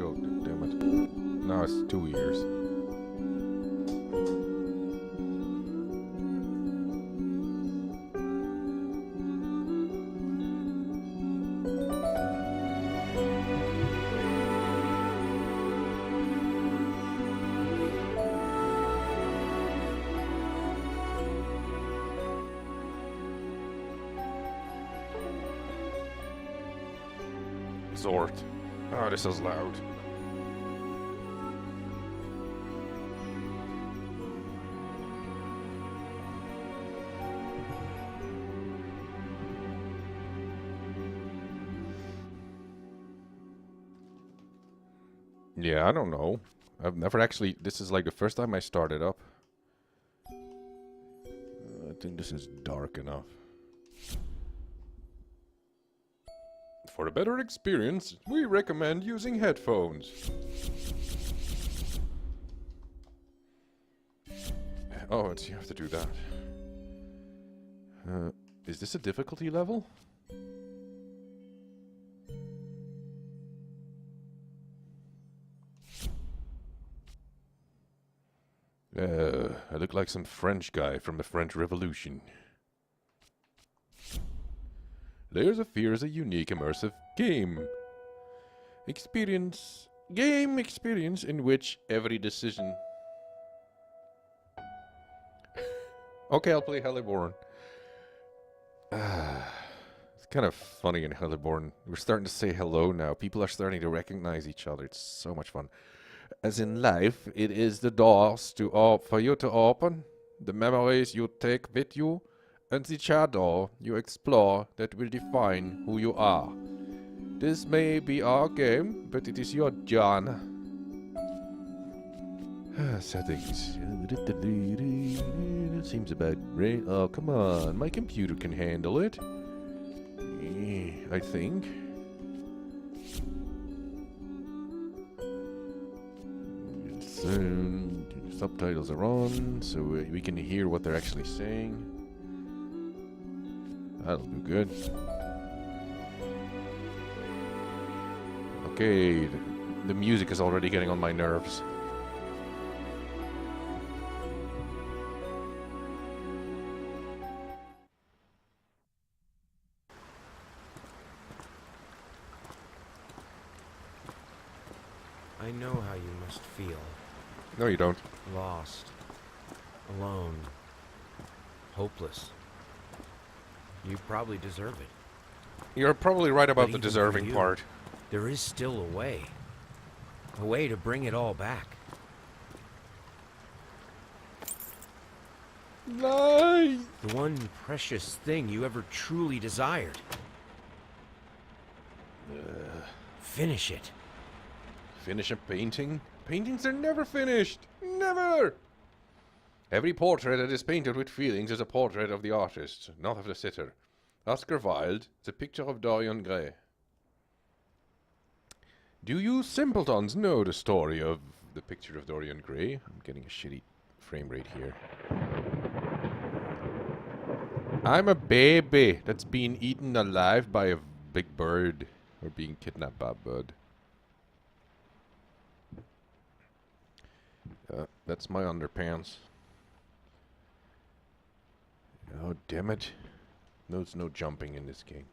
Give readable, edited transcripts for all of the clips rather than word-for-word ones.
Oh, damn it. Now it's 2 years. Zort. Oh, this is loud. Yeah, I don't know. I've never actually... This is like the first time I started up. I think this is dark enough. For a better experience, we recommend using headphones. Oh, you have to do that. Is this a difficulty level? I look like some French guy from the French Revolution. Layers of Fear is a unique, immersive game experience in which every decision... Okay, I'll play Hellborn. It's kind of funny in Hellborn. We're starting to say hello now. People are starting to recognize each other. It's so much fun. As in life, it is the doors for you to open, the memories you take with you, and the shadow you explore that will define who you are. This may be our game, but it is your job. Settings. Seems about right. Oh, come on. My computer can handle it. I think. Subtitles are on, so we can hear what they're actually saying. That'll do good. Okay, the music is already getting on my nerves. I know how you must feel. No, you don't. Lost. Alone. Hopeless. You probably deserve it. You're probably right about But the even for deserving you, part. There is still a way. A way to bring it all back. Nice! The one precious thing you ever truly desired. Finish it. Finish a painting? Paintings are never finished! Never! Every portrait that is painted with feelings is a portrait of the artist, not of the sitter. Oscar Wilde, The Picture of Dorian Gray. Do you simpletons know the story of The Picture of Dorian Gray? I'm getting a shitty frame rate here. I'm a baby that's being eaten alive by a big bird. Or being kidnapped by a bird. That's my underpants. Oh, damn it. There's no jumping in this game.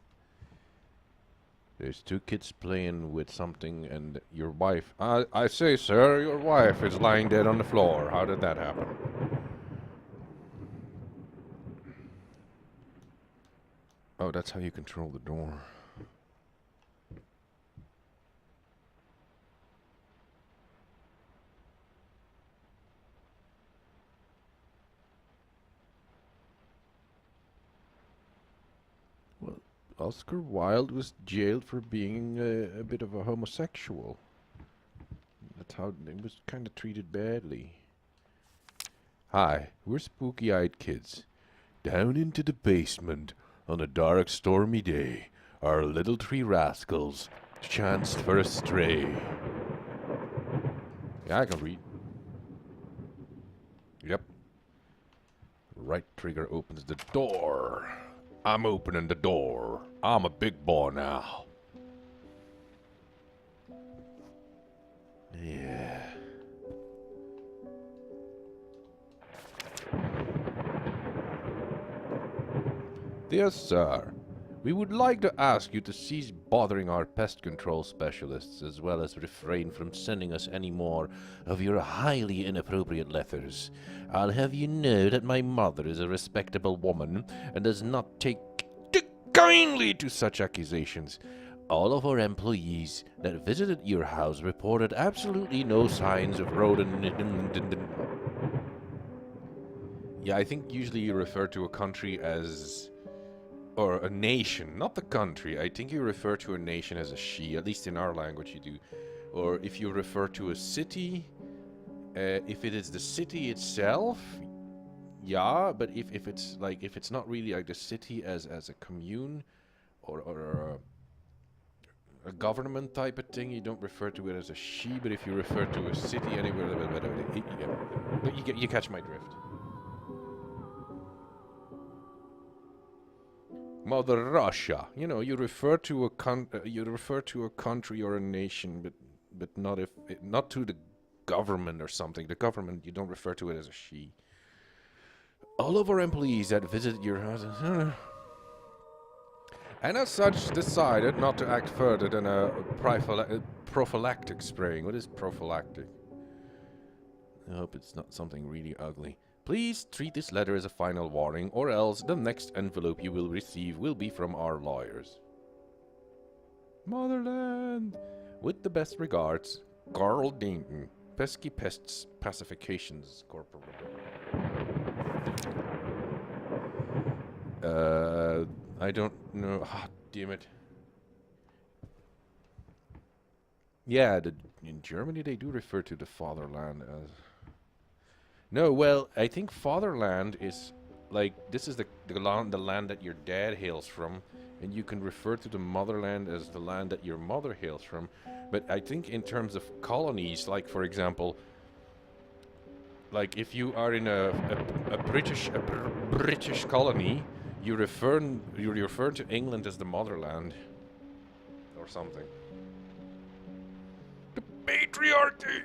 There's two kids playing with something and your wife... I say, sir, your wife is lying dead on the floor. How did that happen? Oh, that's how you control the door. Oscar Wilde was jailed for being a bit of a homosexual. That's how he was kind of treated badly. Hi, we're spooky-eyed kids. Down into the basement on a dark, stormy day, our little three rascals chanced for a stray. Yeah, I can read. Yep. Right trigger opens the door. I'm opening the door. I'm a big boy now. Dear sir, we would like to ask you to cease bothering our pest control specialists, as well as refrain from sending us any more of your highly inappropriate letters. I'll have you know that my mother is a respectable woman and does not take kindly to such accusations. All of our employees that visited your house reported absolutely no signs of rodent. Yeah, I think usually you refer to a country as... or a nation, not the country. I think you refer to a nation as a she, at least in our language you do. Or if you refer to a city, if it is the city itself, yeah, but if it's like, if it's not really like the city as a commune, or a government type of thing, you don't refer to it as a she, but if you refer to a city anywhere, you catch my drift. Mother Russia, you know, you refer to a country or a nation, but not to the government or something. The government, you don't refer to it as a she. All of our employees that visited your house, and as such decided not to act further than a prophylactic spraying. What is prophylactic? I hope it's not something really ugly. Please treat this letter as a final warning, or else the next envelope you will receive will be from our lawyers. Motherland! With the best regards, Carl Dainton, Pesky Pests Pacifications Corporation. I don't know. Ah, damn it. Yeah, in Germany they do refer to the fatherland as... No, well, I think fatherland is like, this is the land that your dad hails from, and you can refer to the motherland as the land that your mother hails from. But I think in terms of colonies, like for example, like if you are in a British colony, you refer to England as the motherland or something. The patriarchy.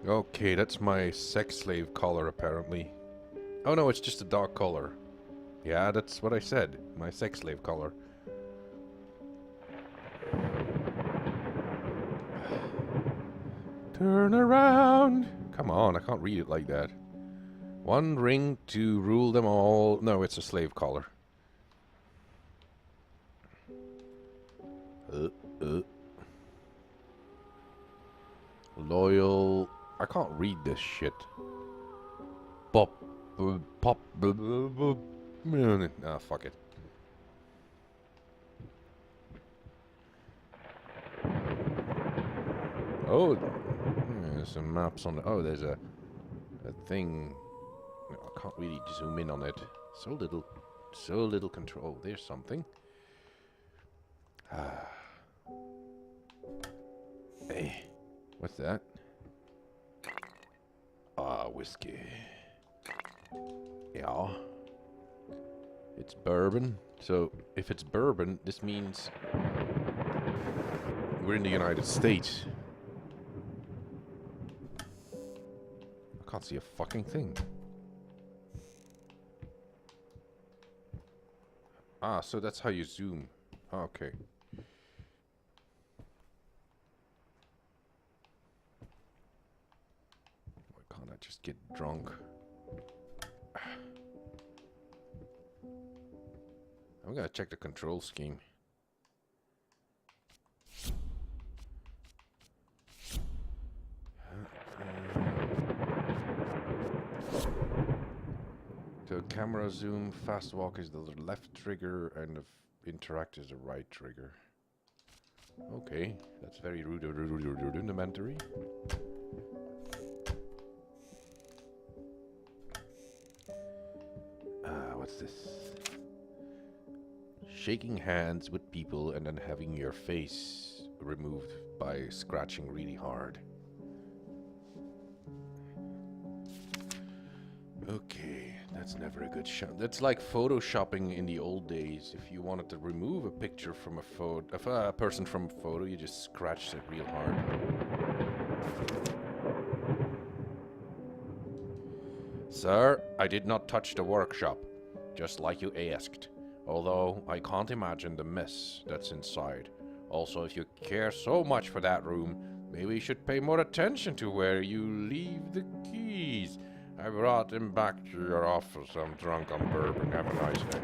Okay, that's my sex slave collar, apparently. Oh no, it's just a dog collar. Yeah, that's what I said. My sex slave collar. Turn around! Come on, I can't read it like that. One ring to rule them all. No, it's a slave collar. Loyal... I can't read this shit. Pop... Pop... Ah, fuck it. Oh, there's some maps on the... Oh, there's a thing... I can't really zoom in on it. So little control. There's something. Hey, what's that? Ah, whiskey. Yeah. It's bourbon. So, if it's bourbon, this means we're in the United States. I can't see a fucking thing. Ah, so that's how you zoom. Oh, okay. Why can't I just get drunk? I'm gonna check the control scheme. So camera zoom, fast walk is the left trigger, and the interact is the right trigger. Okay, that's very rudimentary. What's this? Shaking hands with people and then having your face removed by scratching really hard. Okay, that's never a good shot. That's like photoshopping in the old days. If you wanted to remove a picture from a photo, of a person from a photo, you just scratched it real hard. Sir, I did not touch the workshop, just like you asked. Although I can't imagine the mess that's inside. Also, if you care so much for that room, maybe you should pay more attention to where you leave the keys. I brought them back to your office. I'm drunk on bourbon. Have a nice day.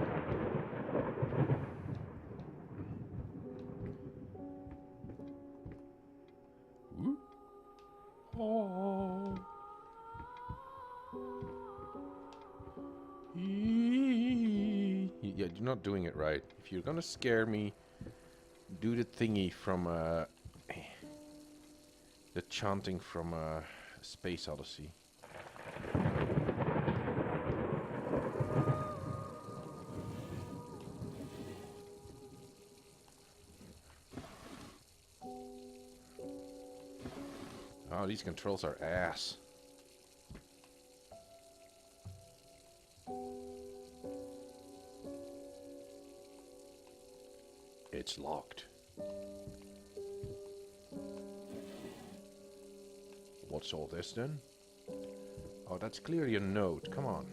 Woo. Oh. Yeah, you're not doing it right. If you're gonna scare me, do the thingy from the chanting from Space Odyssey. Oh, these controls are ass. It's locked. What's all this then? Oh, that's clearly a note. Come on.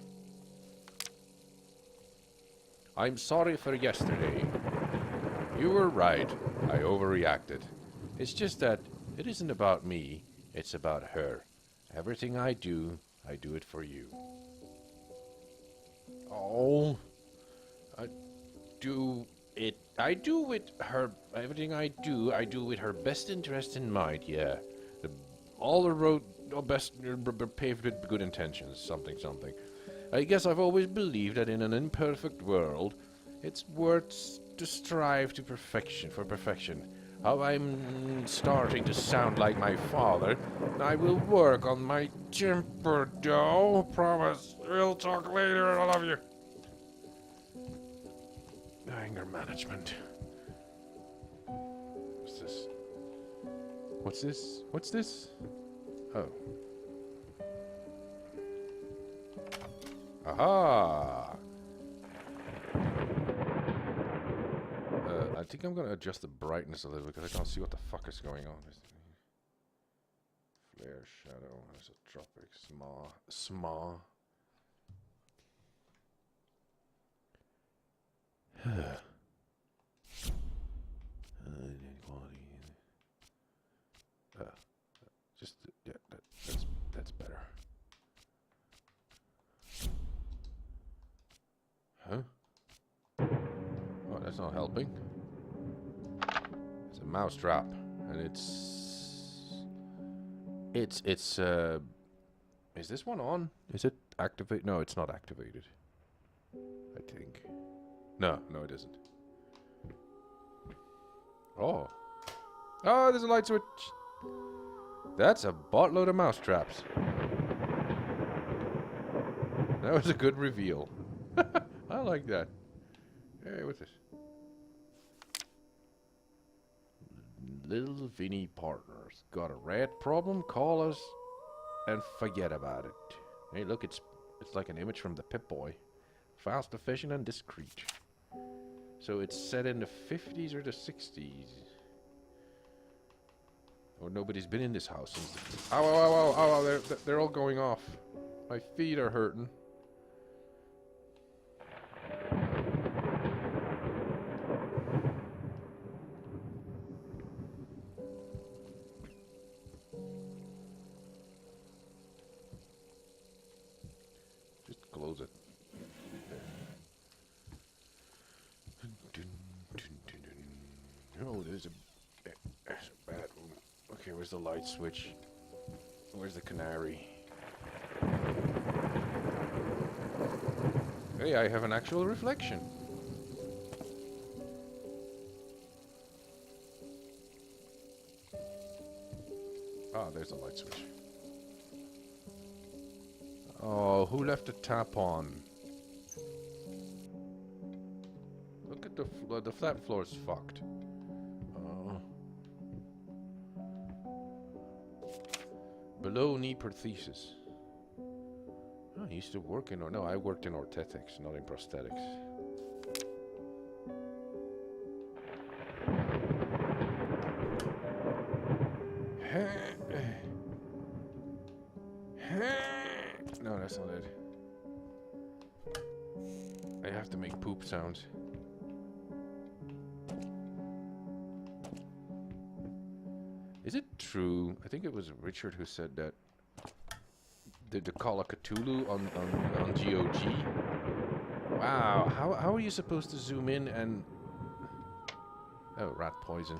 I'm sorry for yesterday. You were right. I overreacted. It's just that it isn't about me. It's about her. Everything I do it for you. Oh. I do with her, everything I do with her best interest in mind, yeah. All the road, best, paved with good intentions, something. I guess I've always believed that in an imperfect world, it's worth to strive to perfection. How I'm starting to sound like my father. I will work on my temper, though. Promise. We'll talk later. I love you. Anger management. What's this? What's this? What's this? Oh. Aha! I think I'm gonna adjust the brightness a little bit because I can't see what the fuck is going on. Flare, shadow, there's a tropic, sma. Just yeah, that's better. Huh? Oh, that's not helping. It's a mouse trap, and it's is this one on? Is it activate? No, it's not activated. I think. No, it isn't. Oh. Oh, there's a light switch. That's a buttload of mouse traps. That was a good reveal. I like that. Hey, what's this? Little Vinny Partners. Got a rat problem? Call us and forget about it. Hey, look, it's like an image from the Pip-Boy. Fast, efficient, and discreet. So it's set in the 50s or the 60s. Or nobody's been in this house since the... Ow, they're all going off. My feet are hurting. Just close it. Oh, there's a bad room. Okay, where's the light switch? Where's the canary? Hey, I have an actual reflection. Ah, there's the light switch. Oh, who left the tap on? Look at the flat floor's fucked. Below knee prosthesis. Huh. I used to work in... No, I worked in orthotics, not in prosthetics. No, that's not it. I have to make poop sounds. Is it true? I think it was Richard who said that the Call of Cthulhu on GOG. Wow, how are you supposed to zoom in and... Oh, rat poison.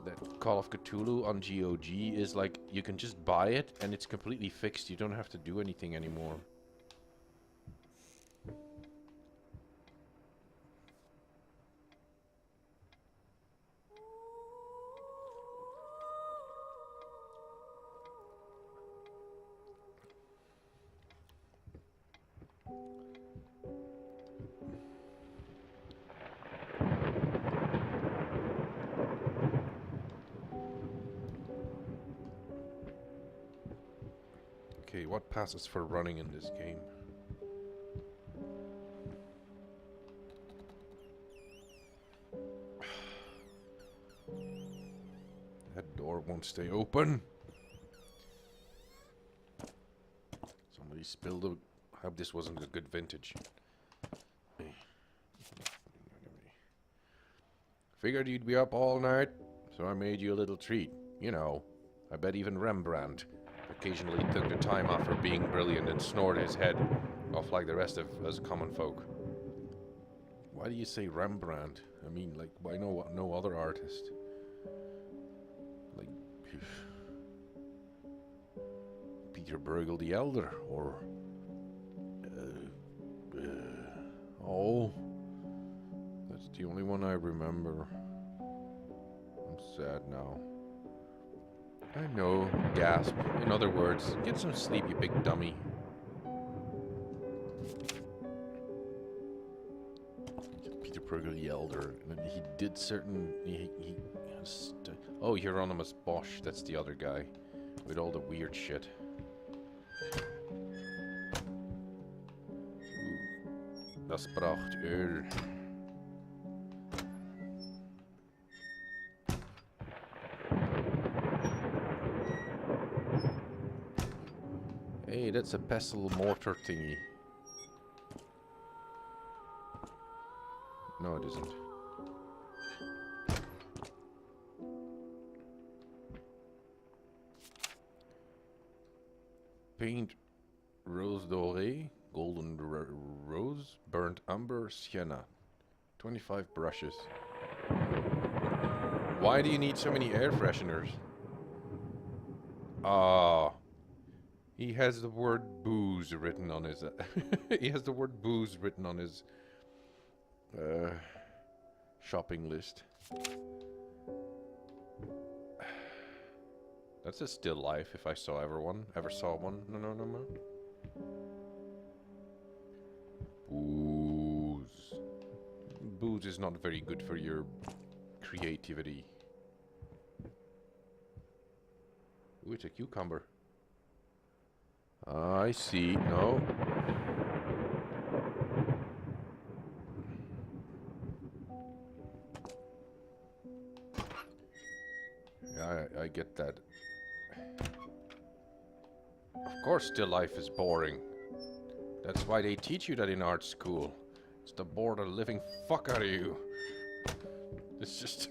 That Call of Cthulhu on GOG is like, you can just buy it and it's completely fixed. You don't have to do anything anymore. Okay, what passes for running in this game? That door won't stay open. Somebody spilled a... I hope this wasn't a good vintage. Figured you'd be up all night, so I made you a little treat. You know, I bet even Rembrandt occasionally took the time off for being brilliant and snored his head off like the rest of us common folk. Why do you say Rembrandt? I mean, like, why no other artist? Like, Peter Bruegel the Elder, or... oh, that's the only one I remember. I'm sad now. I know, gasp. In other words, get some sleep, you big dummy. Peter Bruegel the Elder. And he did certain... oh, Hieronymus Bosch, that's the other guy. With all the weird shit. Das braucht Öl. Hey, that's a pestle mortar thingy. No, it isn't. Paint rose doré, golden rose, burnt umber, sienna. 25 brushes. Why do you need so many air fresheners? Ah. He has the word booze written on his... he has the word booze written on his... shopping list. That's a still life if I ever saw one. No. Booze. Booze is not very good for your creativity. Ooh, it's a cucumber. I see. No. Yeah, I get that. Of course still life is boring. That's why they teach you that in art school. It's to bore the living fuck out of you. It's just...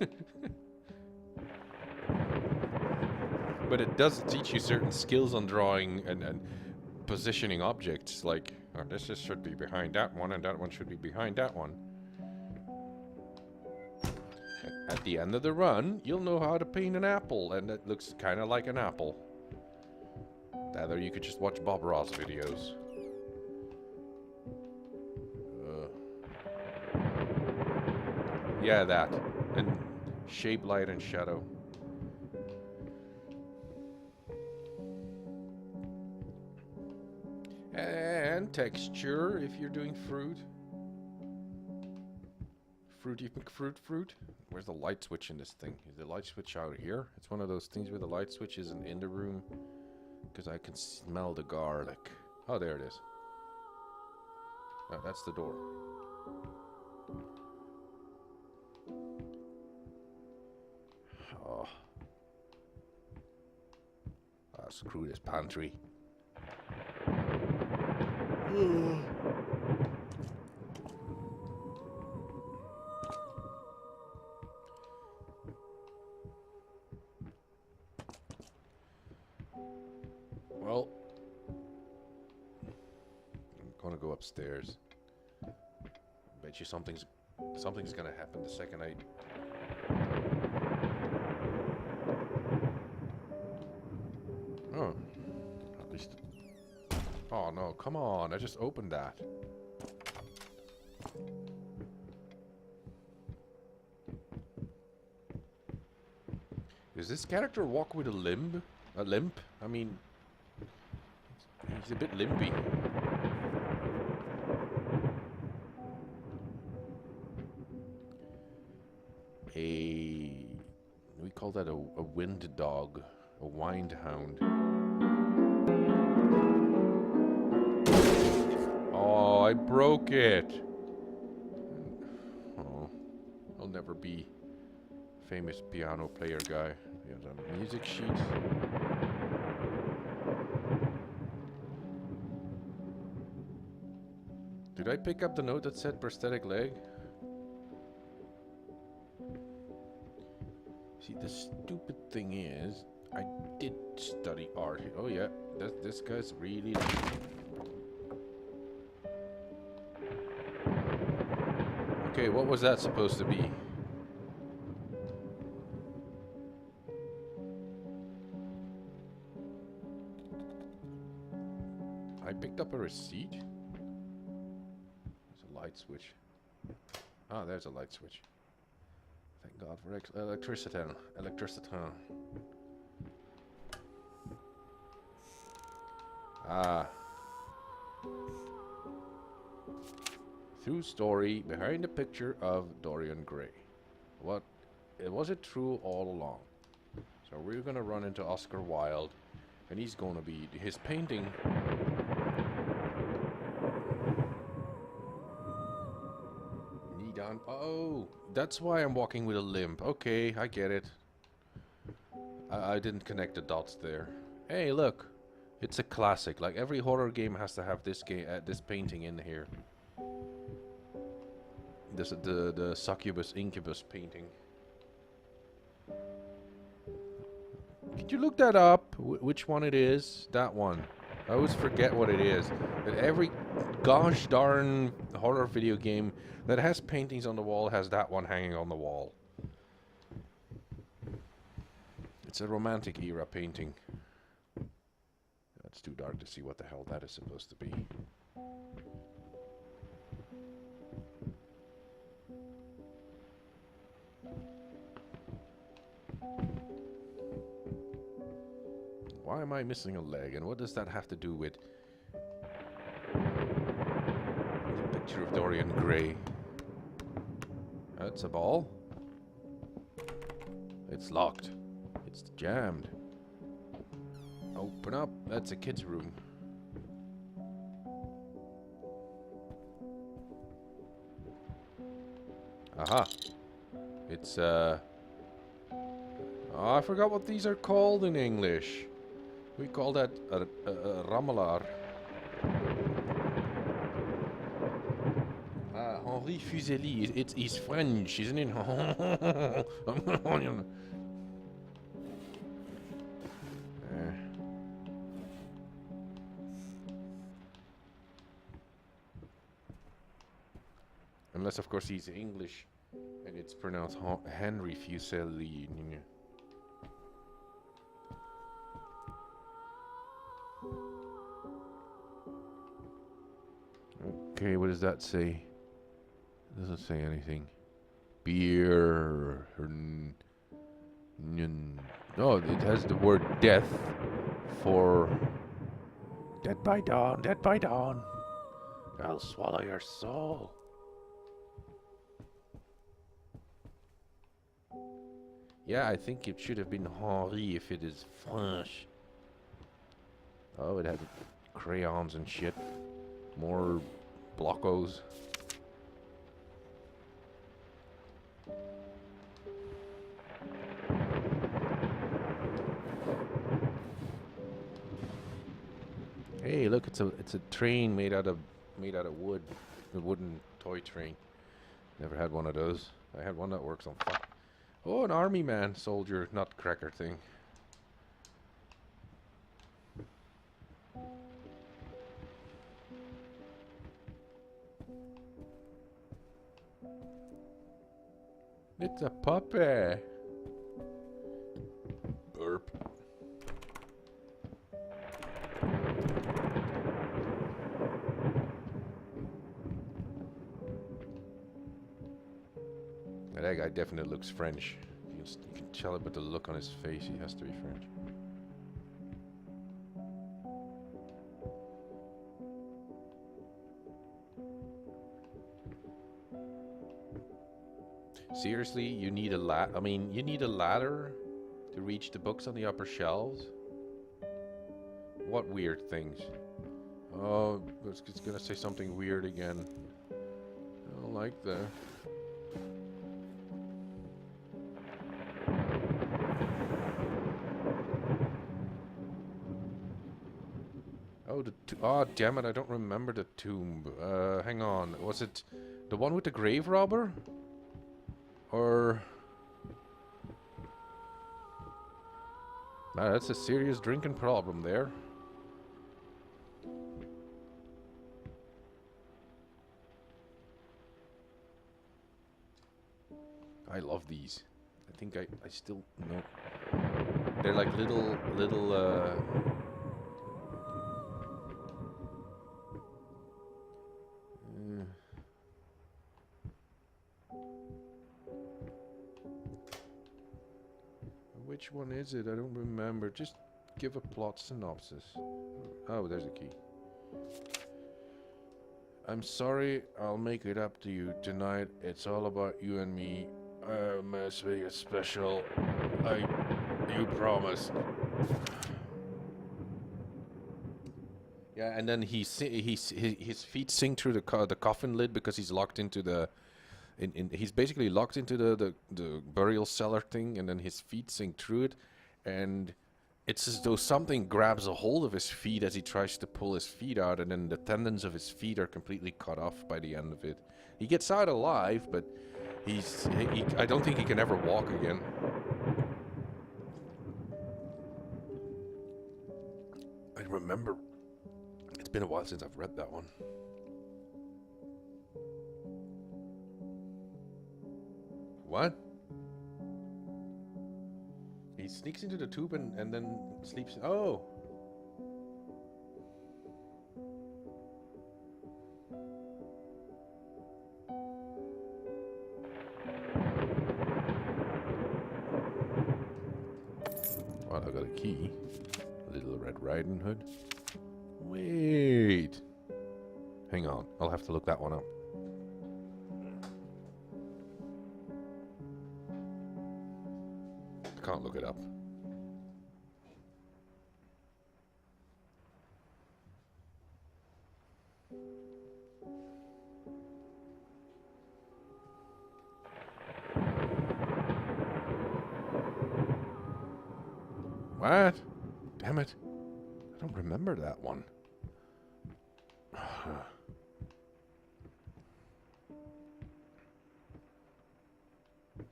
But it does teach you certain skills on drawing and positioning objects, like, oh, this just should be behind that one, and that one should be behind that one. At the end of the run, you'll know how to paint an apple, and it looks kind of like an apple. That, or you could just watch Bob Ross videos. Yeah, that. And shape, light, and shadow. And texture, if you're doing fruit. Fruity McFruit. Where's the light switch in this thing? Is the light switch out here? It's one of those things where the light switch isn't in the room. Because I can smell the garlic. Oh, there it is. Oh, that's the door. Oh. Ah, screw this pantry. Well, I'm gonna go upstairs. Bet you something's gonna happen the second I. Oh, at least. Oh no! Come on! I just opened that. Does this character walk with a limp? A limp? I mean, he's a bit limpy. We call that a wind dog, a wind hound. Oh, I broke it. Oh, I'll never be famous piano player guy. Here's a music sheet. Did I pick up the note that said prosthetic leg? See, the stupid thing is, I did study art. Oh yeah, this guy's really... Okay, what was that supposed to be? I picked up a receipt? There's a light switch. Ah, there's a light switch. Thank God for electricity. Ah. True story behind the picture of Dorian Gray. Was it true all along? So we're gonna run into Oscar Wilde, and he's gonna be his painting. Knee down. Oh, that's why I'm walking with a limp. Okay, I get it. I didn't connect the dots there. Hey, look, it's a classic. Like every horror game has to have this painting in here. This the succubus incubus painting. Could you look that up? Which one it is? That one. I always forget what it is. But every gosh darn horror video game that has paintings on the wall has that one hanging on the wall. It's a romantic era painting. It's too dark to see what the hell that is supposed to be. Why am I missing a leg, and what does that have to do with the picture of Dorian Gray? That's a ball. It's locked. It's jammed. Open up. That's a kid's room. Aha. It's, oh, I forgot what these are called in English. We call that a ramelar. Henri Fuseli. He's French, isn't it? Unless, of course, he's English and it's pronounced Henry Fuseli. Okay, what does that say? It doesn't say anything. Beer. No, it has the word death for... Dead by dawn, dead by dawn. I'll swallow your soul. Yeah, I think it should have been Henri if it is French. Oh, it has crayons and shit. More blockos. Hey, look, it's a train made out of wood. A wooden toy train. Never had one of those. I had one that works on fire. Oh, an army man, soldier, nutcracker thing. It's a puppy. Burp. That guy definitely looks French. You can tell it by the look on his face. He has to be French. Seriously, you need a you need a ladder to reach the books on the upper shelves? What weird things? Oh, it's gonna say something weird again. I don't like that. Oh, oh, damn it, I don't remember the tomb. Hang on. Was it the one with the grave robber? Or... that's a serious drinking problem there. I love these. I think I still... No. They're like little... Which one is it? I don't remember. Just give a plot synopsis. Oh, there's a key. I'm sorry, I'll make it up to you tonight. It's all about you and me. I must make it special. You promised. Yeah, and then his feet sink through the coffin lid because he's locked into the... he's basically locked into the burial cellar thing, and then his feet sink through it, and it's as though something grabs a hold of his feet as he tries to pull his feet out, and then the tendons of his feet are completely cut off by the end of it. He gets out alive, but I don't think he can ever walk again. I remember... It's been a while since I've read that one. What? He sneaks into the tube and then sleeps. Oh! Well, I got a key. Little Red Riding Hood. Wait! Hang on, I'll have to look that one up. Can't look it up. What? Damn it. I don't remember that one.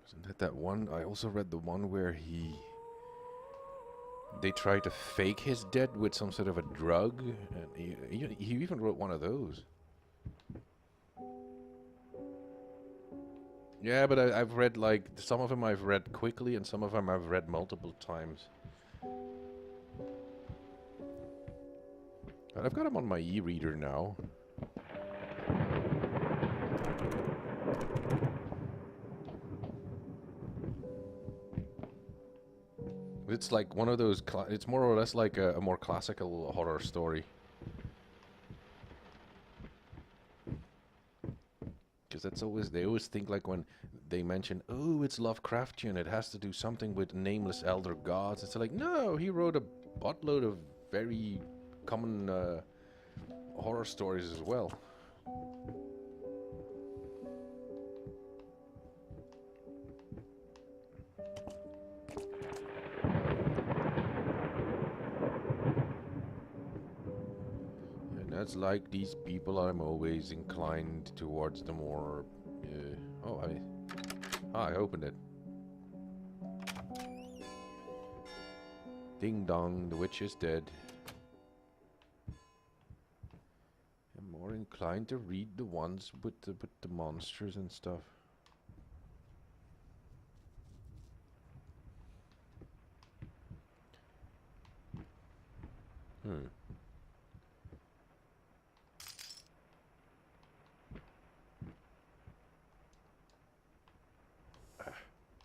Isn't that one? I also read the one where they try to fake his death with some sort of a drug, and he even wrote one of those. Yeah, but I've read, like, some of them I've read quickly, and some of them I've read multiple times. But I've got them on my e-reader now. It's like one of those, it's more or less like a more classical horror story. Because that's always, they always think like when they mention, oh, it's Lovecraftian, it has to do something with nameless elder gods. It's like, no, he wrote a buttload of very common horror stories as well. And that's like these people, I'm always inclined towards the more... oh, I opened it. Ding dong, the witch is dead. I'm more inclined to read the ones with the monsters and stuff.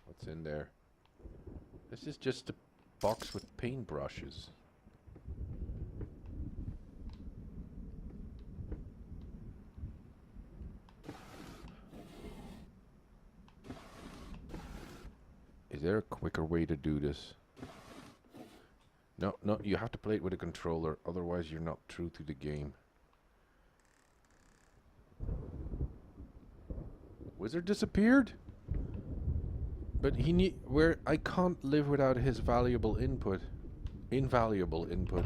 What's in there? This is just a box with paintbrushes. Is there a quicker way to do this? No, you have to play it with a controller, otherwise you're not true to the game. Wizard disappeared? But I can't live without his valuable input. Invaluable input.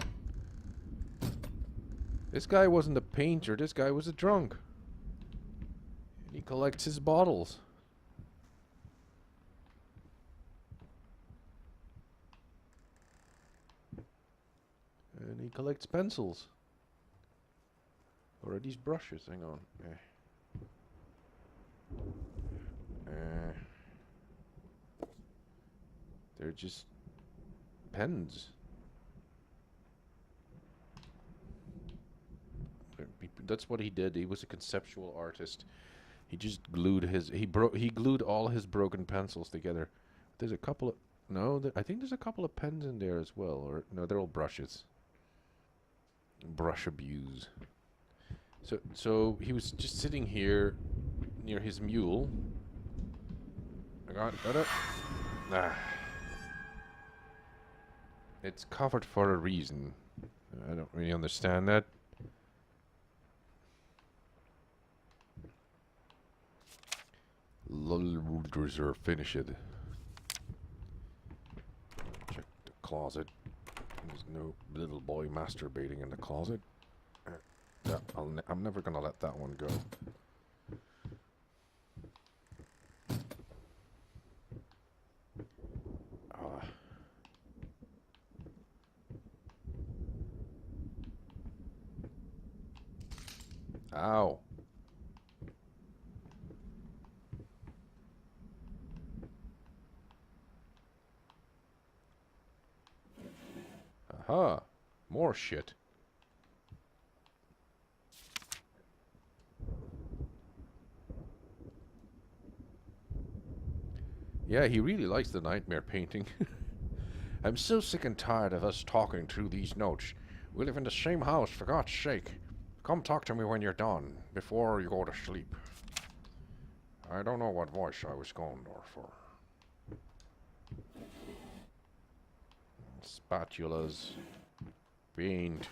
This guy wasn't a painter, this guy was a drunk. And he collects his bottles. And he collects pencils. Or are these brushes? Hang on. They're just pens. That's what he did. He was a conceptual artist. He just glued he glued all his broken pencils together. There's a couple of I think there's a couple of pens in there as well. Or no, they're all brushes. Brush abuse. So he was just sitting here near his mule. I got it. Ah. It's covered for a reason. I don't really understand that. Reserve, finish it. Check the closet. There's no little boy masturbating in the closet. I'm never gonna let that one go. Ow. Aha. More shit. Yeah, he really likes the nightmare painting. I'm so sick and tired of us talking through these notes. We live in the same house, for God's sake. Come talk to me when you're done, before you go to sleep. I don't know what voice I was going there for. Spatulas. Paint.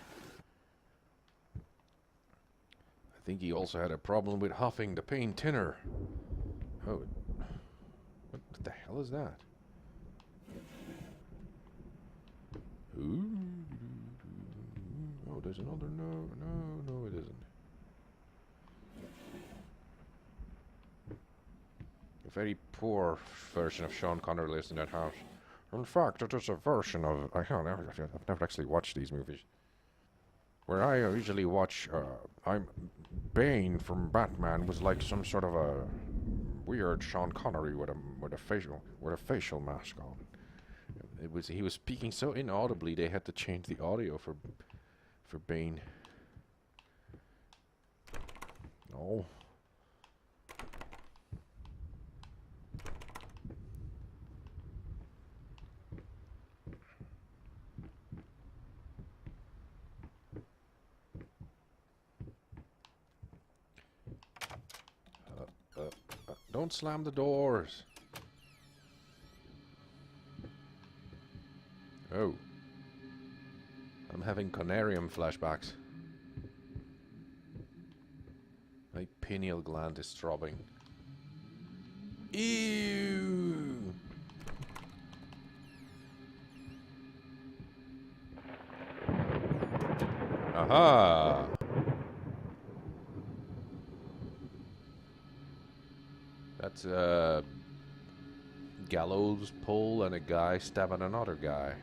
I think he also had a problem with huffing the paint thinner. Oh. What the hell is that? Ooh. Oh, there's another no, it isn't. A very poor version of Sean Connery lives in that house. In fact, it is a version of... I've never actually watched these movies. Where I usually watch... Bane from Batman was like some sort of a weird Sean Connery with a facial mask on. He was speaking so inaudibly they had to change the audio for Bane. No. Don't slam the doors. Oh. I'm having Conarium flashbacks. pineal gland is throbbing. Ew! Aha! That's a gallows pole and a guy stabbing another guy.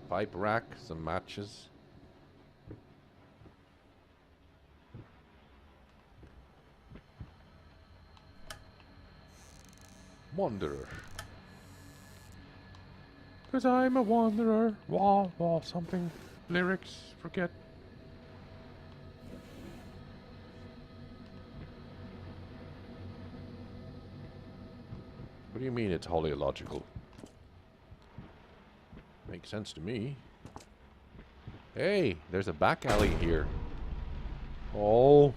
Pipe rack, some matches. Wanderer. 'Cause I'm a wanderer. Wah, wah, something. Lyrics, forget. What do you mean it's wholly illogical? Makes sense to me. Hey, there's a back alley here. Oh.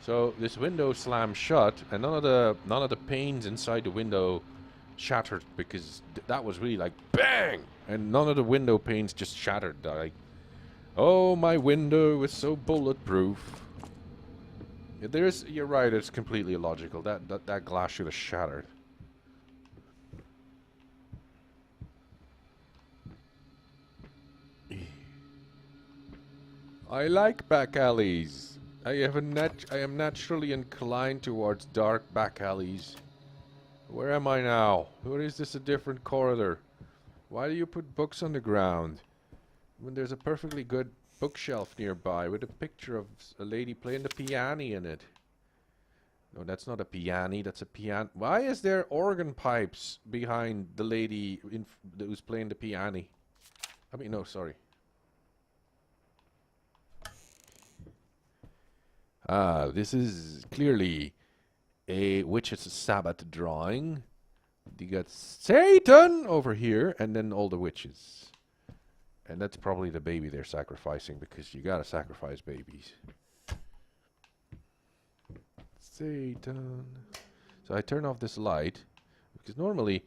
So this window slammed shut, and none of the panes inside the window shattered, because that was really like bang, and none of the window panes just shattered. Like, oh, my window is so bulletproof. Yeah, you're right. It's completely illogical. That glass should have shattered. I like back alleys. I am naturally inclined towards dark back alleys. Where am I now? Or is this a different corridor? Why do you put books on the ground when there's a perfectly good bookshelf nearby with a picture of a lady playing the piano in it? No, that's not a piano, that's a piano. Why is there organ pipes behind the lady who's playing the piano? I mean, no, sorry. Ah, this is clearly a Witch's Sabbath drawing. You got Satan over here, and then all the witches. And that's probably the baby they're sacrificing, because you gotta sacrifice babies. Satan. So I turn off this light, because normally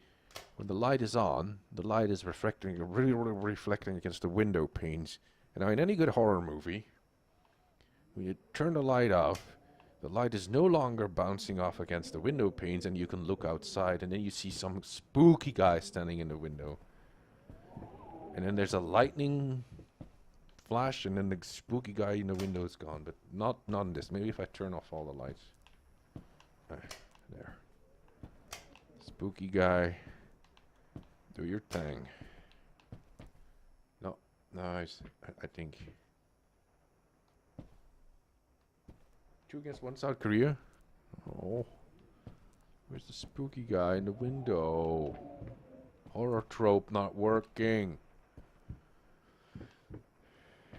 when the light is on, the light is reflecting against the window panes. And now in any good horror movie, when you turn the light off, the light is no longer bouncing off against the window panes, and you can look outside, and then you see some spooky guy standing in the window. And then there's a lightning flash, and then the spooky guy in the window is gone. But not in this. Maybe if I turn off all the lights. There. Spooky guy. Do your thing. No, nice. I think. 2 against 1 South Korea? Oh. Where's the spooky guy in the window? Horror trope not working.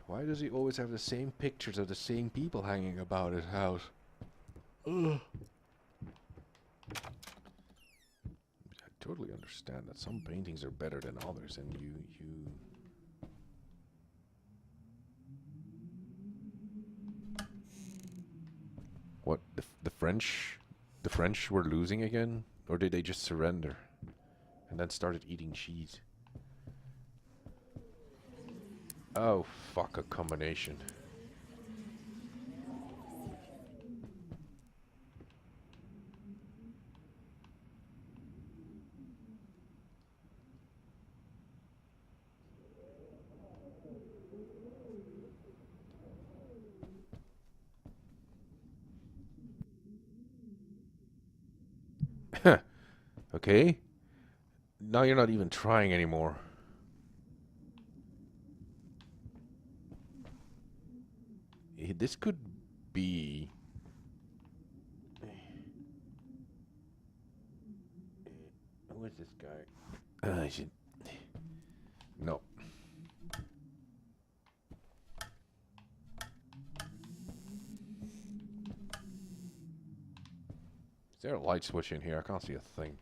Why does he always have the same pictures of the same people hanging about his house? Ugh. I totally understand that some paintings are better than others, and you What, the French? The French were losing again? Or did they just surrender? And then started eating cheese? Oh, fuck, a combination. Okay. Now you're not even trying anymore. This could be... Who is this guy? I should... No. Is there a light switch in here? I can't see a thing.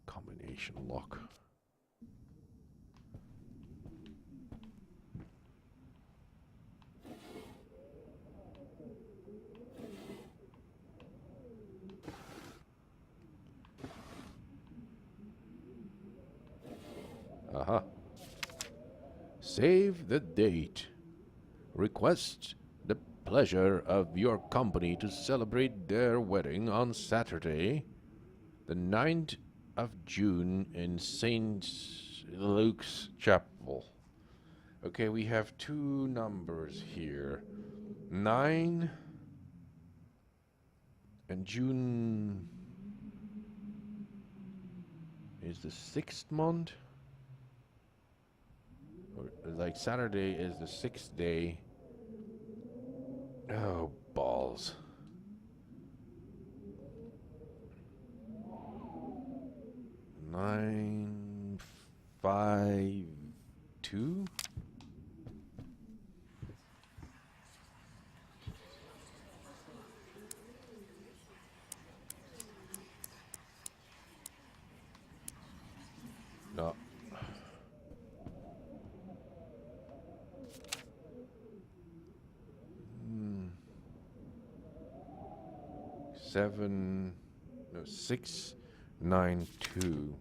Combination lock. Save the date. Request the pleasure of your company to celebrate their wedding on Saturday, the 9th of June in St. Luke's Chapel. Okay, we have two numbers here. 9 and June is the 6th month. Or, like, Saturday is the 6th day. Oh, balls. 952. No. 692.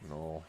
No.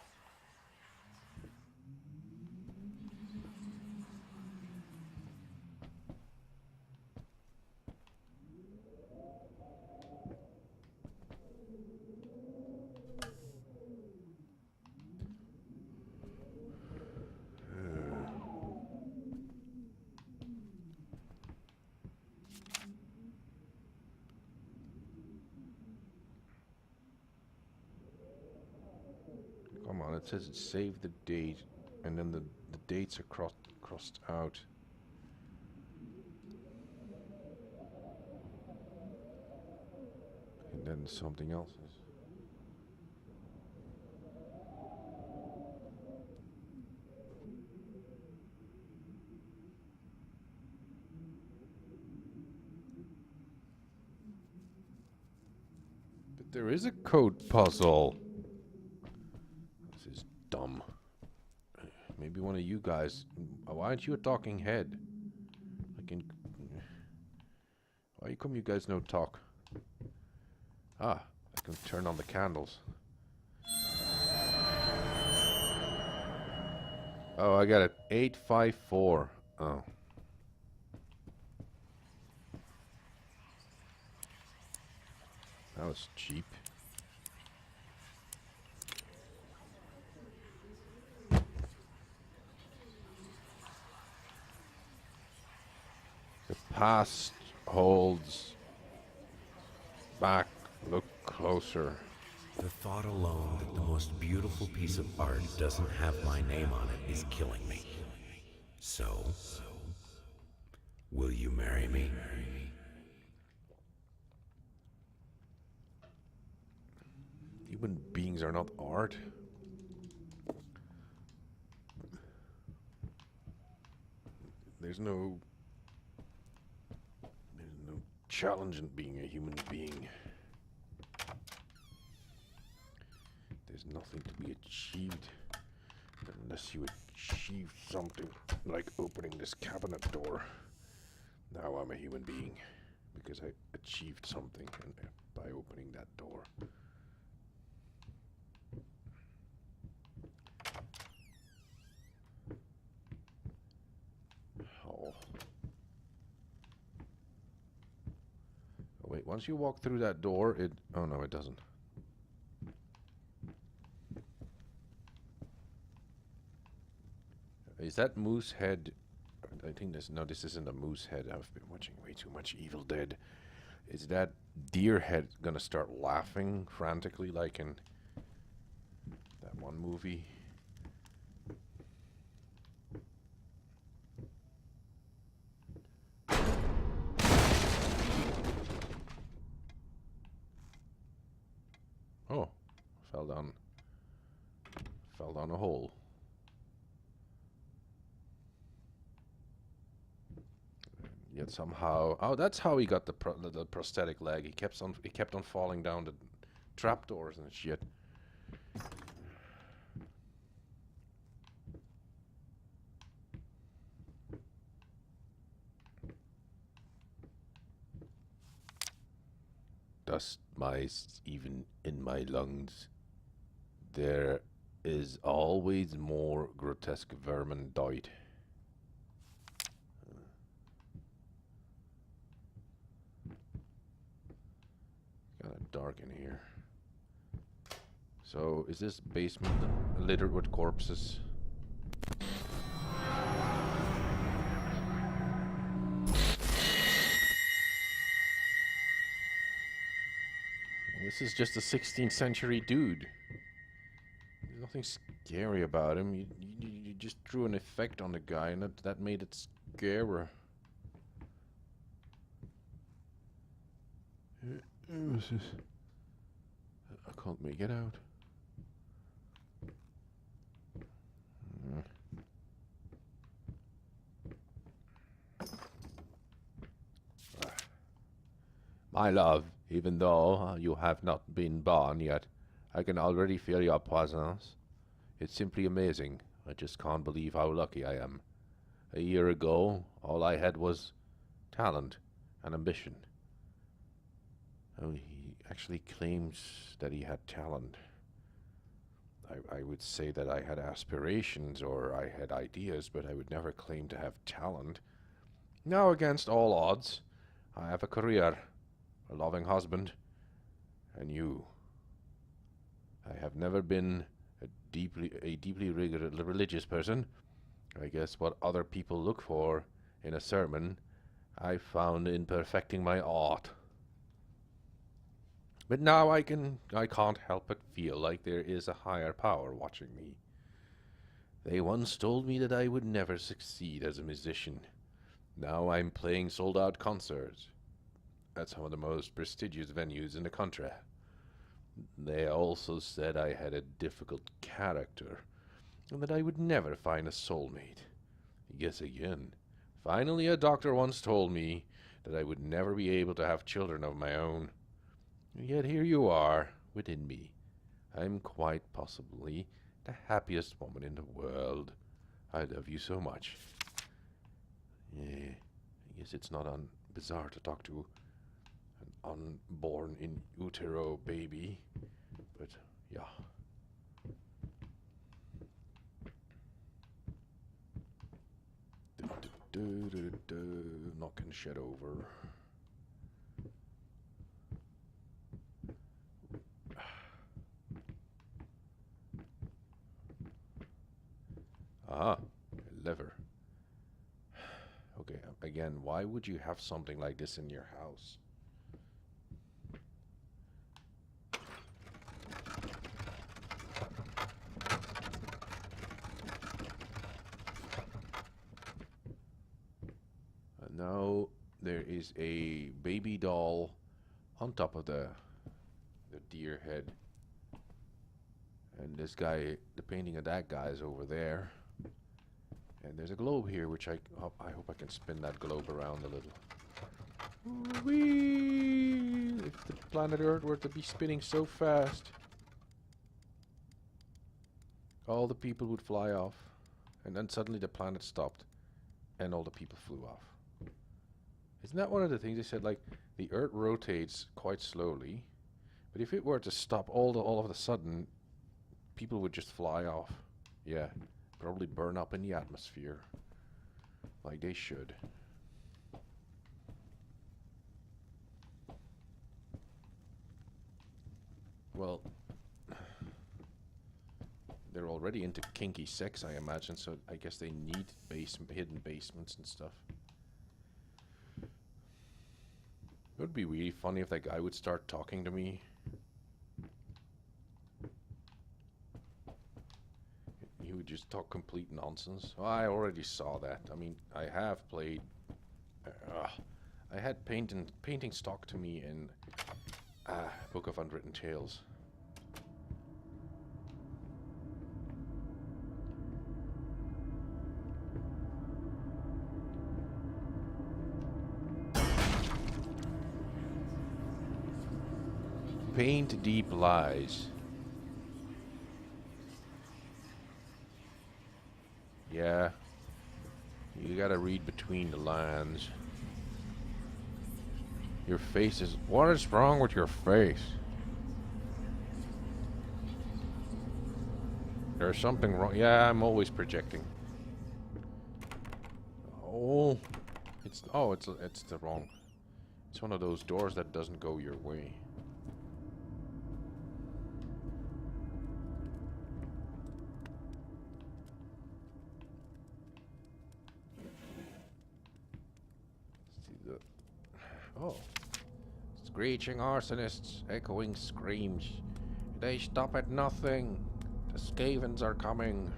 Come on, it says save the date, and then the dates are crossed out. And then something else is. But there is a code puzzle. This is dumb. Maybe one of you guys. Why aren't you a talking head? I can. Why come you guys no talk? Ah, I can turn on the candles. Oh, I got it. 854. Oh. That was cheap. The past holds back. Look closer. The thought alone that the most beautiful piece of art doesn't have my name on it is killing me. So, will you marry me? Human beings are not art. There's no challenge in being a human being. There's nothing to be achieved unless you achieve something like opening this cabinet door. Now I'm a human being because I achieved something by opening that door. Oh. Wait, once you walk through that door, it... Oh, no, it doesn't. Is that moose head... I think this... No, this isn't a moose head. I've been watching way too much Evil Dead. Is that deer head gonna start laughing frantically like in that one movie? Oh, fell down a hole. Yet somehow, oh, that's how he got the prosthetic leg. He kept on falling down the trapdoors and shit. dust mice even in my lungs. There is always more grotesque vermin died. Kind of dark in here. So, is this basement littered with corpses? Well, this is just a 16th century dude. There's nothing scary about him. You just threw an effect on the guy, and that made it scarier. What's this? I can't make it out. My love, even though you have not been born yet, I can already feel your presence. It's simply amazing. I just can't believe how lucky I am. A year ago, all I had was talent and ambition. Oh, he actually claims that he had talent. I would say that I had aspirations or I had ideas, but I would never claim to have talent. Now, against all odds, I have a career, a loving husband, and you. I have never been a deeply religious person. I guess what other people look for in a sermon, I found in perfecting my art. But now I can't help but feel like there is a higher power watching me. They once told me that I would never succeed as a musician. Now I'm playing sold-out concerts at some of the most prestigious venues in the country. They also said I had a difficult character, and that I would never find a soulmate. Yes, again. Finally, a doctor once told me that I would never be able to have children of my own. And yet here you are, within me. I'm quite possibly the happiest woman in the world. I love you so much. Yeah, I guess it's not bizarre to talk to an unborn in utero baby, but yeah. Knocking shit over. Ah, lever. Okay, again, why would you have something like this in your house? Now there is a baby doll on top of the deer head. And this guy, the painting of that guy is over there. And there's a globe here, which I hope I can spin that globe around a little. Whee! If the planet Earth were to be spinning so fast, all the people would fly off. And then suddenly the planet stopped, and all the people flew off. Isn't that one of the things they said, like, the Earth rotates quite slowly, but if it were to stop all of a sudden, people would just fly off. Yeah, probably burn up in the atmosphere, like they should. Well, they're already into kinky sex, I imagine, so I guess they need hidden basements and stuff. It would be really funny if that guy would start talking to me. He would just talk complete nonsense. Oh, I already saw that. I mean, I have played... I had painting stock to me in Book of Unwritten Tales. Paint deep lies. Yeah. You gotta read between the lines. Your face is... What is wrong with your face? There's something wrong. Yeah, I'm always projecting. Oh. It's the wrong. It's one of those doors that doesn't go your way. See the... Oh. Screeching arsonists, echoing screams. They stop at nothing. The Skavens are coming.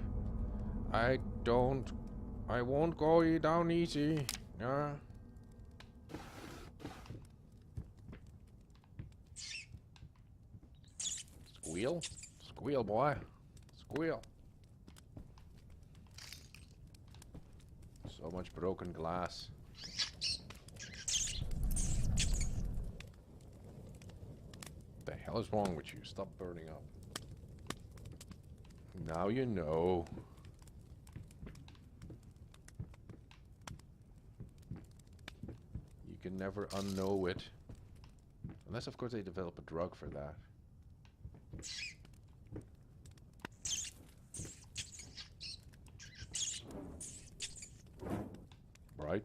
I won't go down easy. Squeal? Squeal, boy. Squeal. So much broken glass. What the hell is wrong with you? Stop burning up. Now you know. You can never unknow it. Unless, of course, they develop a drug for that. Right?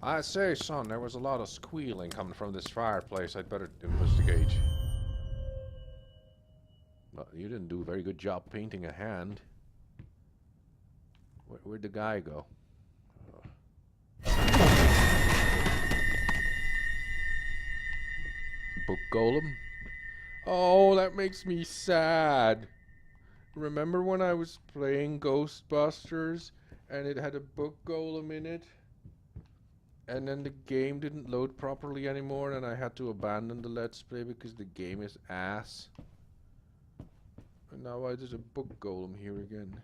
I say, son, there was a lot of squealing coming from this fireplace. I'd better investigate. Well, you didn't do a very good job painting a hand. Where'd the guy go? Book golem? Oh, that makes me sad. Remember when I was playing Ghostbusters and it had a book golem in it? And then the game didn't load properly anymore and I had to abandon the Let's Play because the game is ass. And now there's a book golem here again.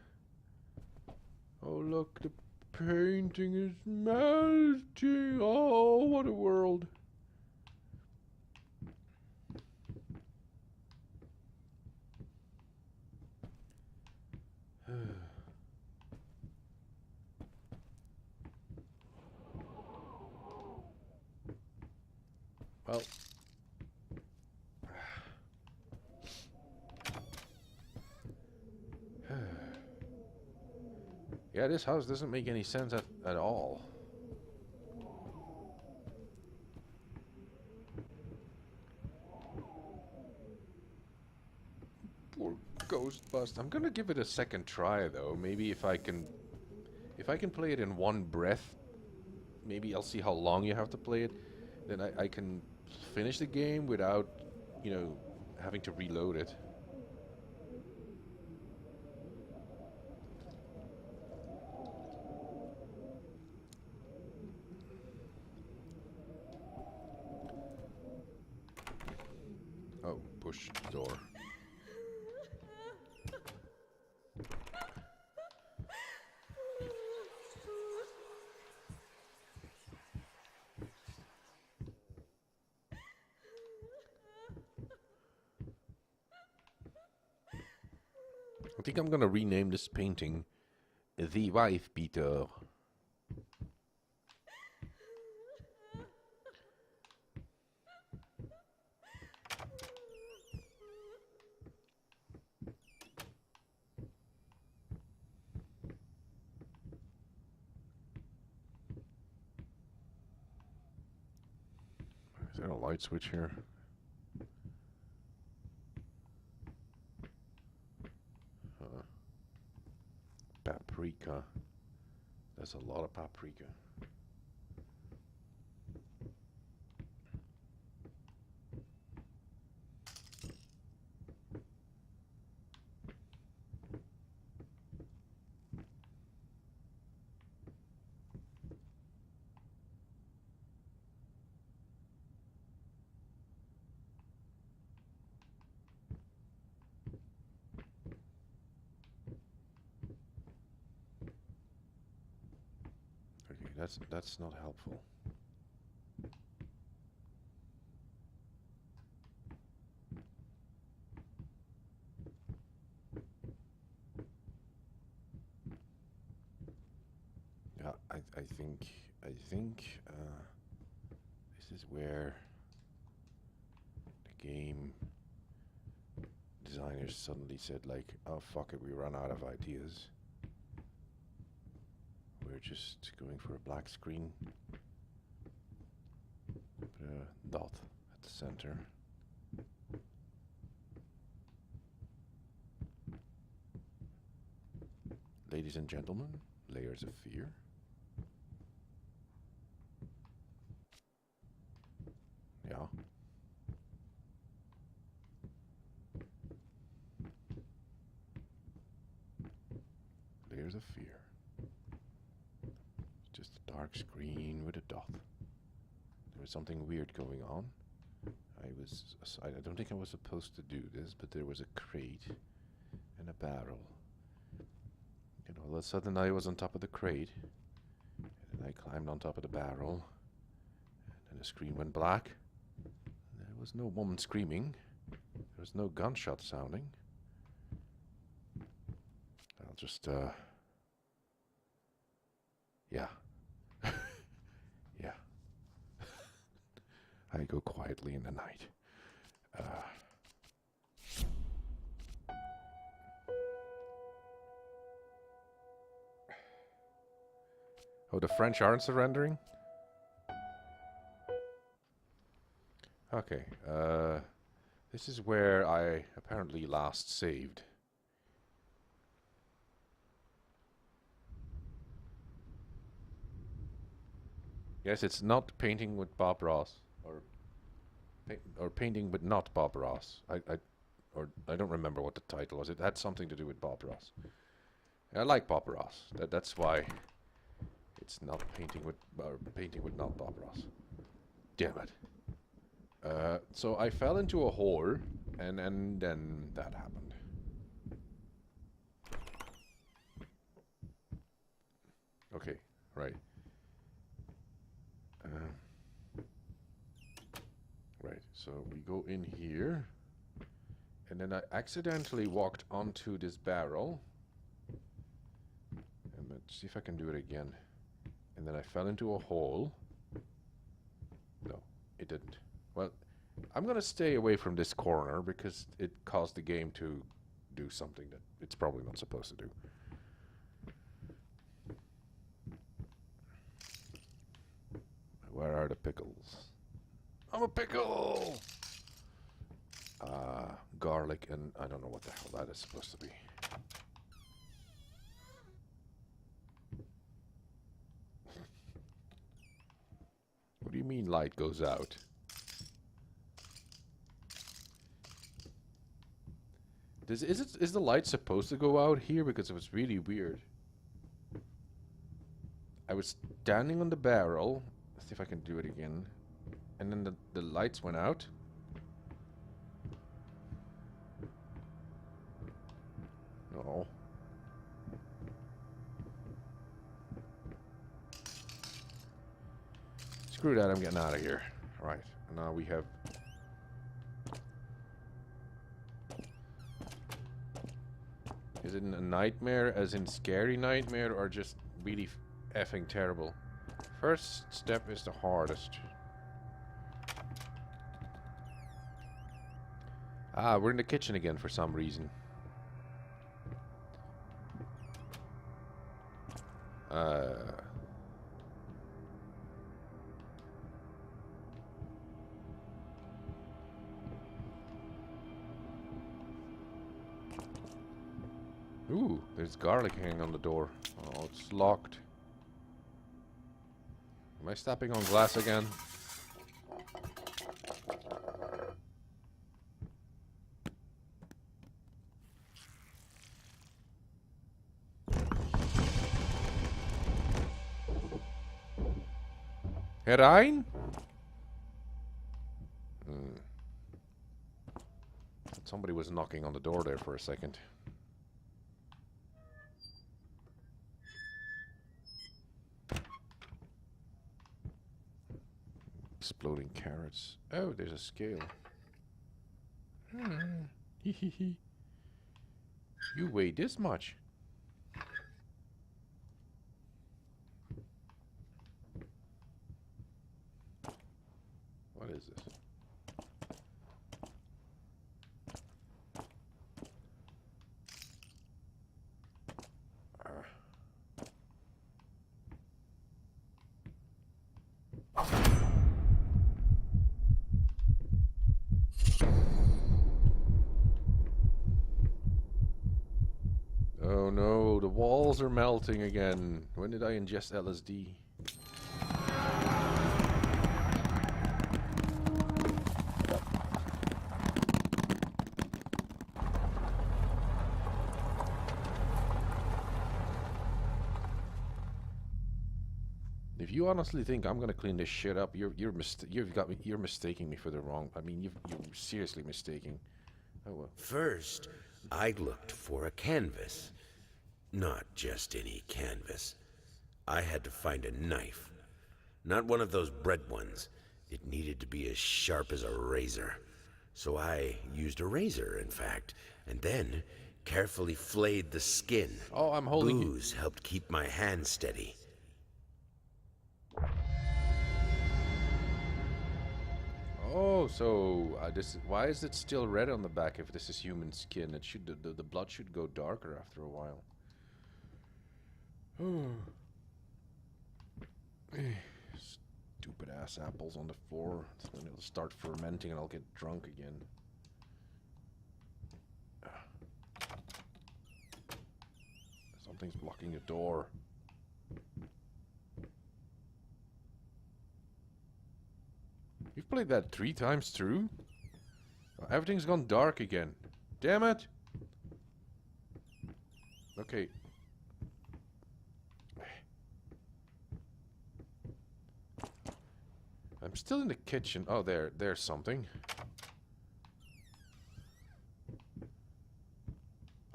Oh look, the painting is melting. Oh, what a world. Well, yeah, this house doesn't make any sense at all. Poor Ghostbusters. I'm gonna give it a second try though. Maybe if I can play it in one breath, maybe I'll see how long you have to play it. Then I can finish the game without, you know, having to reload it. Oh, push door. I think I'm gonna rename this painting The Wife Beater. Is there a light switch here? Paprika. That's a lot of paprika. Okay, that's not helpful. Yeah, I think this is where the game designers suddenly said like, oh fuck it, we run out of ideas. We're just going for a black screen. Put a dot at the center. Ladies and gentlemen, layers of fear. Yeah. Layers of fear. Just a dark screen with a dot. There was something weird going on. I don't think I was supposed to do this, but there was a crate and a barrel. And all of a sudden I was on top of the crate, and then I climbed on top of the barrel, and then the screen went black. There was no woman screaming. There was no gunshot sounding. I'll just, yeah. Yeah. I go quietly in the night. Oh, the French aren't surrendering? Okay, this is where I apparently last saved. Yes, it's not painting with Bob Ross, or painting with not Bob Ross. I don't remember what the title was. It had something to do with Bob Ross. I like Bob Ross. That's why it's not painting with not Bob Ross. Damn it. So I fell into a hole, and then that happened. Okay, right. Right, so we go in here, and then I accidentally walked onto this barrel. And let's see if I can do it again. And then I fell into a hole. No, it didn't. Well, I'm gonna stay away from this corner because it caused the game to do something that it's probably not supposed to do. Where are the pickles? I'm a pickle! Garlic and I don't know what the hell that is supposed to be. What do you mean light goes out? Is the light supposed to go out here? Because it was really weird. I was standing on the barrel. Let's see if I can do it again. And then the lights went out. Oh. Screw that, I'm getting out of here. Right, now we have... Is it a nightmare, as in scary nightmare, or just really effing terrible? First step is the hardest. Ah, we're in the kitchen again for some reason. Ooh, there's garlic hanging on the door. Oh, it's locked. Am I stepping on glass again? Herein? Somebody was knocking on the door there for a second. Exploding carrots. Oh, there's a scale. You weigh this much. is this? Oh no, the walls are melting again. When did I ingest LSD? If you honestly think I'm gonna clean this shit up, you're mistaking me for the wrong. I mean, you're seriously mistaking. Oh well. First, I looked for a canvas. Not just any canvas. I had to find a knife. Not one of those bread ones. It needed to be as sharp as a razor. So I used a razor, in fact, and then carefully flayed the skin. Oh, I'm holding it. Booze helped keep my hand steady. Oh, so why is it still red on the back if this is human skin? It should the blood should go darker after a while. Stupid ass apples on the floor. Then it'll start fermenting and I'll get drunk again. Something's blocking the door. You've played that 3 times through? Oh, everything's gone dark again. Damn it! Okay. I'm still in the kitchen. Oh, there's something.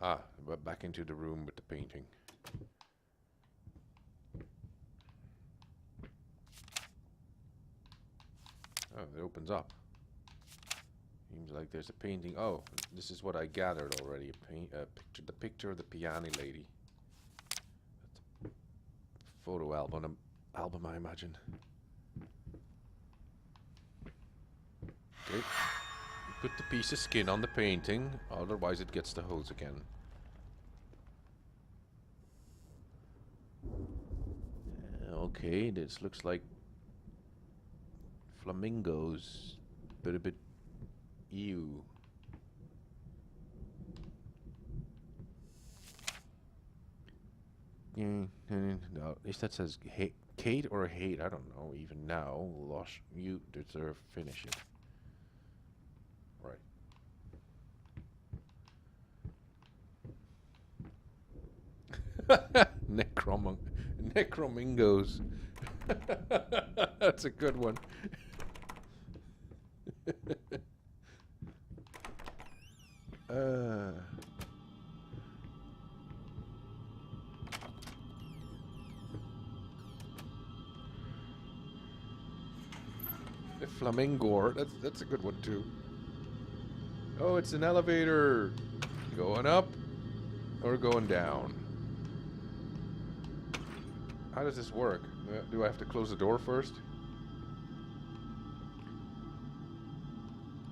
Ah, but back into the room with the painting. Oh, it opens up. Seems like there's a painting. Oh, this is what I gathered already. The picture of the piano lady. That's a photo album, I imagine. Okay. Put the piece of skin on the painting, otherwise it gets the hose again. Okay, this looks like flamingos, but a bit ew. No, at least that says Kate or hate. I don't know even now. Lost, you deserve finish it. Right. Necromingos. That's a good one. The flamingo. That's a good one too. Oh, it's an elevator. Going up or going down? How does this work? Do I have to close the door first?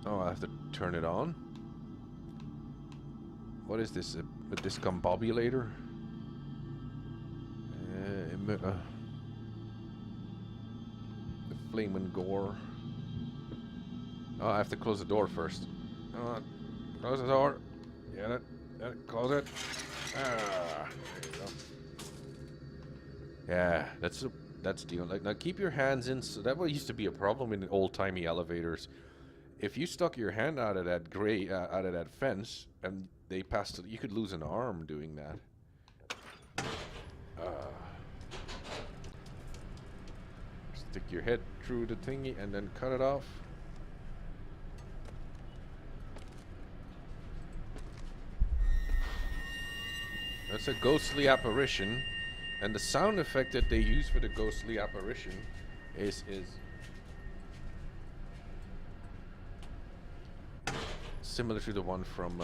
Oh, I have to turn it on? What is this? A discombobulator? The flaming gore. Oh, I have to close the door first. Close the door. Get it. Get it. Close it. Ah, there you go. Yeah, that's the like. Now keep your hands in. So that used to be a problem in old-timey elevators. If you stuck your hand out of that out of that fence and they passed it, you could lose an arm doing that. Stick your head through the thingy and then cut it off. That's a ghostly apparition, and the sound effect that they use for the ghostly apparition is similar to the one from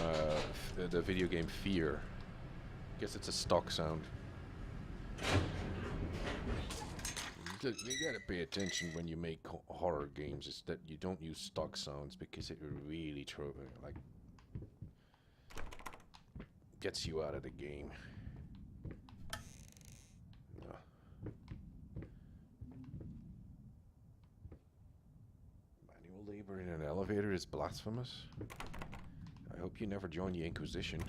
the video game Fear. I guess it's a stock sound. You gotta pay attention when you make horror games. Is that you don't use stock sounds because it really like gets you out of the game. No. Manual labor in an elevator is blasphemous. I hope you never join the Inquisition.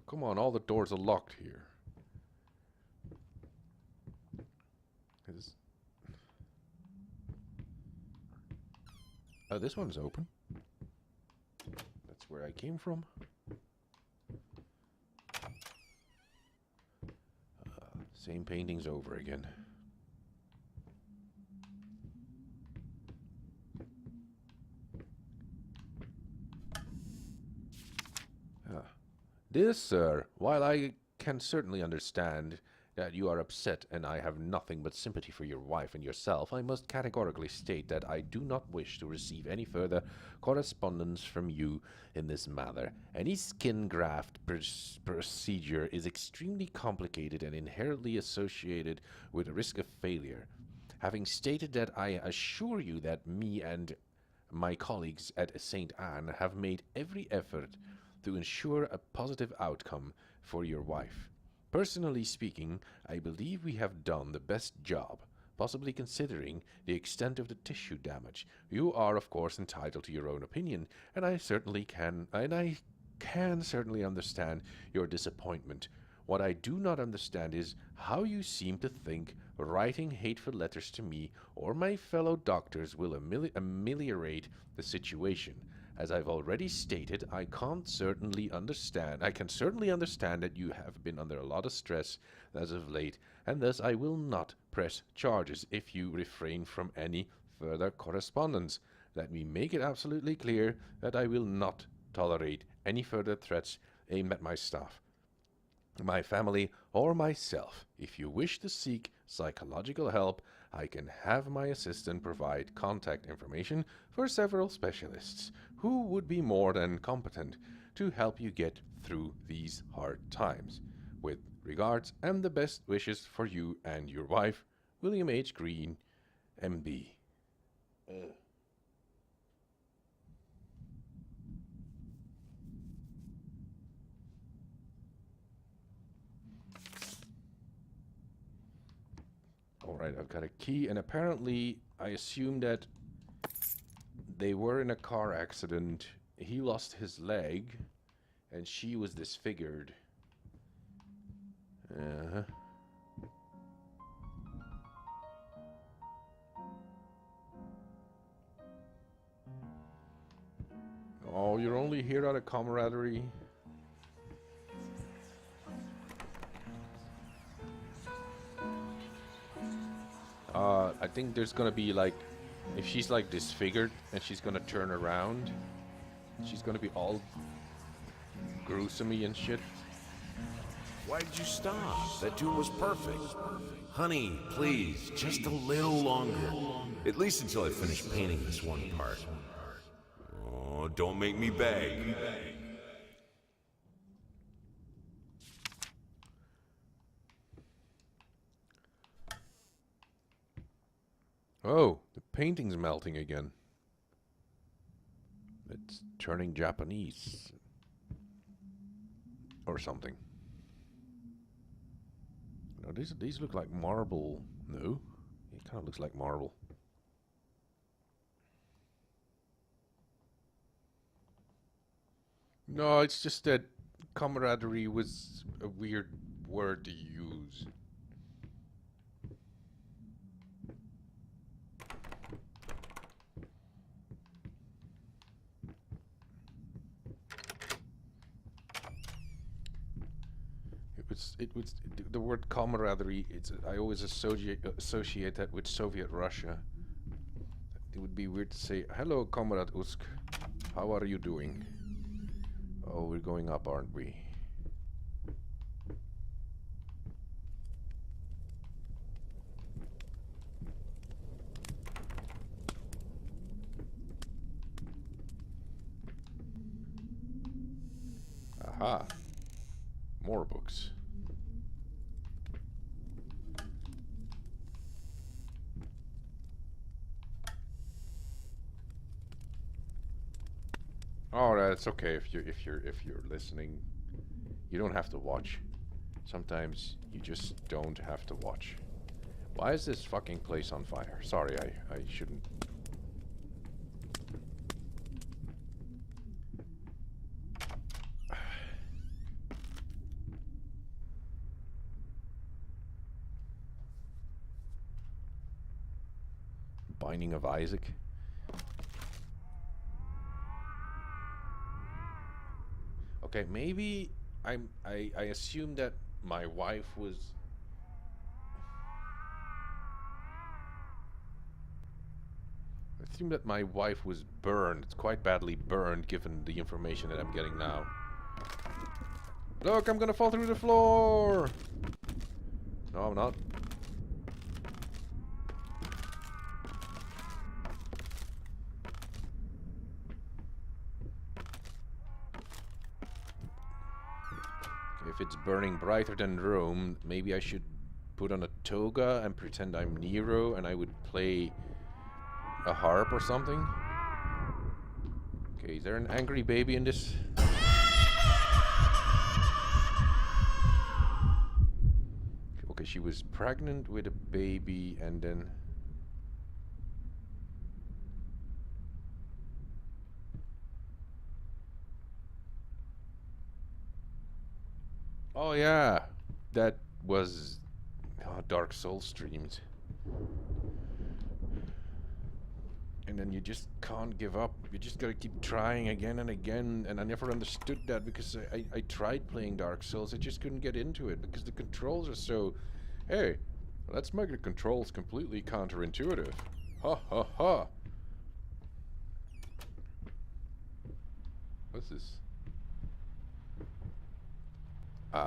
Come on, all the doors are locked here. Oh, this one's open. That's where I came from. Same paintings over again. This, sir, while I can certainly understand that you are upset and I have nothing but sympathy for your wife and yourself, I must categorically state that I do not wish to receive any further correspondence from you in this matter. Any skin graft procedure is extremely complicated and inherently associated with a risk of failure. Having stated that, I assure you that me and my colleagues at St. Anne have made every effort to ensure a positive outcome for your wife. Personally speaking, I believe we have done the best job, possibly considering the extent of the tissue damage. You are, of course, entitled to your own opinion, and I can certainly understand your disappointment. What I do not understand is how you seem to think writing hateful letters to me or my fellow doctors will ameliorate the situation. As I've already stated, I can certainly understand that you have been under a lot of stress as of late, and thus I will not press charges if you refrain from any further correspondence. Let me make it absolutely clear that I will not tolerate any further threats aimed at my staff, my family, or myself. If you wish to seek psychological help, I can have my assistant provide contact information for several specialists who would be more than competent to help you get through these hard times. With regards and the best wishes for you and your wife, William H. Green, M.D. Alright, I've got a key, and apparently I assume that they were in a car accident. He lost his leg, and she was disfigured. Uh-huh. Oh, you're only here out of camaraderie? I think there's gonna be like, if she's like disfigured and she's gonna turn around, she's gonna be all gruesome-y and shit. Why did you stop? That tune was perfect. Honey, please, just a little longer. At least until I finish painting this one part. Oh, don't make me beg. Oh, the painting's melting again. It's turning Japanese. Or something. No, these look like marble. No? It kind of looks like marble. No, it's just that camaraderie was a weird word to use. The word camaraderie. I always associate that with Soviet Russia. It would be weird to say, "Hello, Comrade Usk. How are you doing?" Oh, we're going up, aren't we? Aha. More books. Alright, it's okay if you're listening. You don't have to watch. Sometimes you just don't have to watch. Why is this fucking place on fire? Sorry, I shouldn't. Binding of Isaac. Okay, maybe I assumed that my wife was. I assumed that my wife was burned. It's quite badly burned, given the information that I'm getting now. Look, I'm gonna fall through the floor. No, I'm not. If it's burning brighter than Rome, maybe I should put on a toga and pretend I'm Nero and I would play a harp or something. Okay, is there an angry baby in this? Okay, she was pregnant with a baby and then... Oh yeah, that was Dark Souls streams. And then you just can't give up. You just gotta keep trying again and again. And I never understood that because I tried playing Dark Souls. I just couldn't get into it because the controls are so... Hey, let's make the controls completely counterintuitive. Ha ha ha. What's this?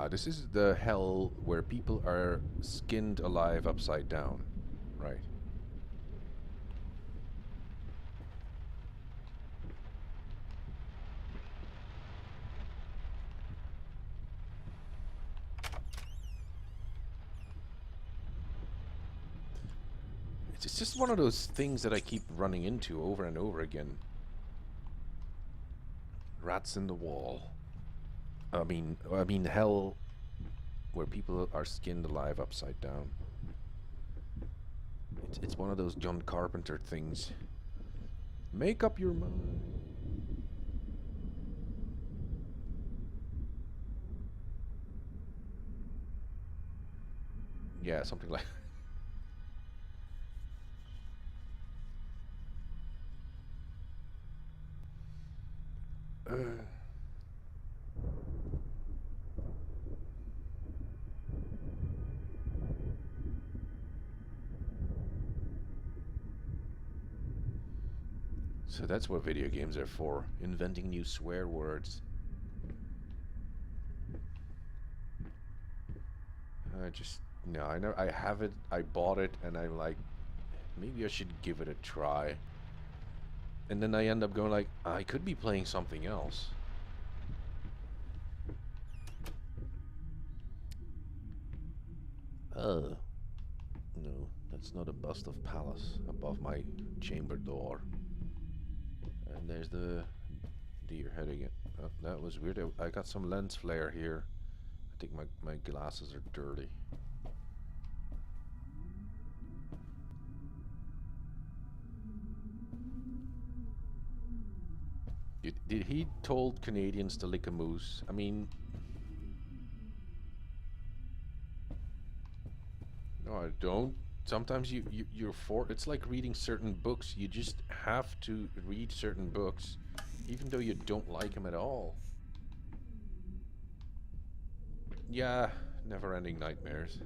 This is the hell where people are skinned alive upside down. Right. It's just one of those things that I keep running into over and over again. Rats in the wall. I mean hell where people are skinned alive upside down. It's one of those John Carpenter things. Make up your mind. Yeah, something like So that's what video games are for, inventing new swear words. I have it, I bought it, and I'm like, maybe I should give it a try. And then I end up going like, I could be playing something else. No, that's not a bust of Pallas above my chamber door. And there's the deer head again. Oh, that was weird. I got some lens flare here. I think my glasses are dirty. Did he told Canadians to lick a moose? I mean... No, I don't. Sometimes you're it's like reading certain books. You just have to read certain books, even though you don't like them at all. Yeah, never-ending nightmares.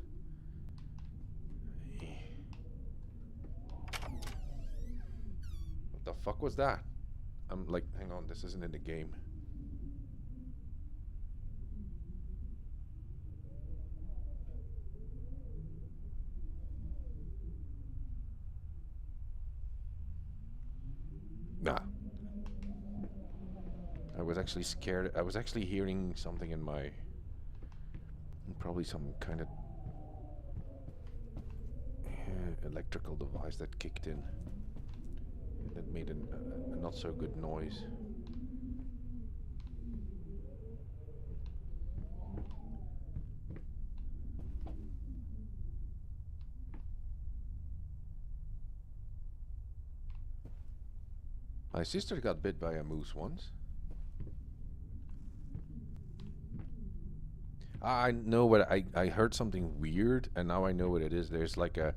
What the fuck was that? I'm like, hang on, this isn't in the game. Nah. I was actually scared. I was actually hearing something in my And probably some kind of electrical device that kicked in. That made a not so good noise. My sister got bit by a moose once. I know what I heard something weird, and now I know what it is. There's like a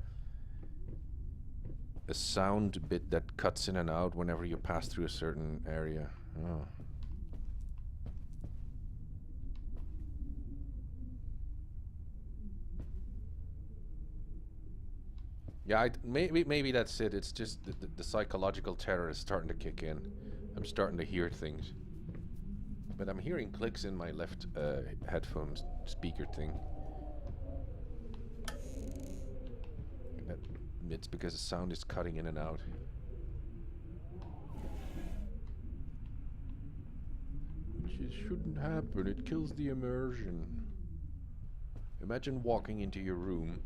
sound bit that cuts in and out whenever you pass through a certain area. Oh. Yeah, maybe that's it. It's just the psychological terror is starting to kick in. I'm starting to hear things. But I'm hearing clicks in my left headphones speaker thing. And it's because the sound is cutting in and out. Which shouldn't happen. It kills the immersion. Imagine walking into your room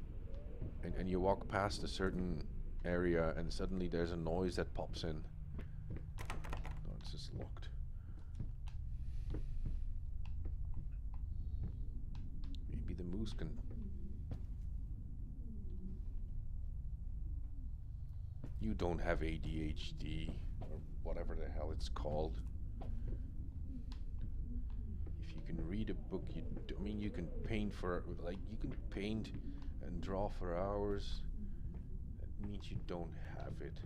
and you walk past a certain area and suddenly there's a noise that pops in. Oh, it's just locked. Maybe the moose can... You don't have ADHD, or whatever the hell it's called. If you can read a book, I mean, you can paint for, like, you can paint and draw for hours. That means you don't have it.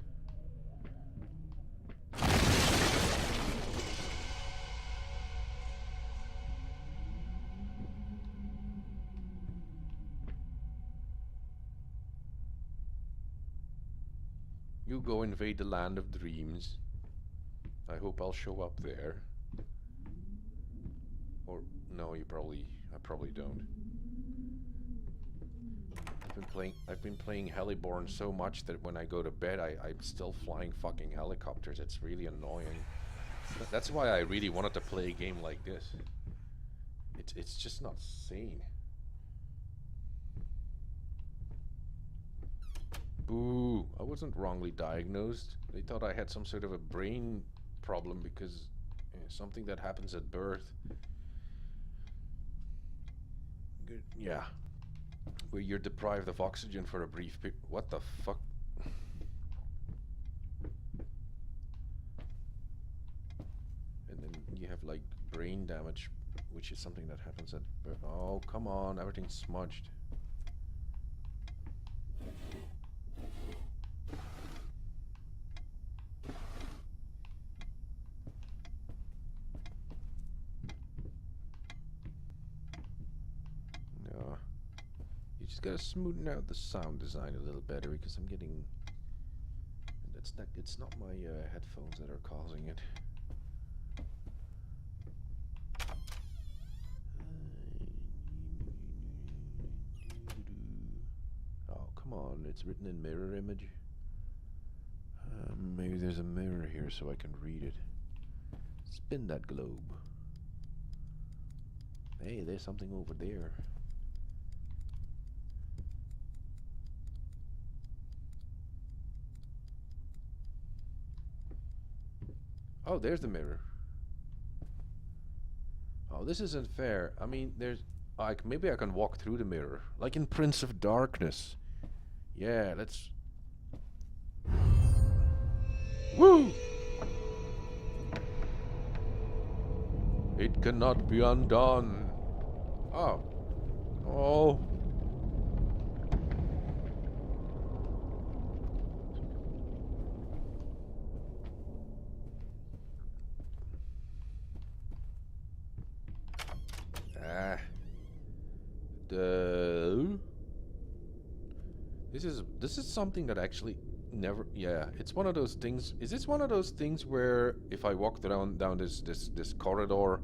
You go invade the land of dreams. I hope I'll show up there. Or no, I probably don't. I've been playing Heliborn so much that when I go to bed, I'm still flying fucking helicopters. It's really annoying. That's why I really wanted to play a game like this. It's just not sane. Boo! I wasn't wrongly diagnosed. They thought I had some sort of a brain problem because something that happens at birth. Good. Yeah. Where you're deprived of oxygen for a brief period. What the fuck? And then you have like brain damage, which is something that happens at birth. Oh, come on, everything's smudged. No. You just gotta smoothen out the sound design a little better because I'm getting... It's not my headphones that are causing it. Oh, come on, it's written in mirror image. Maybe there's a mirror here so I can read it. Spin that globe. Hey, there's something over there. Oh, there's the mirror. Oh, this isn't fair. I mean, there's... Like, maybe I can walk through the mirror. Like in Prince of Darkness. Yeah, let's... Woo! It cannot be undone. Oh. Oh. This is something that actually never... Yeah, it's one of those things... Is this one of those things where if I walk down this corridor,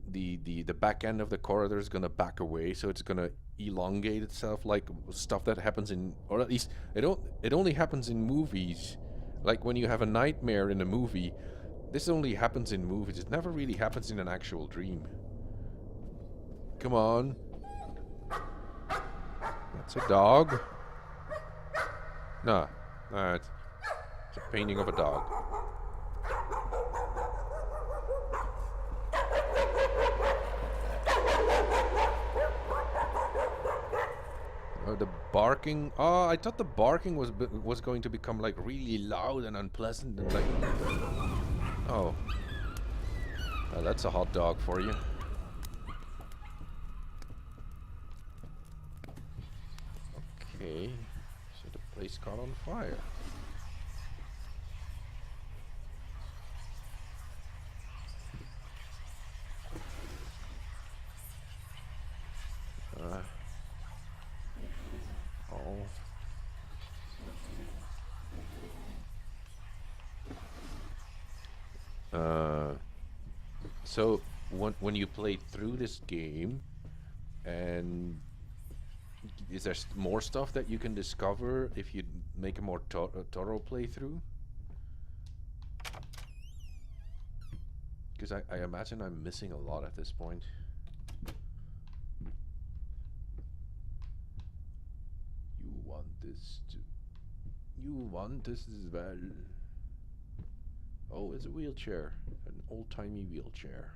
the back end of the corridor is gonna back away, so it's gonna elongate itself like stuff that happens in... Or at least, it only happens in movies. Like when you have a nightmare in a movie, this only happens in movies. It never really happens in an actual dream. Come on. That's a dog. No, it's a painting of a dog. Oh, the barking. Oh, I thought the barking was going to become like really loud and unpleasant and like. Oh. Well, that's a hot dog for you. Okay. So the place caught on fire. So when you play through this game, and is there more stuff that you can discover if you make a more thorough playthrough? Because I imagine I'm missing a lot at this point. You want this as well. Oh, it's a wheelchair. An old-timey wheelchair.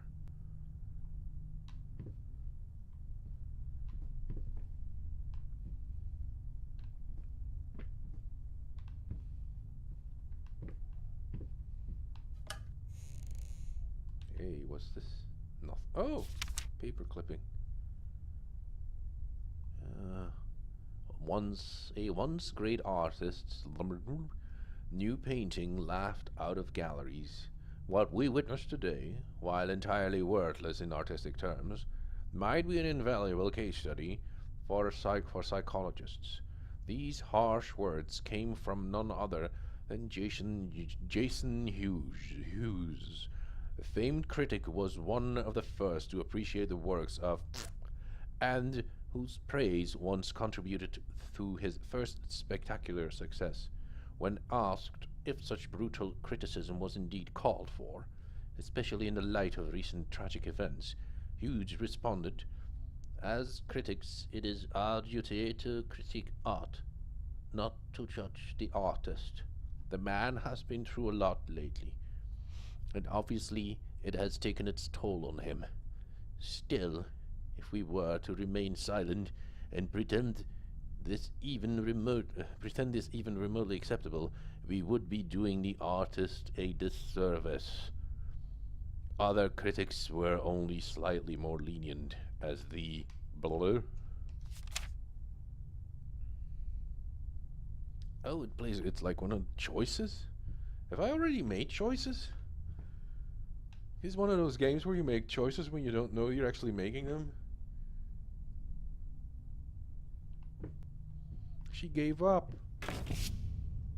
Hey, what's this? Nothing. Oh! Paper clipping. Once great artist's new painting laughed out of galleries. What we witness today, while entirely worthless in artistic terms, might be an invaluable case study for psychologists. These harsh words came from none other than Jason Hughes. The famed critic was one of the first to appreciate the works of and whose praise once contributed to his first spectacular success. When asked if such brutal criticism was indeed called for, especially in the light of recent tragic events, Hughes responded, "As critics, it is our duty to critique art, not to judge the artist. The man has been through a lot lately, and obviously it has taken its toll on him. Still, if we were to remain silent and pretend this even remotely acceptable, we would be doing the artist a disservice." Other critics were only slightly more lenient, as the blur. Oh, it's like one of the choices? Have I already made choices? It's one of those games where you make choices when you don't know you're actually making them. She gave up.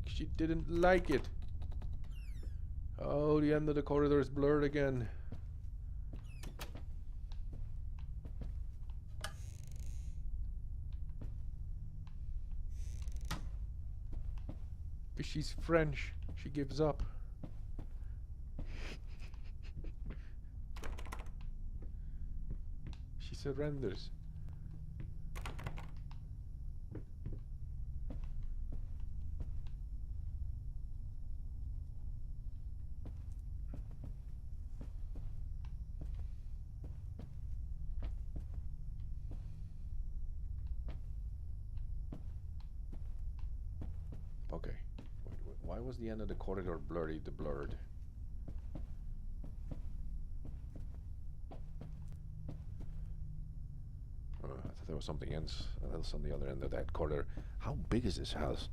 She didn't like it. Oh, the end of the corridor is blurred again. But she's French. She gives up. She surrenders. Okay. Wait, why was the end of the corridor blurred? I thought there was something else on the other end of that corridor. How big is this house?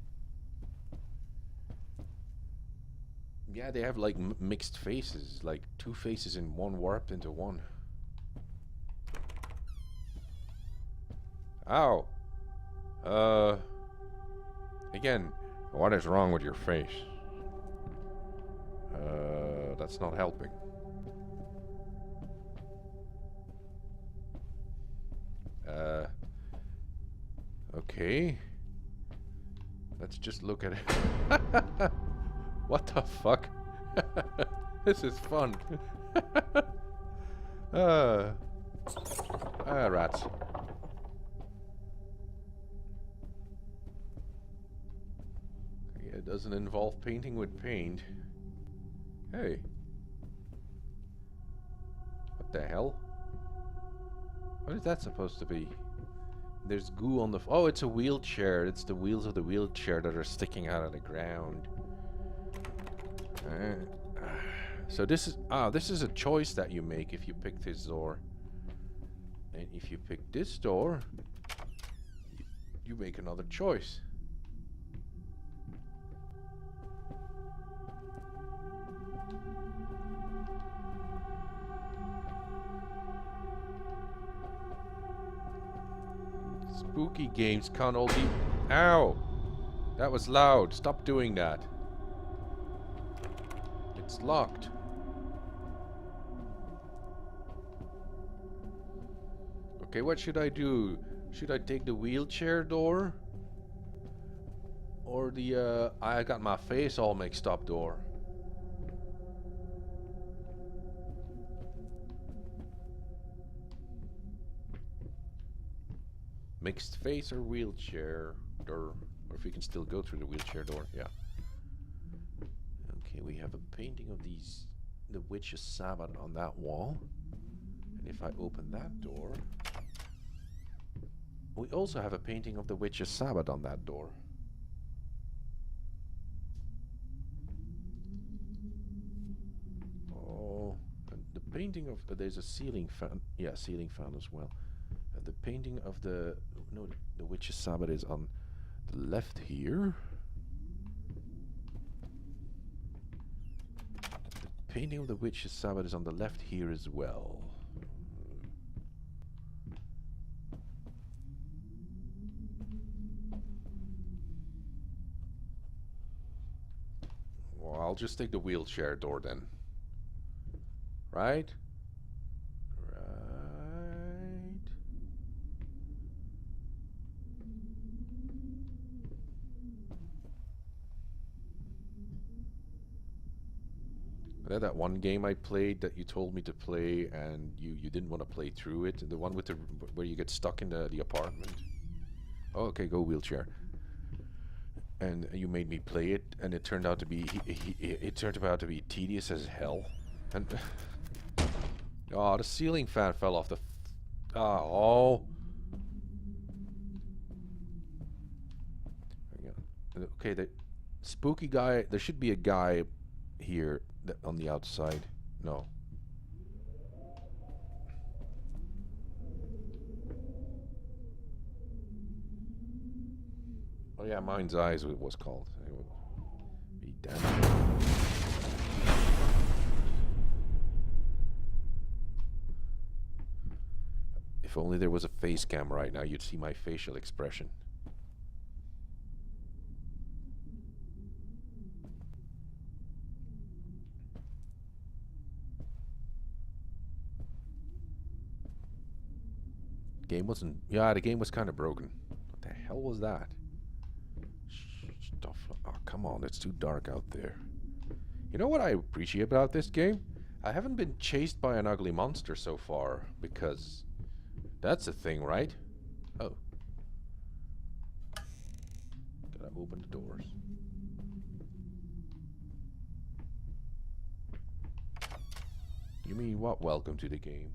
Yeah, they have like mixed faces, like two faces in one warped into one. Ow. Again, what is wrong with your face? That's not helping. Okay. Let's just look at it. What the fuck? This is fun. Ah, rats. Yeah, it doesn't involve painting with paint. Hey. What the hell? What is that supposed to be? There's goo on the... Oh, it's a wheelchair. It's the wheels of the wheelchair that are sticking out of the ground. So this is a choice that you make if you pick this door. And if you pick this door, you make another choice. Spooky games can't all be... Ow! That was loud. Stop doing that. It's locked. Okay, what should I do? Should I take the wheelchair door? Or the, I got my face all mixed up door? Mixed face or wheelchair door? Or if we can still go through the wheelchair door, yeah. Okay, we have a painting of the Witch's Sabbath on that wall. And if I open that door... We also have a painting of the Witch's Sabbath on that door. Oh, and the painting of... there's a ceiling fan. Yeah, ceiling fan as well. The painting of the... No, the Witch's Sabbath is on the left here. The painting of the Witch's Sabbath is on the left here as well. Well, I'll just take the wheelchair door then. Right? That one game I played that you told me to play and you didn't want to play through it. The one with the where you get stuck in the apartment. Oh, okay, go wheelchair. And you made me play it, and it turned out to be tedious as hell. And oh, the ceiling fan fell off the. Oh. Okay, the spooky guy. There should be a guy here on the outside. No. Oh yeah, Mind's Eyes it was called. Be damned. If only there was a face cam right now, you'd see my facial expression. Game wasn't... Yeah, the game was kind of broken. What the hell was that? Stuff. Oh, come on. It's too dark out there. You know what I appreciate about this game? I haven't been chased by an ugly monster so far, because that's a thing, right? Oh. Gotta open the doors. You mean what? Welcome to the game.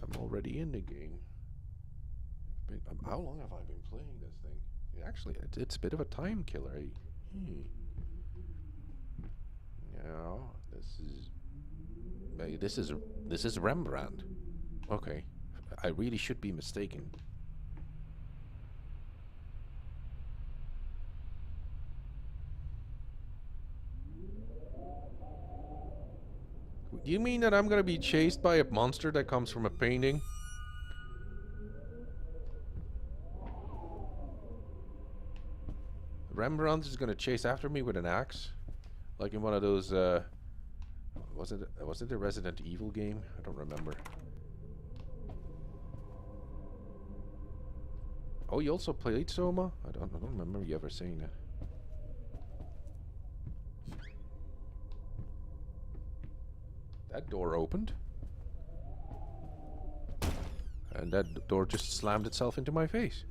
I'm already in the game. How long have I been playing this thing? Actually, it's a bit of a time killer. No, this is Rembrandt. Okay, I really should be mistaken. Do you mean that I'm gonna be chased by a monster that comes from a painting? Rembrandt is gonna chase after me with an axe, like in one of those. Was it a Resident Evil game? I don't remember. Oh, you also played Soma? I don't remember you ever saying that. That door opened. And that door just slammed itself into my face.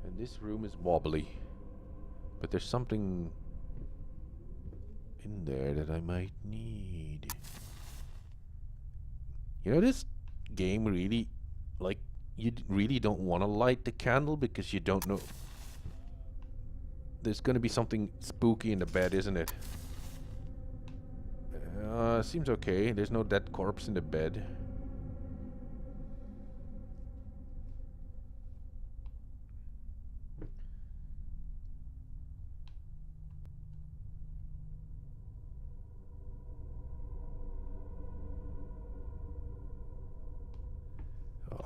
And this room is wobbly. But there's something in there that I might need. You know, this game really, like, you really don't want to light the candle because you don't know. There's gonna be something spooky in the bed, isn't it? Seems okay. There's no dead corpse in the bed.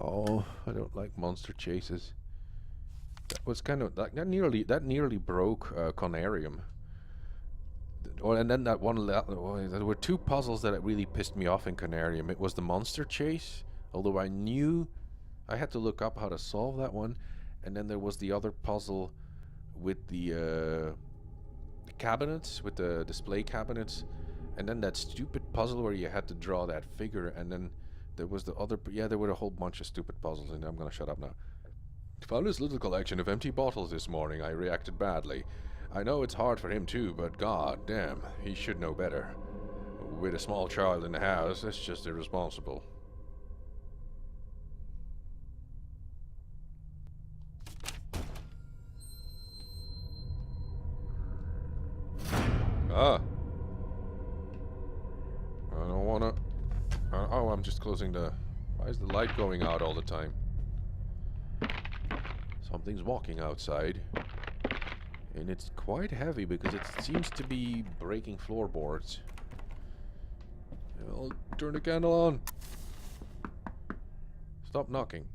Oh, I don't like monster chases. That was kind of that nearly broke Conarium. Oh, and then that one. There were two puzzles that really pissed me off in Conarium. It was the monster chase, although I knew I had to look up how to solve that one, and then there was the other puzzle with the cabinets, with the display cabinets, and then that stupid puzzle where you had to draw that figure, and then there was the other. Yeah, there were a whole bunch of stupid puzzles, and I'm gonna shut up now. Found this little collection of empty bottles this morning. I reacted badly. I know it's hard for him too, but god damn, he should know better. With a small child in the house, that's just irresponsible. Ah. I don't wanna... oh, I'm just closing the... Why is the light going out all the time? Something's walking outside. And it's quite heavy because it seems to be breaking floorboards. I'll turn the candle on. Stop knocking.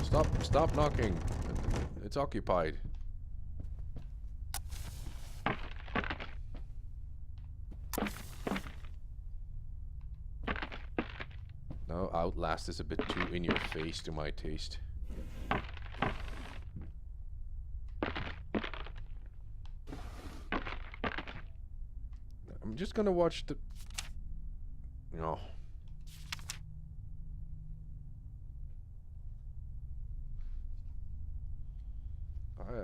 Stop knocking. It's occupied. No, Outlast is a bit too in your face to my taste. I'm just gonna watch the... No.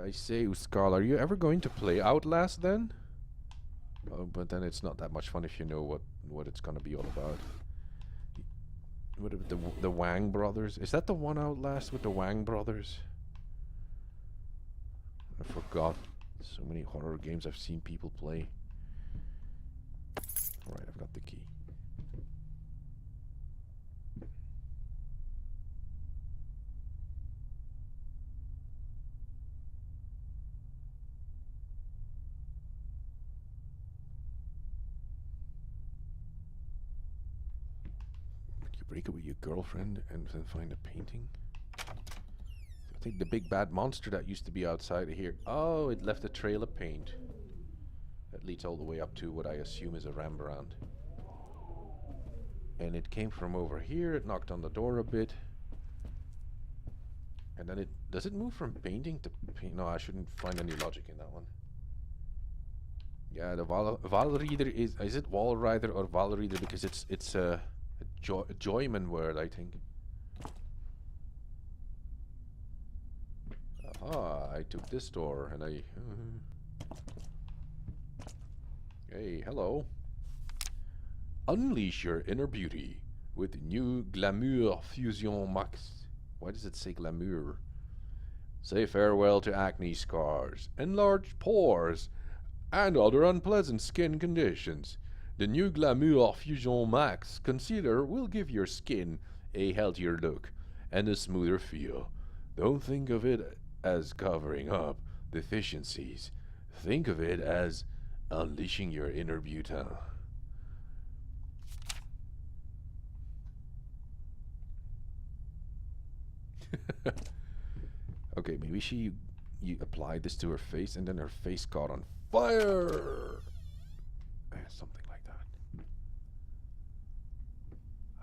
I say, Uskal, are you ever going to play Outlast then? Oh, but then it's not that much fun if you know what it's gonna be all about. What the Wang brothers? Is that the one Outlast with the Wang brothers? I forgot. So many horror games I've seen people play. Alright, I've got the key. You break it with your girlfriend and then find a painting? I think the big bad monster that used to be outside of here. Oh, it left a trail of paint. That leads all the way up to what I assume is a Rembrandt. And it came from over here, it knocked on the door a bit. And then it... Does it move from painting to paint? No, I shouldn't find any logic in that one. Yeah, the Valrieder is... Is it Walrider or Valrieder? Because it's a Joyman word, I think. Aha, I took this door and I... Hey, hello. Unleash your inner beauty with new Glamour Fusion Max. Why does it say glamour? Say farewell to acne scars, enlarged pores, and other unpleasant skin conditions. The new Glamour Fusion Max concealer will give your skin a healthier look and a smoother feel. Don't think of it as covering up deficiencies. Think of it as unleashing your inner beauty. Okay, maybe you applied this to her face and then her face caught on fire. Something like that.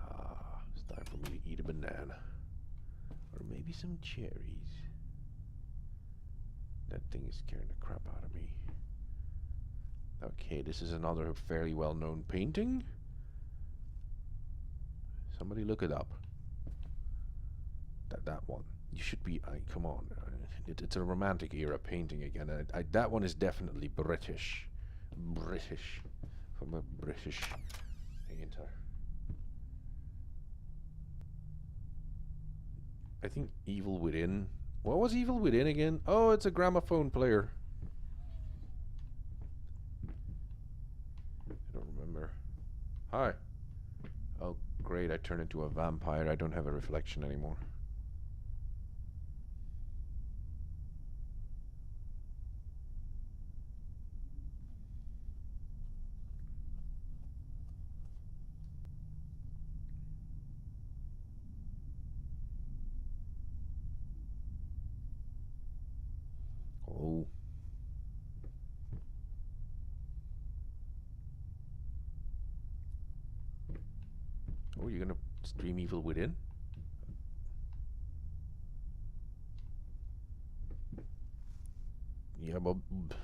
Ah, it's time for me to eat a banana. Or maybe some cherries. That thing is scaring the crap out of me. Okay, this is another fairly well-known painting. Somebody look it up. That one. You should be. Come on. It's a romantic era painting again. That one is definitely British. British. From a British painter. I think Evil Within. What was Evil Within again? Oh, it's a gramophone player. I don't remember. Hi. Oh, great. I turned into a vampire. I don't have a reflection anymore. Oh. Oh, you're gonna stream Evil Within? Yeah, but it's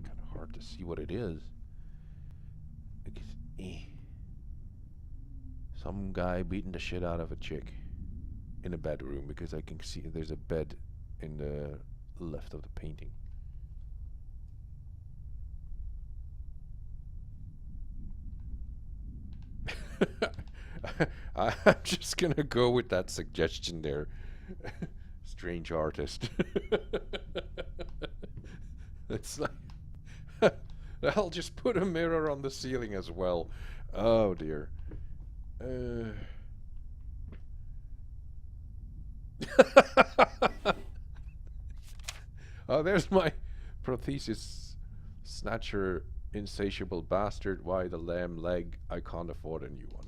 kind of hard to see what it is. Because, some guy beating the shit out of a chick in a bedroom, because I can see there's a bed in the left of the painting. I'm just gonna go with that suggestion there. Strange artist. It's like I'll just put a mirror on the ceiling as well. Oh dear. Oh, there's my prothesis snatcher, insatiable bastard. Why the lamb leg? I can't afford a new one.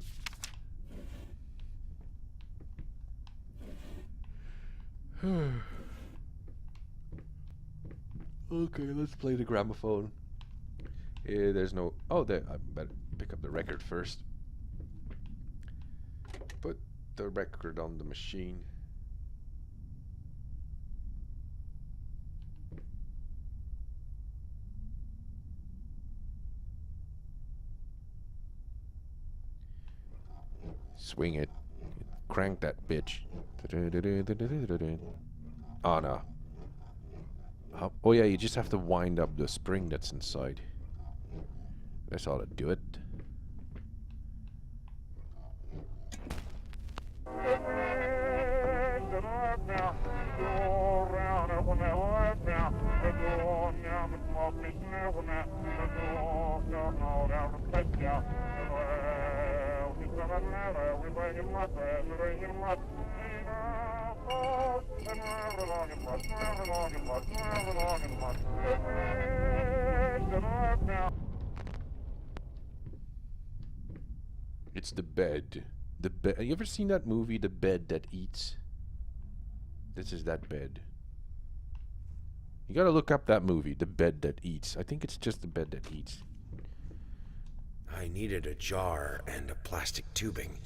Okay, let's play the gramophone. There's no... Oh, there. I better pick up the record first. Put the record on the machine. Swing it. Crank that bitch. Oh no. Oh yeah, you just have to wind up the spring that's inside. That's how to do it. It's the bed. The bed. You ever seen that movie, The Bed That Eats? This is that bed. You gotta look up that movie, The Bed That Eats. I think it's just The Bed That Eats. I needed a jar and a plastic tubing.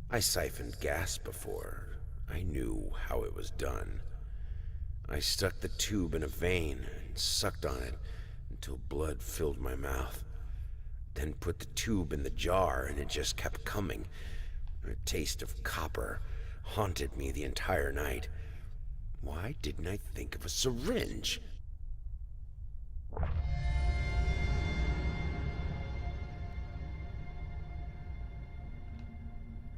I siphoned gas before. I knew how it was done. I stuck the tube in a vein and sucked on it until blood filled my mouth. Then put the tube in the jar and it just kept coming. A taste of copper haunted me the entire night. Why didn't I think of a syringe?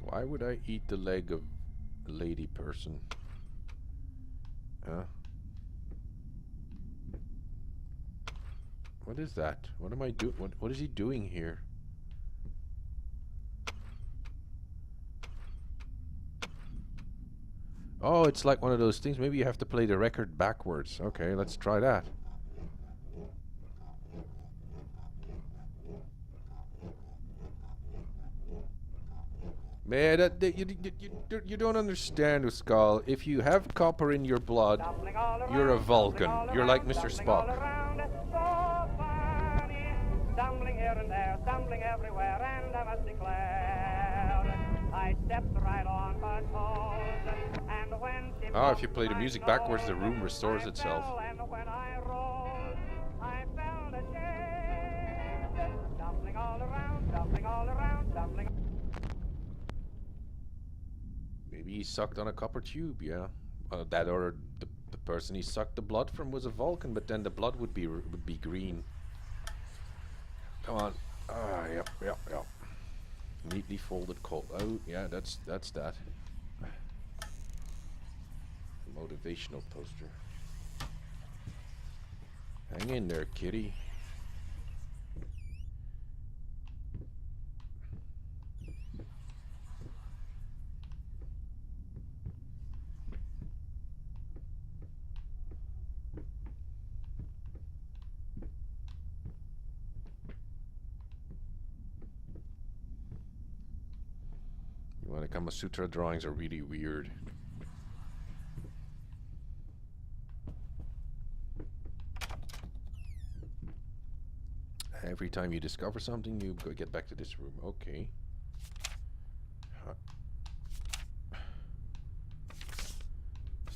Why would I eat the leg of a lady person? Huh? What is that? What am I doing? What is he doing here? Oh, it's like one of those things. Maybe you have to play the record backwards. Okay, let's try that. Man, you don't understand, Uskal. If you have copper in your blood, you're a Vulcan. You're like Mr. Spock. Stumbling here and there, stumbling everywhere, and I must declare, I stepped right on her toes, and when she if you play the music backwards, the room restores itself. And when I rose, I felt ashamed, stumbling all around, stumbling all around, stumbling. Maybe he sucked on a copper tube, yeah. That or the person he sucked the blood from was a Vulcan, but then the blood would be green. Come on. Ah, yep. Neatly folded cold. Oh, yeah, that's that. Motivational poster. Hang in there, kitty. You want to Kama Sutra drawings are really weird. Every time you discover something, you go get back to this room. Okay.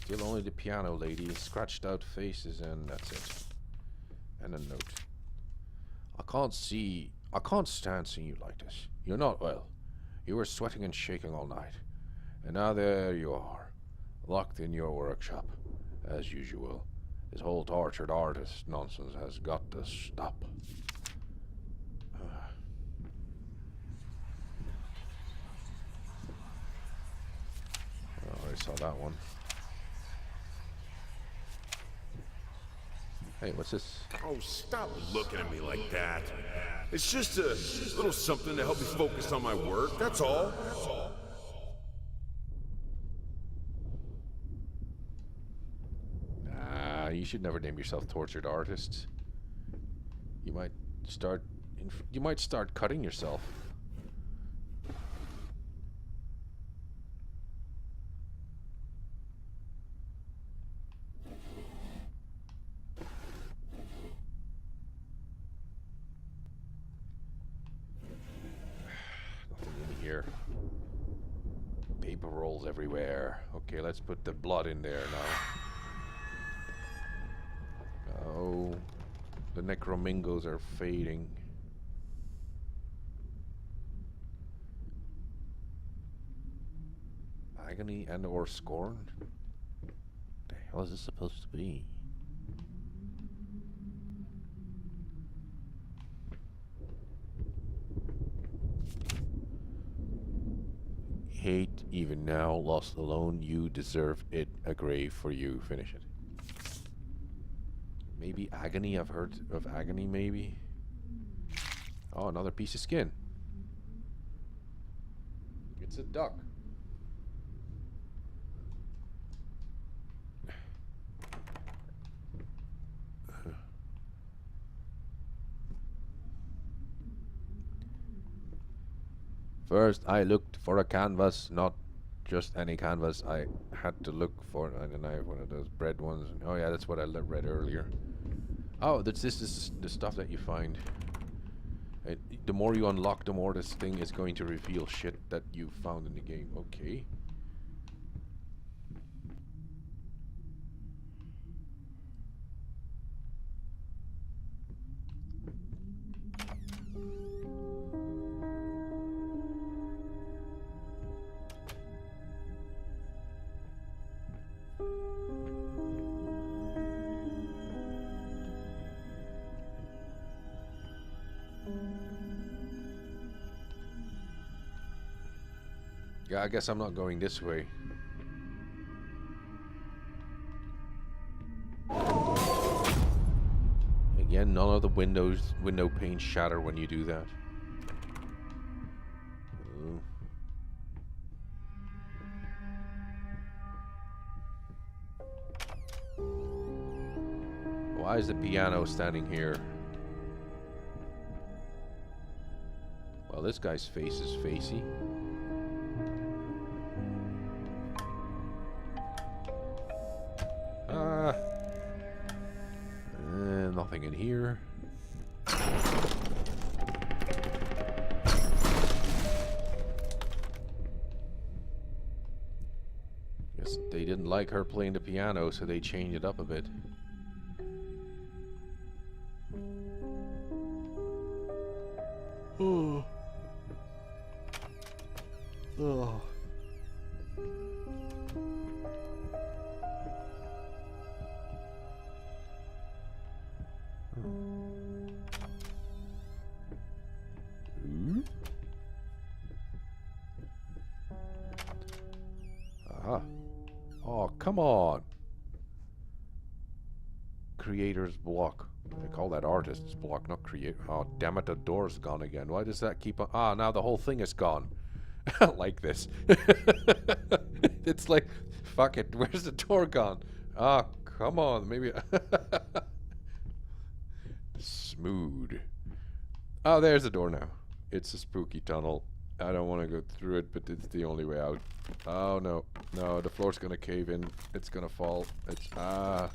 Still only the piano lady, scratched out faces, and that's it. And a note. I can't stand seeing you like this. You're not well. You were sweating and shaking all night. And now there you are, locked in your workshop, as usual. This whole tortured artist nonsense has got to stop. I saw that one. Hey, what's this? Oh, stop looking at me like that. It's just a little something to help me focus on my work, that's all. You should never name yourself tortured artist. You might start cutting yourself. Here. Paper rolls everywhere. Okay, let's put the blood in there now. Oh, the necromingos are fading. Agony and or scorn? What the hell is this supposed to be? Hate, even now, lost alone, you deserve it, a grave for you. Finish it. Maybe agony, I've heard of agony, maybe. Oh, another piece of skin. It's a duck. First, I looked for a canvas, not just any canvas. I had to look for, I don't know, one of those bread ones. Oh yeah, that's what I read earlier. Oh, this is the stuff that you find. The more you unlock, the more this thing is going to reveal shit that you found in the game. Okay. Yeah, I guess I'm not going this way. Again, none of the window panes shatter when you do that. Why is the piano standing here? Well, this guy's face is facey. Nothing in here. Guess they didn't like her playing the piano, so they changed it up a bit. Oh. come on. Creator's block. I call that artist's block, not creator. Oh, damn it, the door's gone again. Why does that keep on? Ah, now the whole thing is gone. I like this. It's like, fuck it, where's the door gone? Ah, come on, maybe. Smooth. Oh, there's the door now. It's a spooky tunnel. I don't want to go through it, but it's the only way out. Oh, no. No, the floor's gonna cave in. It's gonna fall. It's... Ah.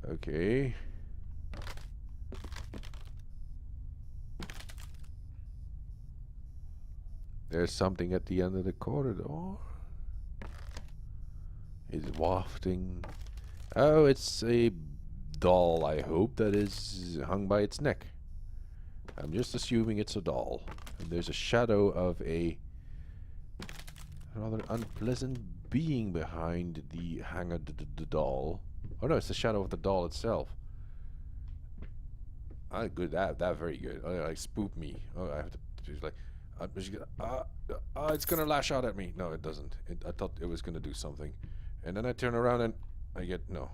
Okay. There's something at the end of the corridor. It's wafting. Oh, it's a doll, I hope, that is hung by its neck. I'm just assuming it's a doll. And there's a shadow of a rather unpleasant being behind the hang of the doll. Oh no, it's the shadow of the doll itself. Ah, good. That very good. Oh, like spook me. Oh, I have to. She's like, it's gonna lash out at me. No, it doesn't. I thought it was gonna do something, and then I turn around and I get no.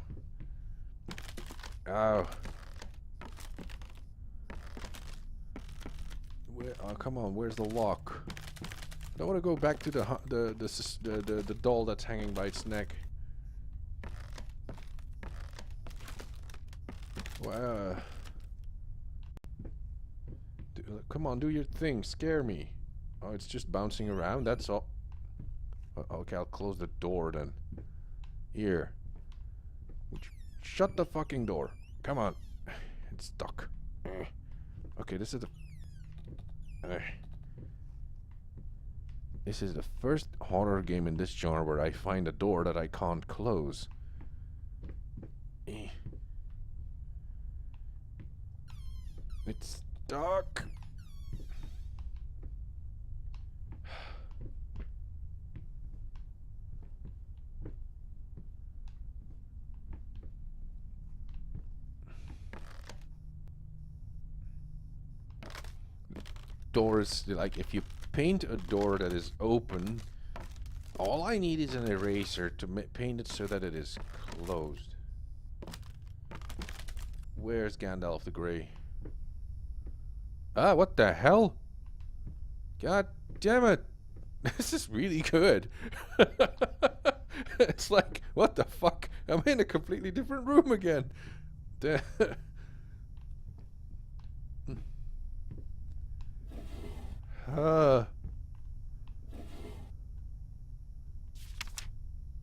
Oh. Where? Oh, come on. Where's the lock? I don't want to go back to the doll that's hanging by its neck. Wow. Come on, do your thing. Scare me. Oh, it's just bouncing around. That's all. Okay, I'll close the door then. Here. Shut the fucking door. Come on. It's stuck. Okay, this is the... This is the first horror game in this genre where I find a door that I can't close. It's stuck. Doors, like if you paint a door that is open, all I need is an eraser to paint it so that it is closed. Where's Gandalf the Grey? Ah, what the hell? God damn it. This is really good. It's like, what the fuck? I'm in a completely different room again.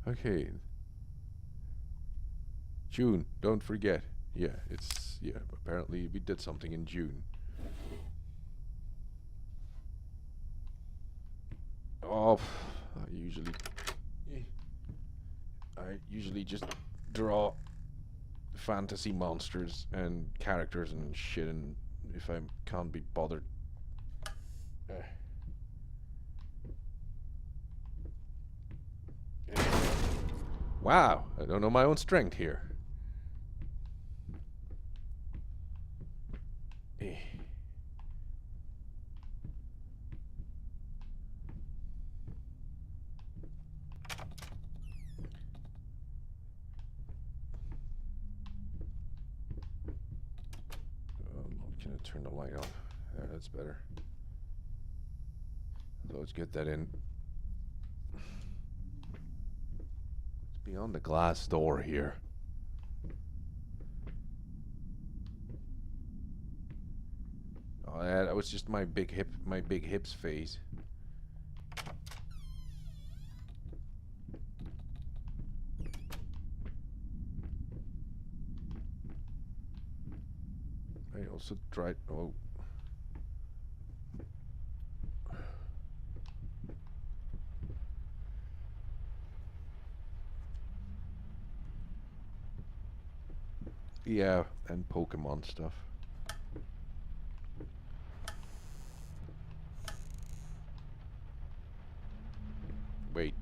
Okay. June, don't forget. Yeah, apparently we did something in June. Oh, I usually just draw fantasy monsters and characters and shit, and if I can't be bothered. Wow, I don't know my own strength here. Can I turn the light off? There, that's better. So let's get that in. It's beyond the glass door here. Oh, yeah, that was just my big hips phase. I also tried. Oh. Yeah, and Pokemon stuff. Wait.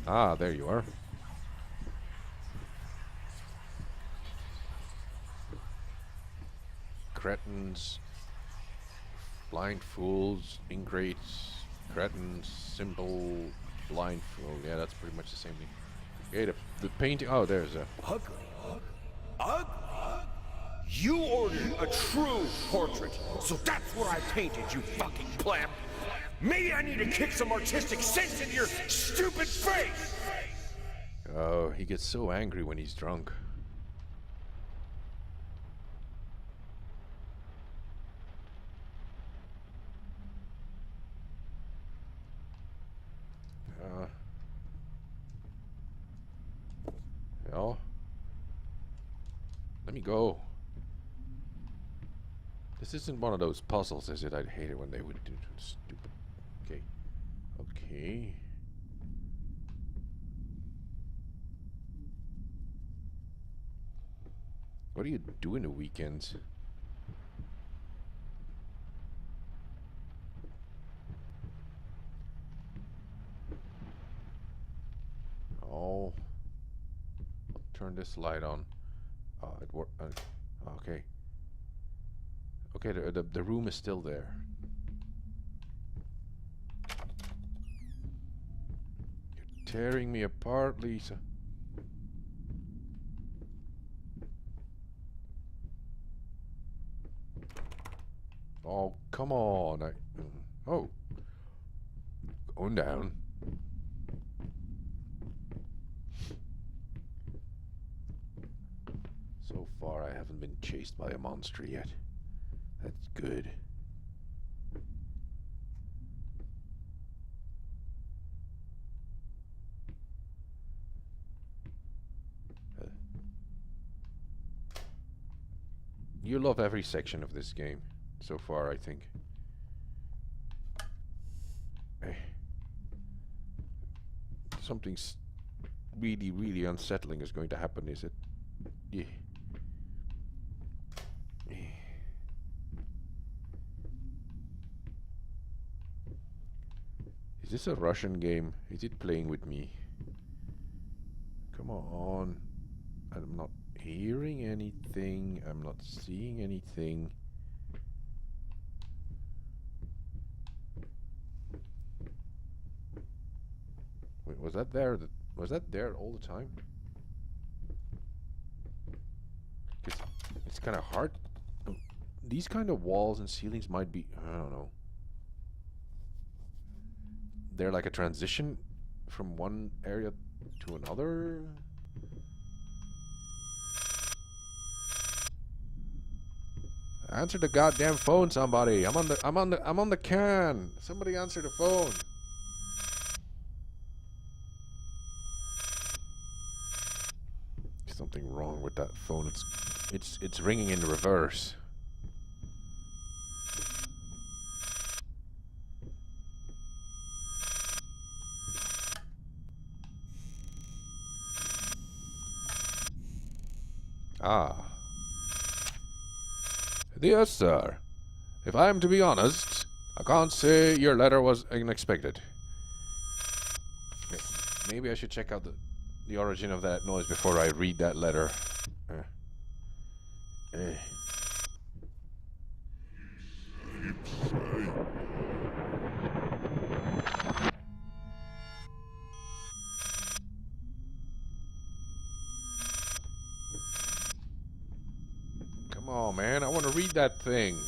Ah, there you are. cretins, blind fools, ingrates, cretins, simple, blind fool. Yeah, that's pretty much the same thing. Okay, the painting. Oh, there's a. Ugly. Ugly? You ordered a true portrait, so that's what I painted, you fucking pleb. Maybe I need to kick some artistic sense into your stupid face! Oh, he gets so angry when he's drunk. Yeah. Let me go. This isn't one of those puzzles, is it? I'd hate it when they would do stupid. Okay. Okay. What do you do in the weekends? Oh. I'll turn this light on. It worked. Okay. Okay, the room is still there. You're tearing me apart, Lisa. Oh, come on. Oh. Going down. So far, I haven't been chased by a monster yet. That's good. You love every section of this game so far, I think. Something really, really unsettling is going to happen, is it? Yeah. Is this a Russian game? Is it playing with me? Come on. I'm not hearing anything. I'm not seeing anything. Wait, was that there? Was that there all the time? It's kind of hard. These kind of walls and ceilings might be, I don't know. They're like a transition from one area to another. Answer the goddamn phone, somebody. I'm on the can. Somebody answer the phone. Something wrong with that phone. It's ringing in reverse. Ah. Dear sir, if I am to be honest, I can't say your letter was unexpected. Maybe I should check out the origin of that noise before I read that letter. Come on, man. I want to read that thing.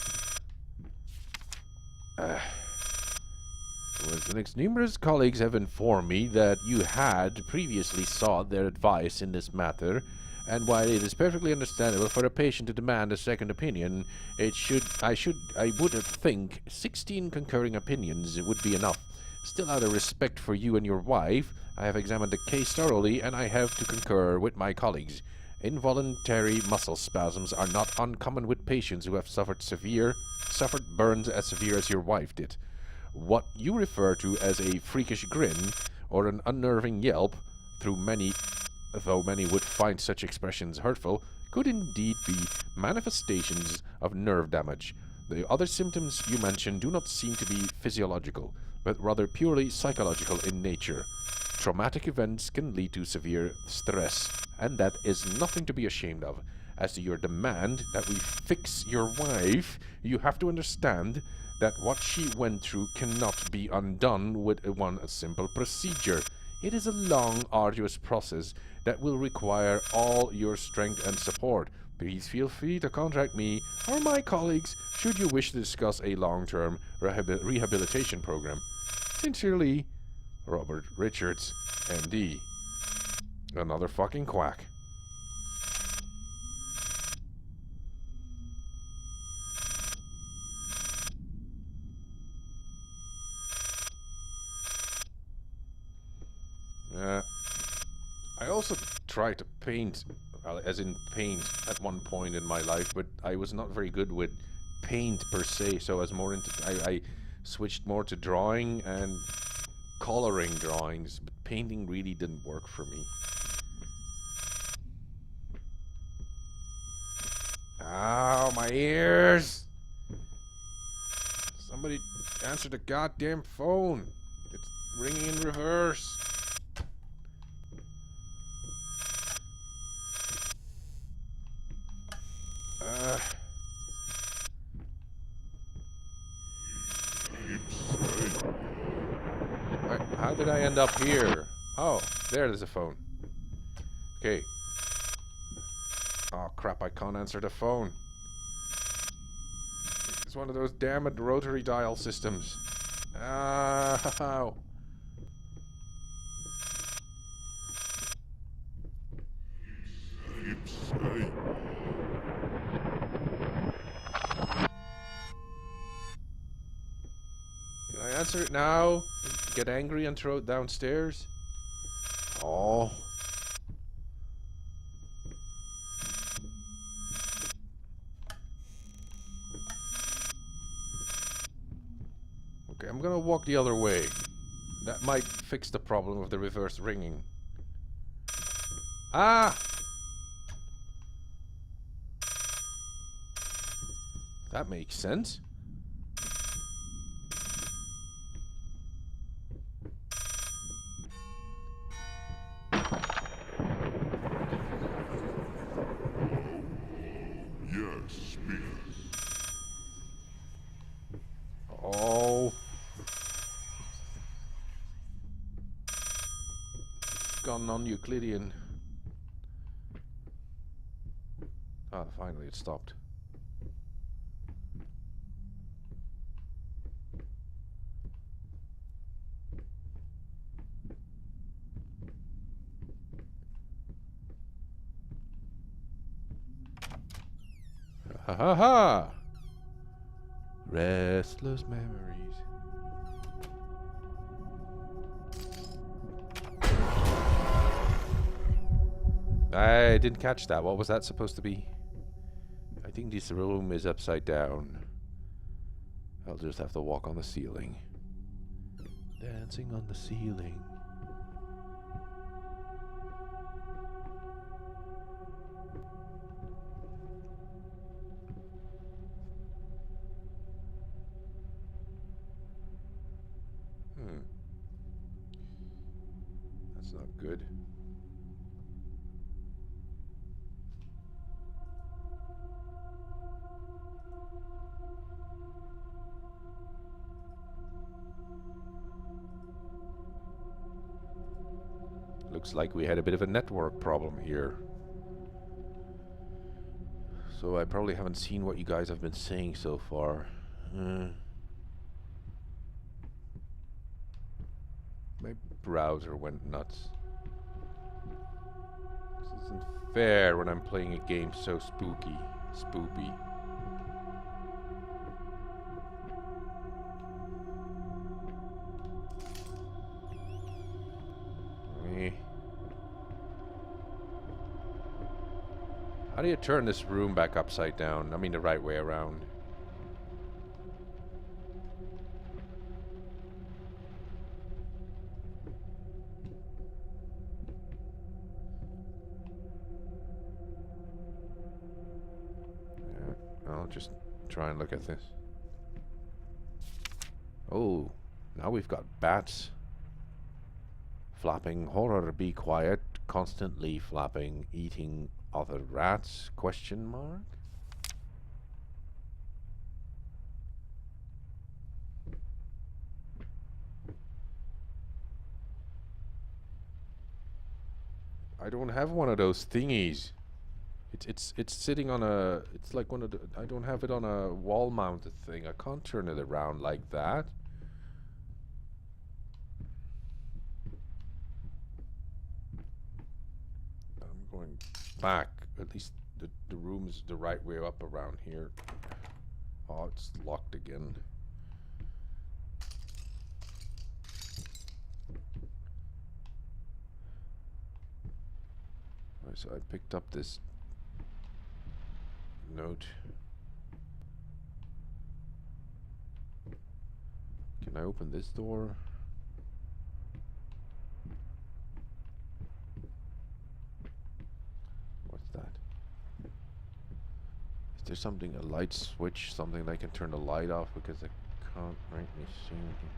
Numerous colleagues have informed me that you had previously sought their advice in this matter, and while it is perfectly understandable for a patient to demand a second opinion, I would think 16 concurring opinions would be enough. Still, out of respect for you and your wife, I have examined the case thoroughly, and I have to concur with my colleagues. Involuntary muscle spasms are not uncommon with patients who have suffered burns as severe as your wife did. What you refer to as a freakish grin or an unnerving yelp, though many would find such expressions hurtful, could indeed be manifestations of nerve damage. The other symptoms you mention do not seem to be physiological, but rather purely psychological in nature. Traumatic events can lead to severe stress, and that is nothing to be ashamed of. As to your demand that we fix your wife, you have to understand that what she went through cannot be undone with one simple procedure. It is a long, arduous process that will require all your strength and support. Please feel free to contact me or my colleagues should you wish to discuss a long-term rehabilitation program. Sincerely, Robert Richards, MD. Another fucking quack. I also tried to paint, as in paint, at one point in my life, but I was not very good with paint per se, so I was more into... I switched more to drawing and coloring drawings, but painting really didn't work for me. Ow, my ears! Somebody answer the goddamn phone. It's ringing in reverse. How did I end up here? Oh, there's a phone. Okay. Oh crap, I can't answer the phone. It's one of those damned rotary dial systems. Ow. Can I answer it now? Get angry and throw it downstairs? Oh. Okay, I'm gonna walk the other way. That might fix the problem of the reverse ringing. Ah! That makes sense. Oh. Gone non-Euclidean. Ah, finally it stopped. Ha ha ha! Restless memories. I didn't catch that. What was that supposed to be? I think this room is upside down. I'll just have to walk on the ceiling. Dancing on the ceiling. That's not good. Looks like we had a bit of a network problem here. So I probably haven't seen what you guys have been saying so far. My browser went nuts. This isn't fair when I'm playing a game so spooky. Spoopy. How do you turn this room back upside down? I mean the right way around. Yeah, I'll just try and look at this. Oh, now we've got bats. Flapping, horror, be quiet, constantly flapping, eating Other rats? Question mark? I don't have one of those thingies. It's sitting on a. It's like one of the. I don't have it on a wall-mounted thing. I can't turn it around like that. I'm going back. At least the room is the right way up around here. Oh, it's locked again. Right, so I picked up this note. Can I open this door? What's that? Is there something, a light switch, something that I can turn the light off because I can't rightly see anything?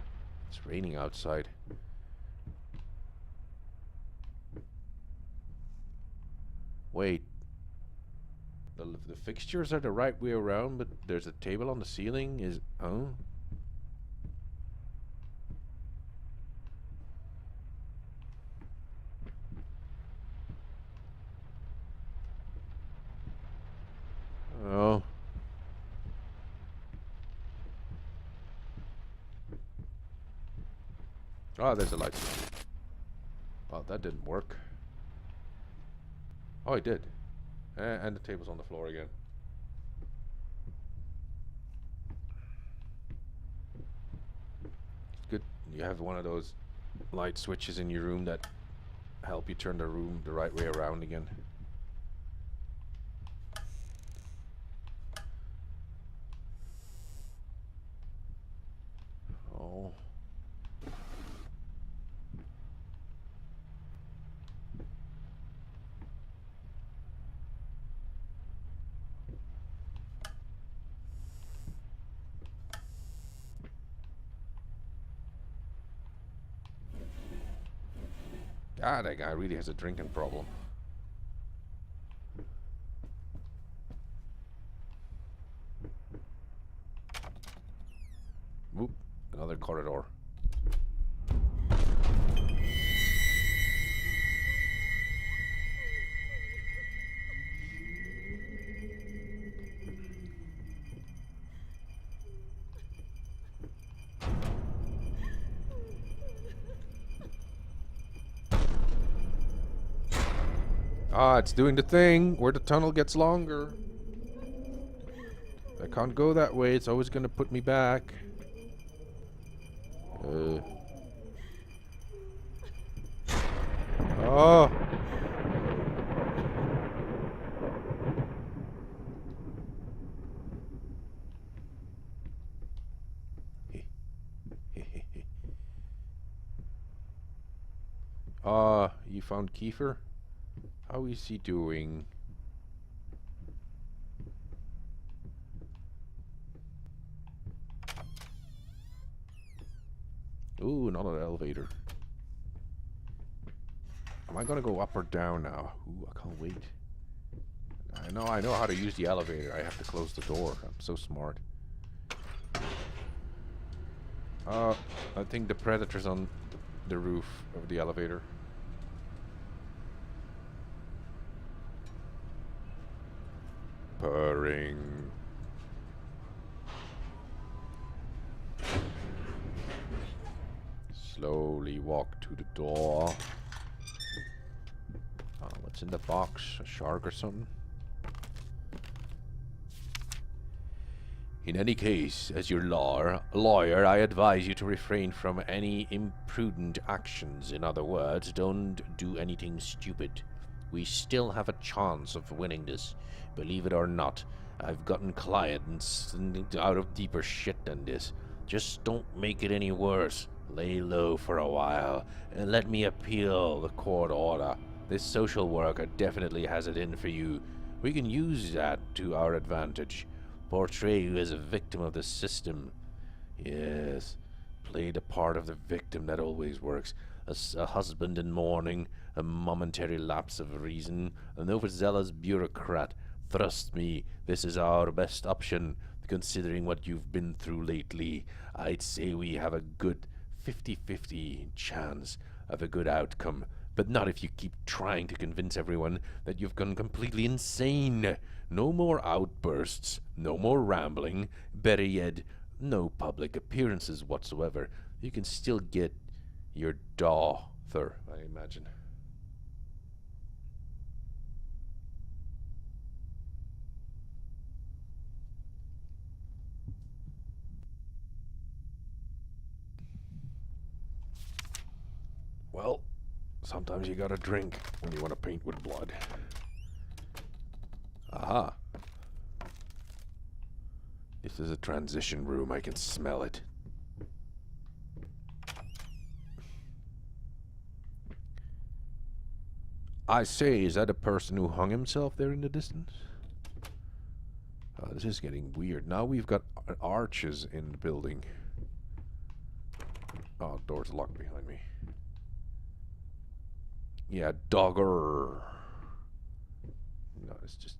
It's raining outside. Wait. The fixtures are the right way around, but there's a table on the ceiling. Is oh. Oh. Oh, there's a light switch. Well, that didn't work. Oh, it did. And the table's on the floor again. It's good. You have one of those light switches in your room that help you turn the room the right way around again. Oh. God, that guy really has a drinking problem. Whoop, another corridor. Ah, it's doing the thing where the tunnel gets longer. I can't go that way. It's always gonna put me back. Oh. Ah, you found Kiefer? How is he doing? Ooh, another elevator. Am I gonna go up or down now? Ooh, I can't wait. I know how to use the elevator. I have to close the door. I'm so smart. I think the predator's on the roof of the elevator. Purring. Slowly walk to the door. Oh, what's in the box? A shark or something? In any case, as your lawyer, I advise you to refrain from any imprudent actions. In other words, don't do anything stupid. We still have a chance of winning this. Believe it or not, I've gotten clients out of deeper shit than this. Just don't make it any worse. Lay low for a while, and let me appeal the court order. This social worker definitely has it in for you. We can use that to our advantage. Portray you as a victim of the system. Yes, play the part of the victim. That always works. a husband in mourning, a momentary lapse of reason, an overzealous bureaucrat. Trust me, this is our best option, considering what you've been through lately. I'd say we have a good 50-50 chance of a good outcome, but not if you keep trying to convince everyone that you've gone completely insane. No more outbursts, no more rambling, better yet, no public appearances whatsoever. You can still get your daughter, I imagine. Well, sometimes you gotta drink when you want to paint with blood. Aha. This is a transition room. I can smell it. I say, is that a person who hung himself there in the distance? This is getting weird. Now we've got arches in the building. Oh, door's locked behind me. Yeah, dogger. No, it's just...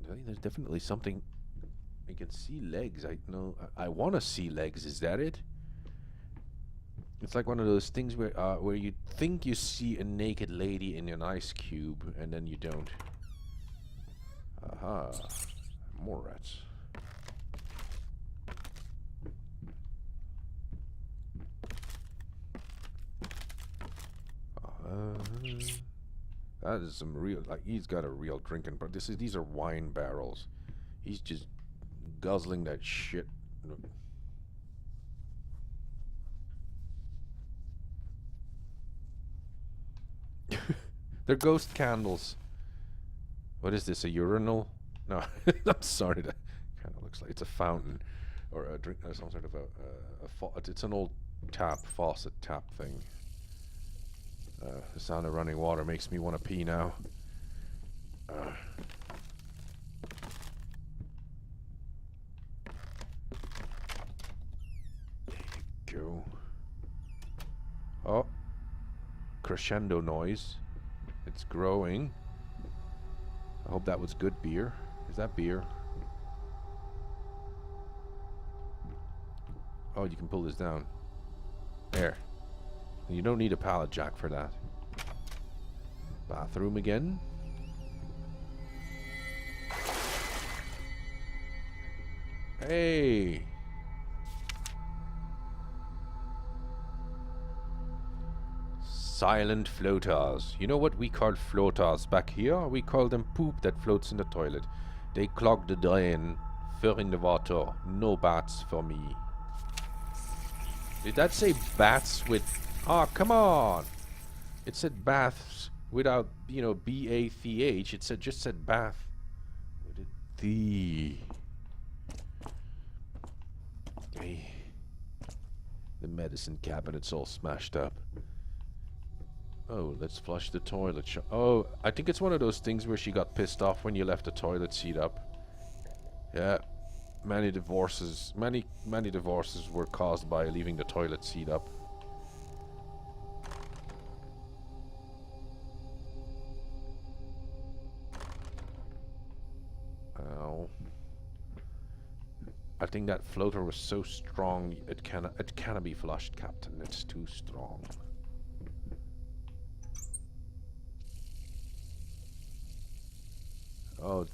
I think there's definitely something... I can see legs. I want to see legs. Is that it? It's like one of those things where you think you see a naked lady in an ice cube, and then you don't. Aha. More rats. That is some real... Like, he's got a real drinking... But these are wine barrels. He's just guzzling that shit. They're ghost candles. What is this, a urinal? No, I'm sorry, that kind of looks like it's a fountain. Or a drink, some sort of it's an old faucet tap thing. The sound of running water makes me want to pee now. There you go. Oh. Crescendo noise. It's growing. I hope that was good beer. Is that beer? Oh, you can pull this down. There. You don't need a pallet jack for that. Bathroom again. Hey! Silent floaters. You know what we call floaters back here? We call them poop that floats in the toilet. They clog the drain. Fur in the water. No bats for me. Did that say bats with... Oh, come on! It said baths without, you know, B-A-T-H. It just said bath. With a D. Hey. The medicine cabinet's all smashed up. Oh, let's flush the toilet. Oh, I think it's one of those things where she got pissed off when you left the toilet seat up. Yeah. Many divorces were caused by leaving the toilet seat up. Ow. I think that floater was so strong it cannot be flushed, Captain. It's too strong. Oh,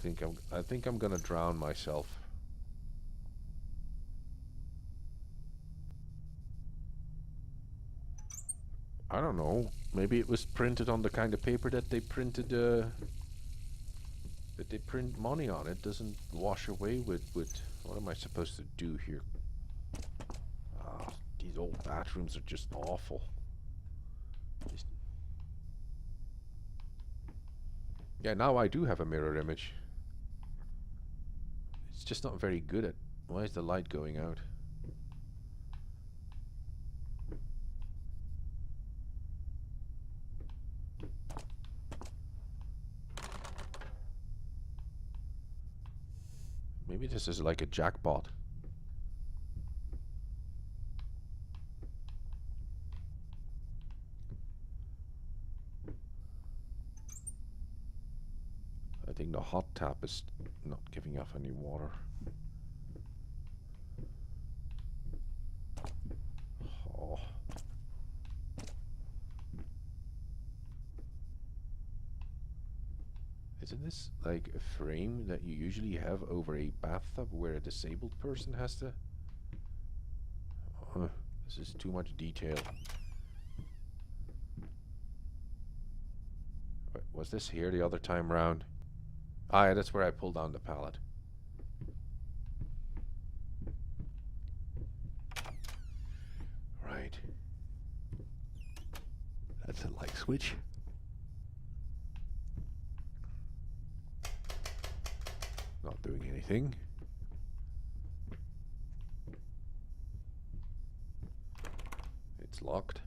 I think I'm gonna drown myself. I don't know. Maybe it was printed on the kind of paper that they printed, that they print money on. It doesn't wash away with... What am I supposed to do here? Ah, these old bathrooms are just awful. Yeah, now I do have a mirror image. It's just not very good at... Why is the light going out? Maybe this is like a jackpot. think the hot tap is not giving off any water. Oh. Isn't this like a frame that you usually have over a bathtub where a disabled person has to... This is too much detail. Wait, was this here the other time round? Ah, yeah, that's where I pulled down the pallet. Right. That's a light switch. Not doing anything. It's locked.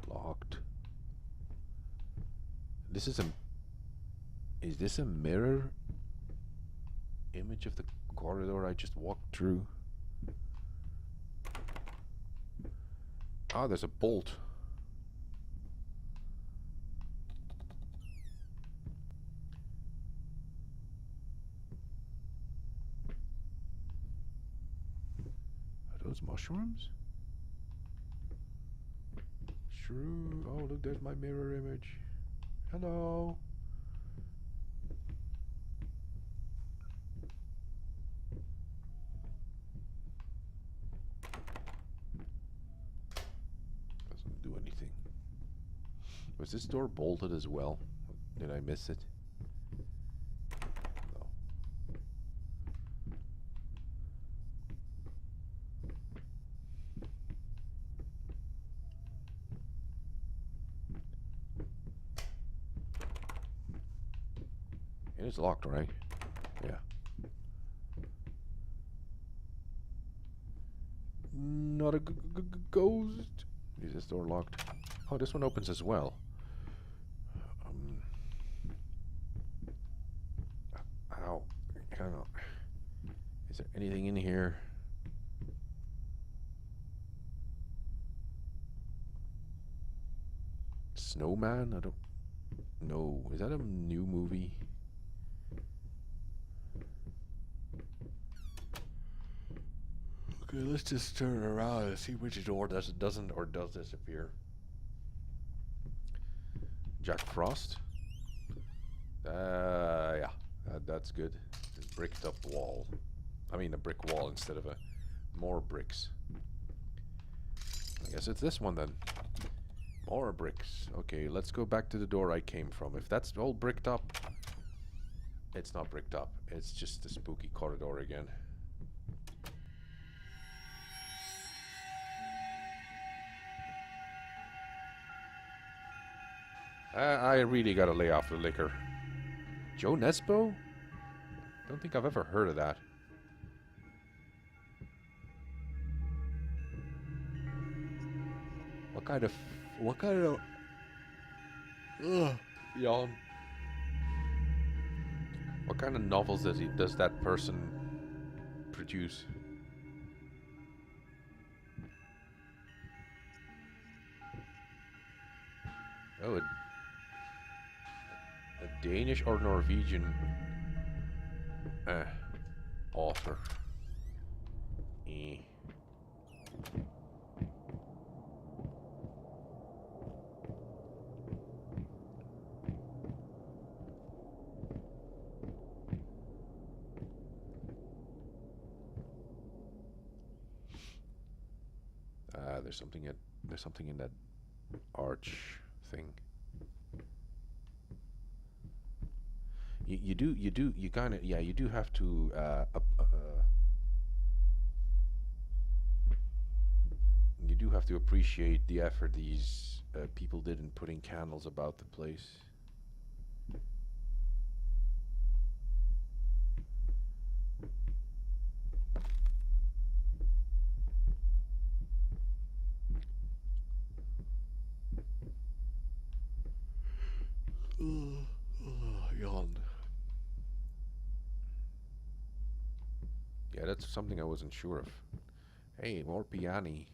Locked. This is a... Is this a mirror image of the corridor I just walked through? Ah, there's a bolt. Are those mushrooms? True. Oh, look, there's my mirror image. Hello. Doesn't do anything. Was this door bolted as well? Did I miss it? No. It is locked, right? Yeah. Not a ghost. Is this door locked? Oh, this one opens as well. Ow. Hang on. Is there anything in here? Snowman? I don't know. Is that a new movie? Okay, let's just turn around and see which door doesn't or does disappear. Jack Frost. Yeah, that's good. A bricked up wall. I mean a brick wall instead of more bricks. I guess it's this one then. More bricks. Okay, let's go back to the door I came from. If that's all bricked up, it's not bricked up. It's just a spooky corridor again. I really gotta lay off the liquor. Joe Nesbo? Don't think I've ever heard of that. What kind of... Yawn. What kind of novels does that person produce? Oh, a Danish or Norwegian author. There's something in that arch thing. You do kind of, yeah, you do have to you do have to appreciate the effort these people did in putting candles about the place. Yawn. Yeah, that's something I wasn't sure of. Hey, more piani.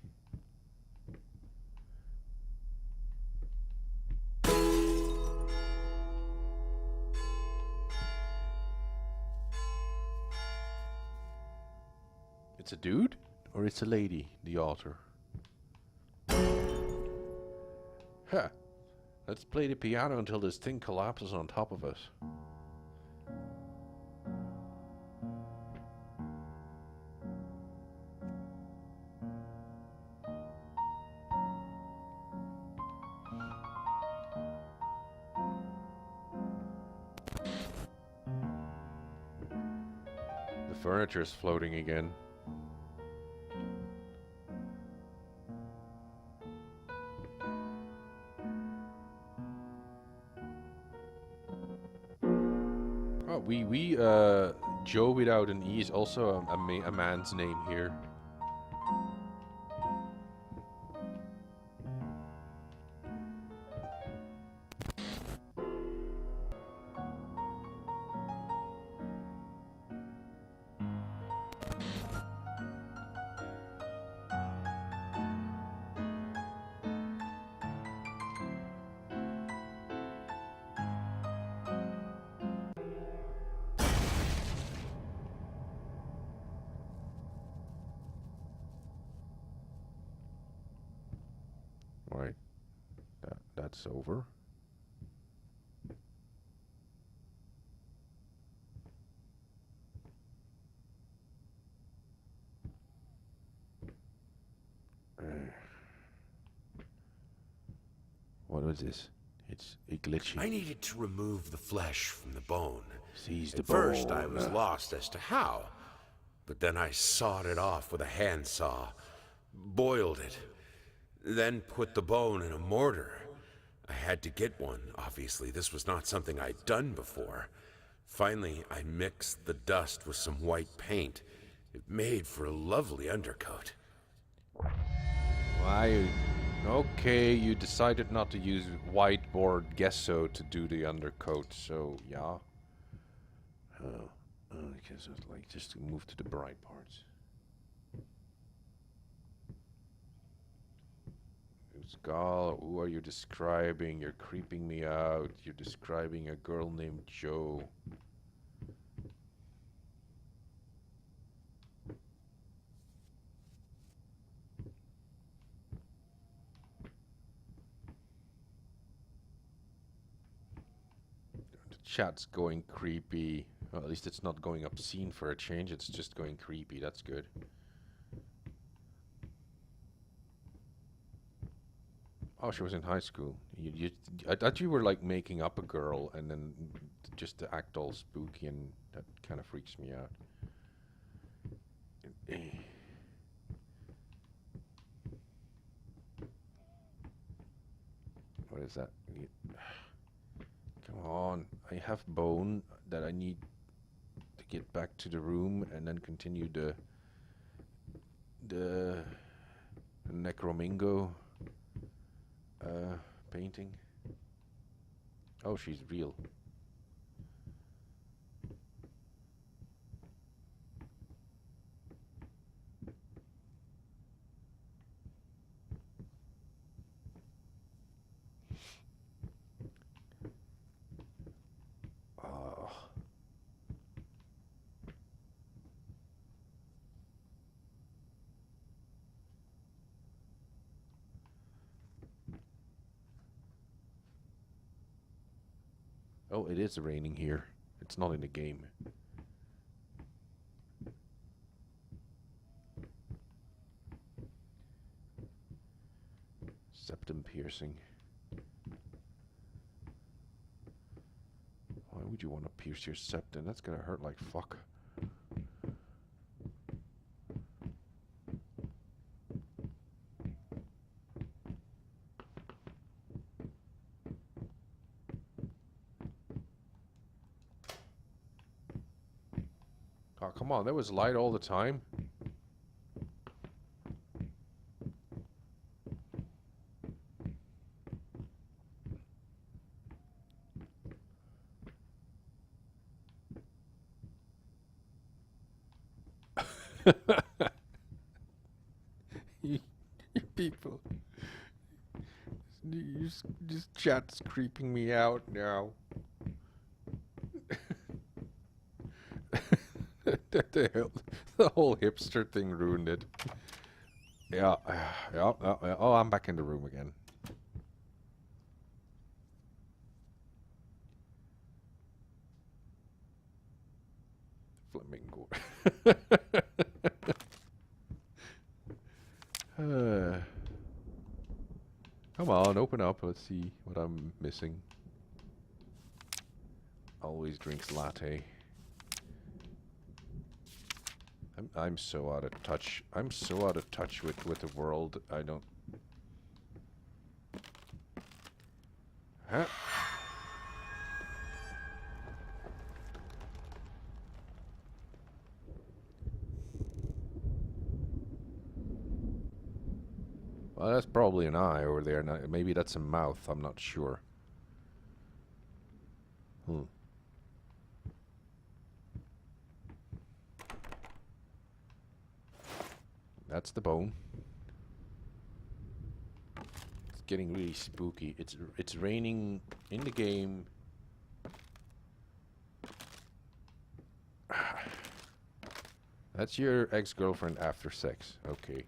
It's a dude? Or it's a lady, the altar? Huh. Let's play the piano until this thing collapses on top of us. The furniture's floating again. Oh, Joe without an E is also a man's name here. Right. That's over. What was this? It's glitchy. I needed to remove the flesh from the bone. Seize the At first, I bone. was lost as to how, but then I sawed it off with a handsaw, boiled it, then put the bone in a mortar. I had to get one, obviously. This was not something I'd done before. Finally, I mixed the dust with some white paint. It made for a lovely undercoat. Why? Okay, you decided not to use whiteboard gesso to do the undercoat, so yeah. Oh, because it's like just to move to the bright parts. Skull, who are you describing? You're creeping me out. You're describing a girl named Joe. The chat's going creepy. Well, at least it's not going obscene for a change. It's just going creepy. That's good. Oh, she was in high school. I thought you were like making up a girl and then just to act all spooky, and that kind of freaks me out. What is that? Come on. I have bone that I need to get back to the room and then continue the Necromingo painting. Oh, she's real. Oh, it is raining here. It's not in the game. Septum piercing. Why would you want to pierce your septum? That's gonna hurt like fuck. Oh, come on, there was light all the time. You people. This chat's creeping me out now. the, hell, the whole hipster thing ruined it. Yeah, yeah. Oh, I'm back in the room again. Flamingo. Come on, open up. Let's see what I'm missing. Always drinks latte. I'm so out of touch. I'm so out of touch with the world. I don't. Huh? Well, that's probably an eye over there. Maybe that's a mouth. I'm not sure. That's the bone. It's getting really spooky. It's raining in the game. That's your ex-girlfriend after sex. Okay.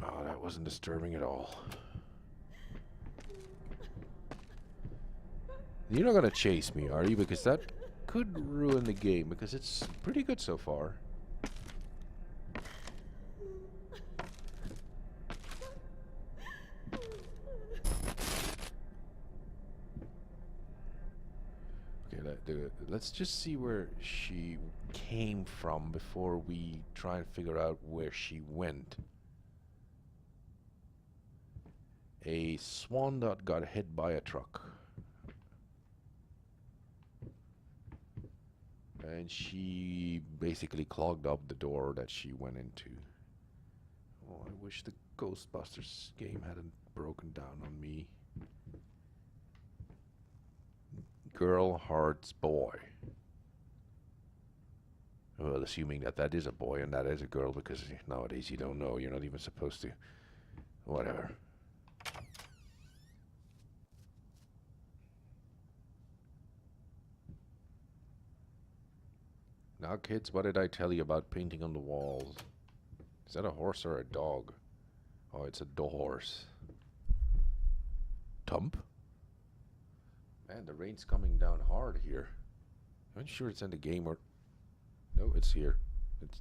Oh, that wasn't disturbing at all. You're not gonna chase me, are you? Because that could ruin the game, because it's pretty good so far. Okay, let's just see where she came from before we try and figure out where she went. A swan that got hit by a truck. And she basically clogged up the door that she went into. Oh, I wish the Ghostbusters game hadn't broken down on me. Girl hearts boy. Well, assuming that that is a boy and that is a girl, because nowadays you don't know. You're not even supposed to. Whatever. Now, kids, what did I tell you about painting on the walls? Is that a horse or a dog? Oh, it's a horse. Tump? Man, the rain's coming down hard here. I'm not sure it's in the game or... No, it's here. It's...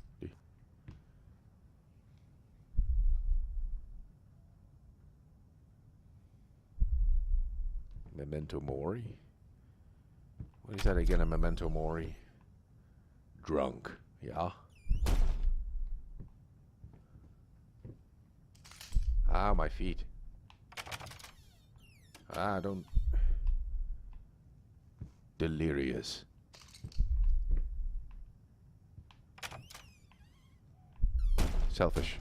Memento Mori? What is that again, a Memento Mori? Drunk, yeah? Ah, my feet. Ah, don't... Delirious. Selfish.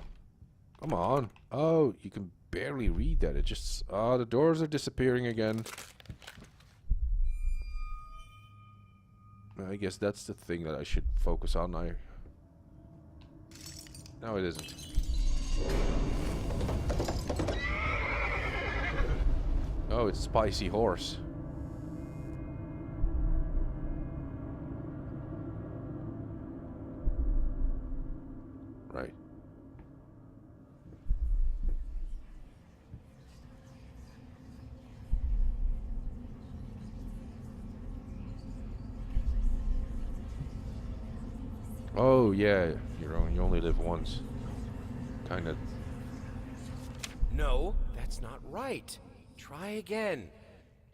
Come on. Oh, you can barely read that. It just... Oh, the doors are disappearing again. I guess that's the thing that I should focus on. No, it isn't. Oh, it's Spicy Horse. Right. Oh, yeah. You only live once. Kind of. No, that's not right. Try again.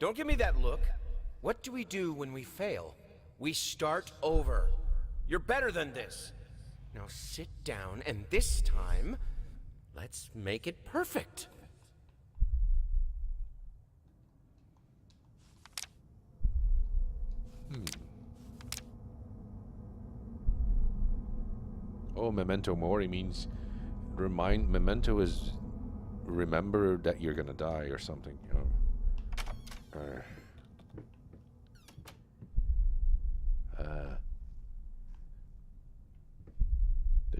Don't give me that look. What do we do when we fail? We start over. You're better than this. Now sit down, and this time, let's make it perfect. Oh, Memento Mori means... Memento is... Remember that you're gonna die or something, you know.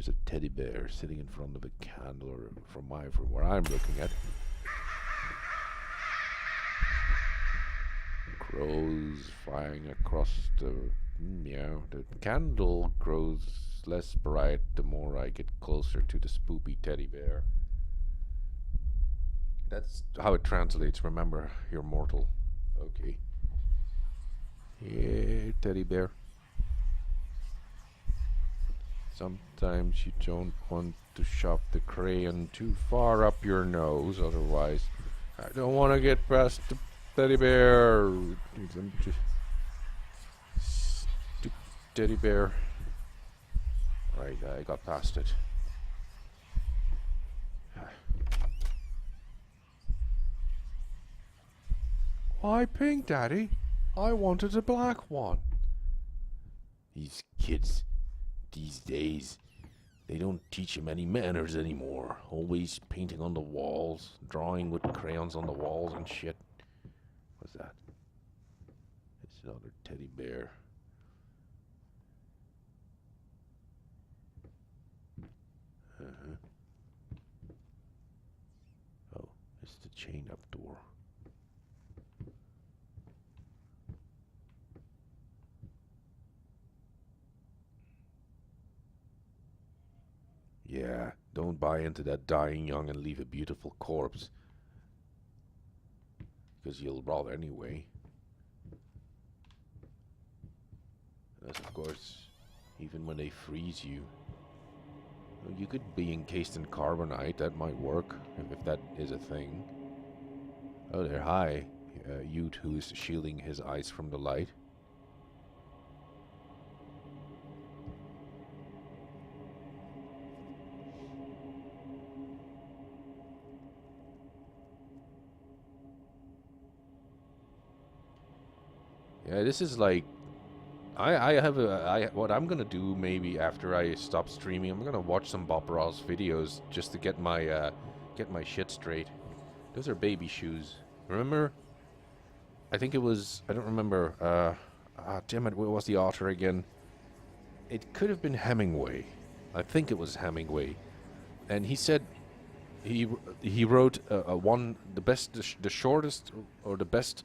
There's a teddy bear sitting in front of a candle, or from where I'm looking at. Crows flying across the the candle grows less bright the more I get closer to the spoopy teddy bear. That's how it translates. Remember, you're mortal. Okay. Yeah, teddy bear. Sometimes you don't want to shove the crayon too far up your nose, otherwise I don't want to get past the teddy bear. Stupid teddy bear. Right, I got past it. Why pink, Daddy? I wanted a black one. These kids, these days, they don't teach them any manners anymore. Always painting on the walls, drawing with crayons on the walls and shit. What's that? It's another teddy bear. Oh, it's the chain up door. Yeah, don't buy into that dying young and leave a beautiful corpse. Because you'll rot anyway. As of course, even when they freeze you. You could be encased in carbonite, that might work, if that is a thing. Oh, there, hi. Ute who's shielding his eyes from the light. Yeah, this is like... what I'm gonna do maybe after I stop streaming, I'm gonna watch some Bob Ross videos just to get my shit straight. Those are baby shoes. Remember? I think it was, I don't remember, damn it, what was the author again? It could have been Hemingway. I think it was Hemingway. And he said he wrote the shortest or the best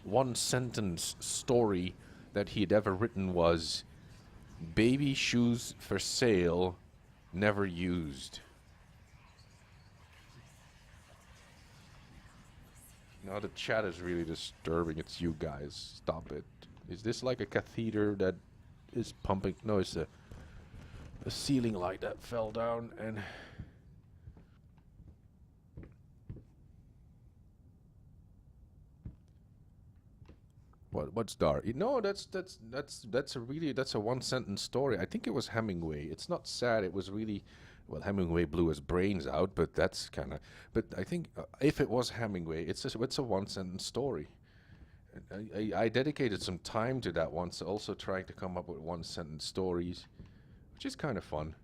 one sentence story that he had ever written was baby shoes for sale, never used. Now the chat is really disturbing. It's you guys. Stop it. Is this like a catheter that is pumping? No, it's a ceiling light that fell down and... What's dark? No, that's a one sentence story. I think it was Hemingway. It's not sad. It was really, well, Hemingway blew his brains out, but that's kind of. But I think if it was Hemingway, it's a one sentence story. I dedicated some time to that once, also trying to come up with one sentence stories, which is kind of fun.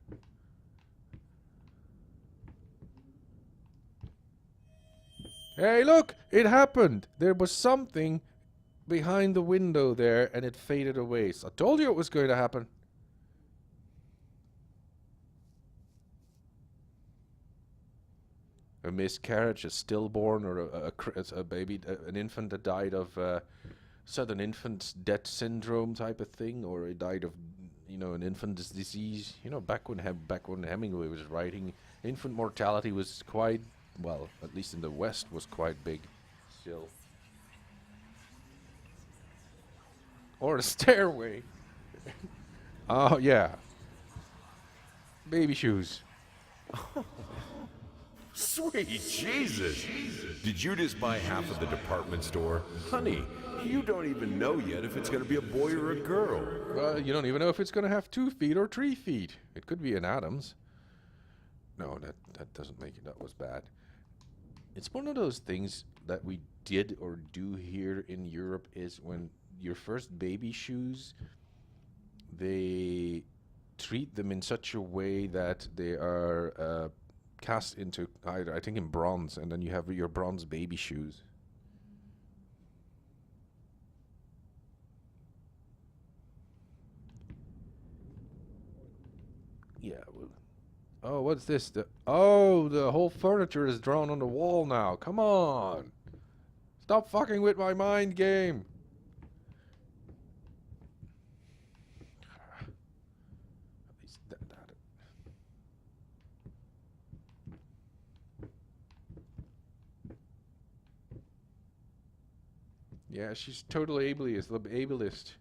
Hey, look! It happened. There was something behind the window there, and it faded away. So I told you it was going to happen. A miscarriage, a stillborn, or a baby, an infant that died of sudden infant death syndrome type of thing, or it died of, an infant's disease. Back when Hemingway was writing, infant mortality was quite, well, at least in the West, was quite big still. Or the stairway. Oh, yeah. Baby shoes. Sweet Jesus! Did you just buy half of the department store? Honey, you don't even know yet if it's gonna be a boy or a girl. Well, you don't even know if it's gonna have 2 feet or 3 feet. It could be an Adams. No, that doesn't make it. That was bad. It's one of those things that we did or do here in Europe is when your first baby shoes, they treat them in such a way that they are cast into either, I think, in bronze, and then you have your bronze baby shoes. Yeah, well, Oh, what's this? The whole furniture is drawn on the wall now. Come on. Stop fucking with my mind game. At least that. Yeah, she's totally ableist.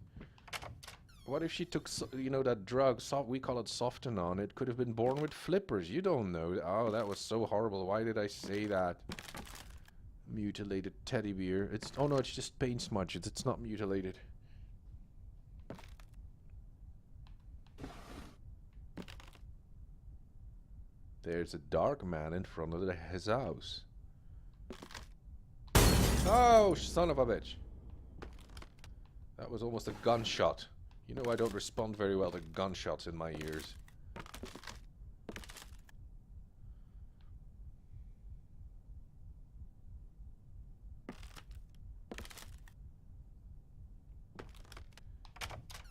What if she took, you know, that drug, we call it Softenon. It could have been born with flippers. You don't know. Oh, that was so horrible. Why did I say that? Mutilated teddy bear. Oh no, it's just paint smudges. It's not mutilated. There's a dark man in front of his house. Oh, son of a bitch. That was almost a gunshot. You know I don't respond very well to gunshots in my ears.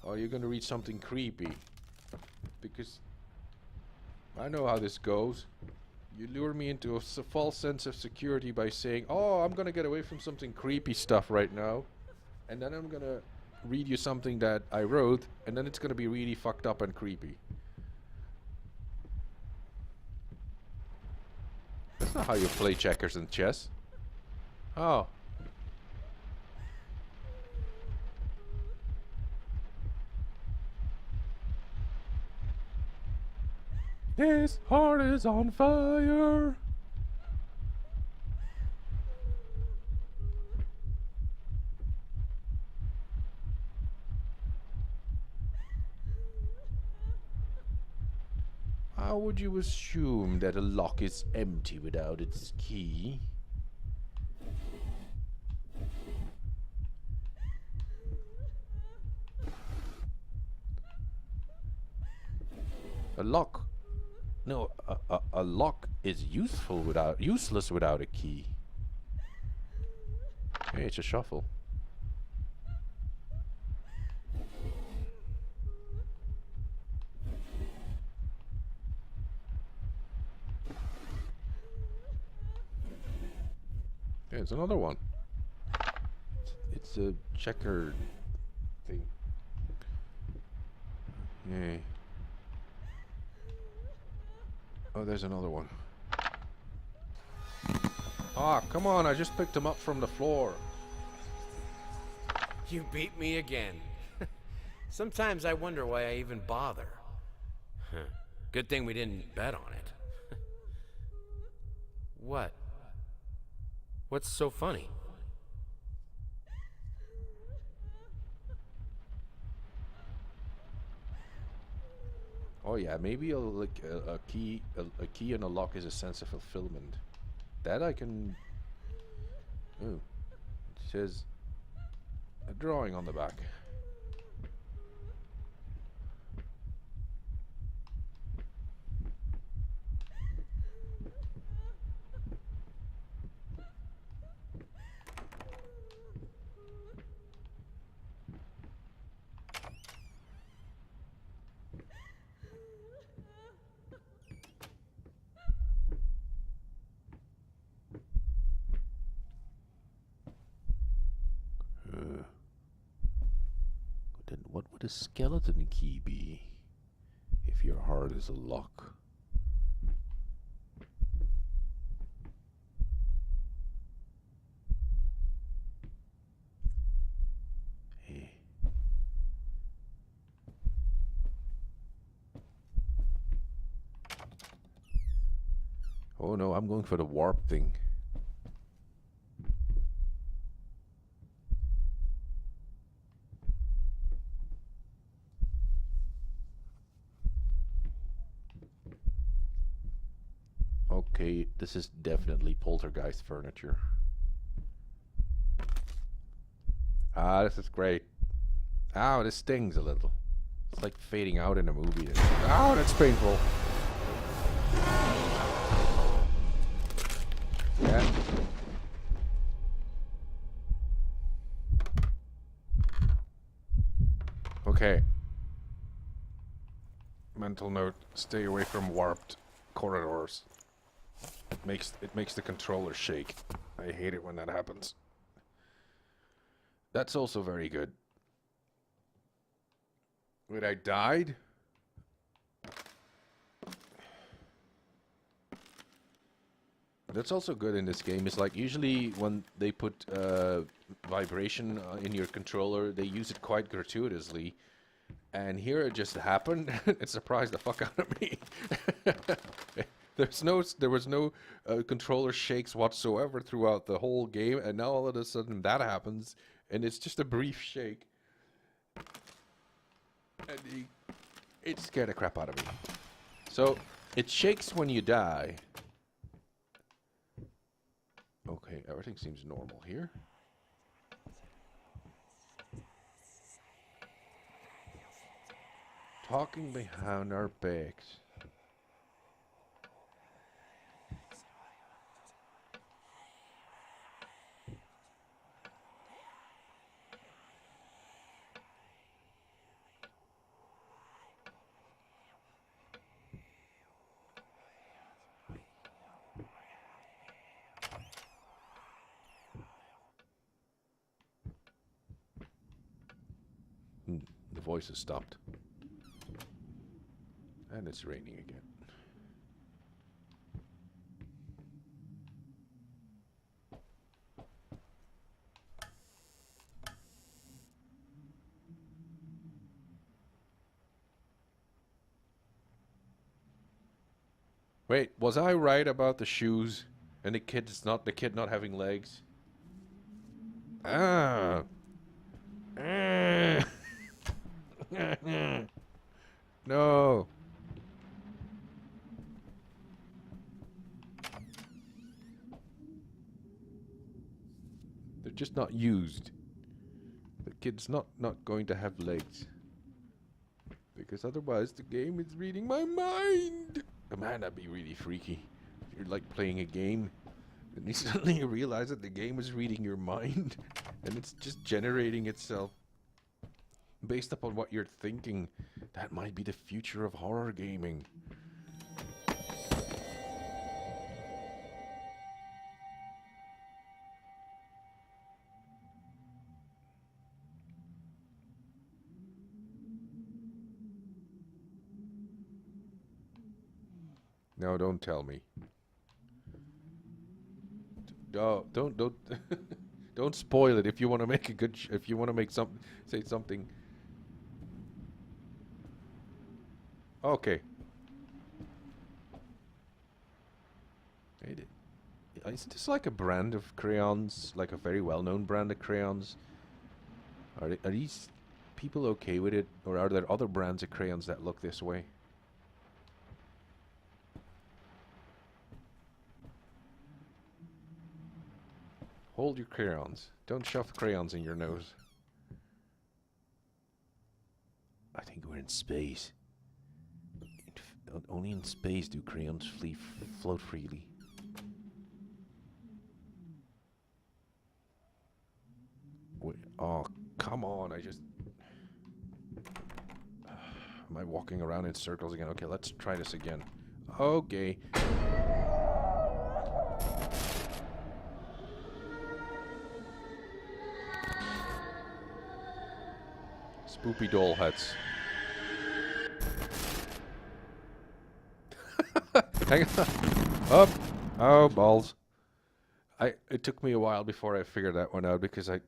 Oh, you're gonna read something creepy. Because I know how this goes. You lure me into a false sense of security by saying, oh, I'm gonna get away from something creepy stuff right now. And then I'm gonna read you something that I wrote, and then it's gonna be really fucked up and creepy. That's not how you play checkers and chess. Oh. His heart is on fire. How would you assume that a lock is empty without its key? A lock? No, a lock is useless without a key. Hey, it's a shuffle. Yeah, it's another one. It's a checker thing. Yay. Oh, there's another one. Ah, come on, I just picked him up from the floor. You beat me again. Sometimes I wonder why I even bother. Good thing we didn't bet on it. What? What's so funny? Oh yeah, maybe a key and a lock is a sense of fulfillment. That I can. Oh, it says a drawing on the back. Then what would a skeleton key be if your heart is a lock? Hey. Oh no, I'm going for the warp thing. Okay, this is definitely poltergeist furniture. Ah, this is great. Ow, this stings a little. It's like fading out in a movie. Ow, that's painful. Yeah. Okay. Mental note, stay away from warped. corridors. It makes the controller shake. I hate it when that happens. That's also very good. Wait, I died? That's also good in this game. It's like usually when they put vibration in your controller, they use it quite gratuitously. And here it just happened. It surprised the fuck out of me. There was no controller shakes whatsoever throughout the whole game, and now all of a sudden that happens, and it's just a brief shake. And it scared the crap out of me. So it shakes when you die. Okay, everything seems normal here. Talking behind our backs. The voice has stopped. And it's raining again. Wait, was I right about the shoes and the kid not having legs? Ah. No. They're just not used. The kid's not going to have legs. Because otherwise the game is reading my mind. Oh, man, that'd be really freaky. If you're like playing a game and you suddenly realize that the game is reading your mind and it's just generating itself based upon what you're thinking. That might be the future of horror gaming. No, don't tell me. No, don't don't spoil it. If you want to make a good, if you want to make say something. Okay. Is this like a brand of crayons, like a very well-known brand of crayons? Are these people okay with it, or are there other brands of crayons that look this way? Hold your crayons. Don't shove crayons in your nose. I think we're in space. Only in space do crayons float freely. Wait, oh, come on, am I walking around in circles again? Okay, let's try this again. Okay. Spoopy doll hats. Hang on. Up. Oh, balls. It took me a while before I figured that one out because I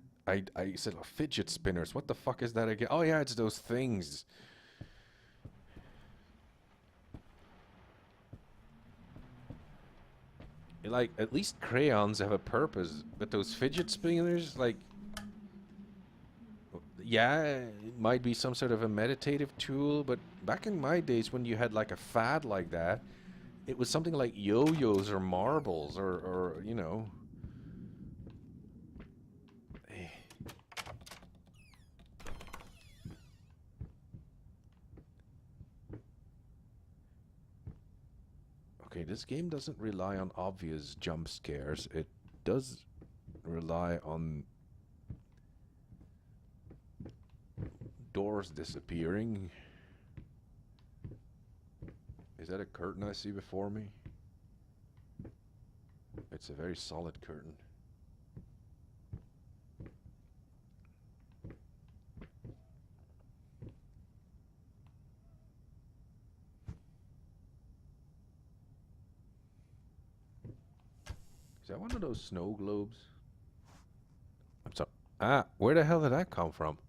said, oh, fidget spinners. What the fuck is that again? Oh yeah, it's those things. Like, at least crayons have a purpose, but those fidget spinners, like, yeah, it might be some sort of a meditative tool, but back in my days when you had like a fad like that, it was something like yo-yos or marbles or you know. Okay, this game doesn't rely on obvious jump scares. It does rely on doors disappearing. Is that a curtain I see before me? It's a very solid curtain. Is that one of those snow globes? I'm sorry. Ah, where the hell did that come from?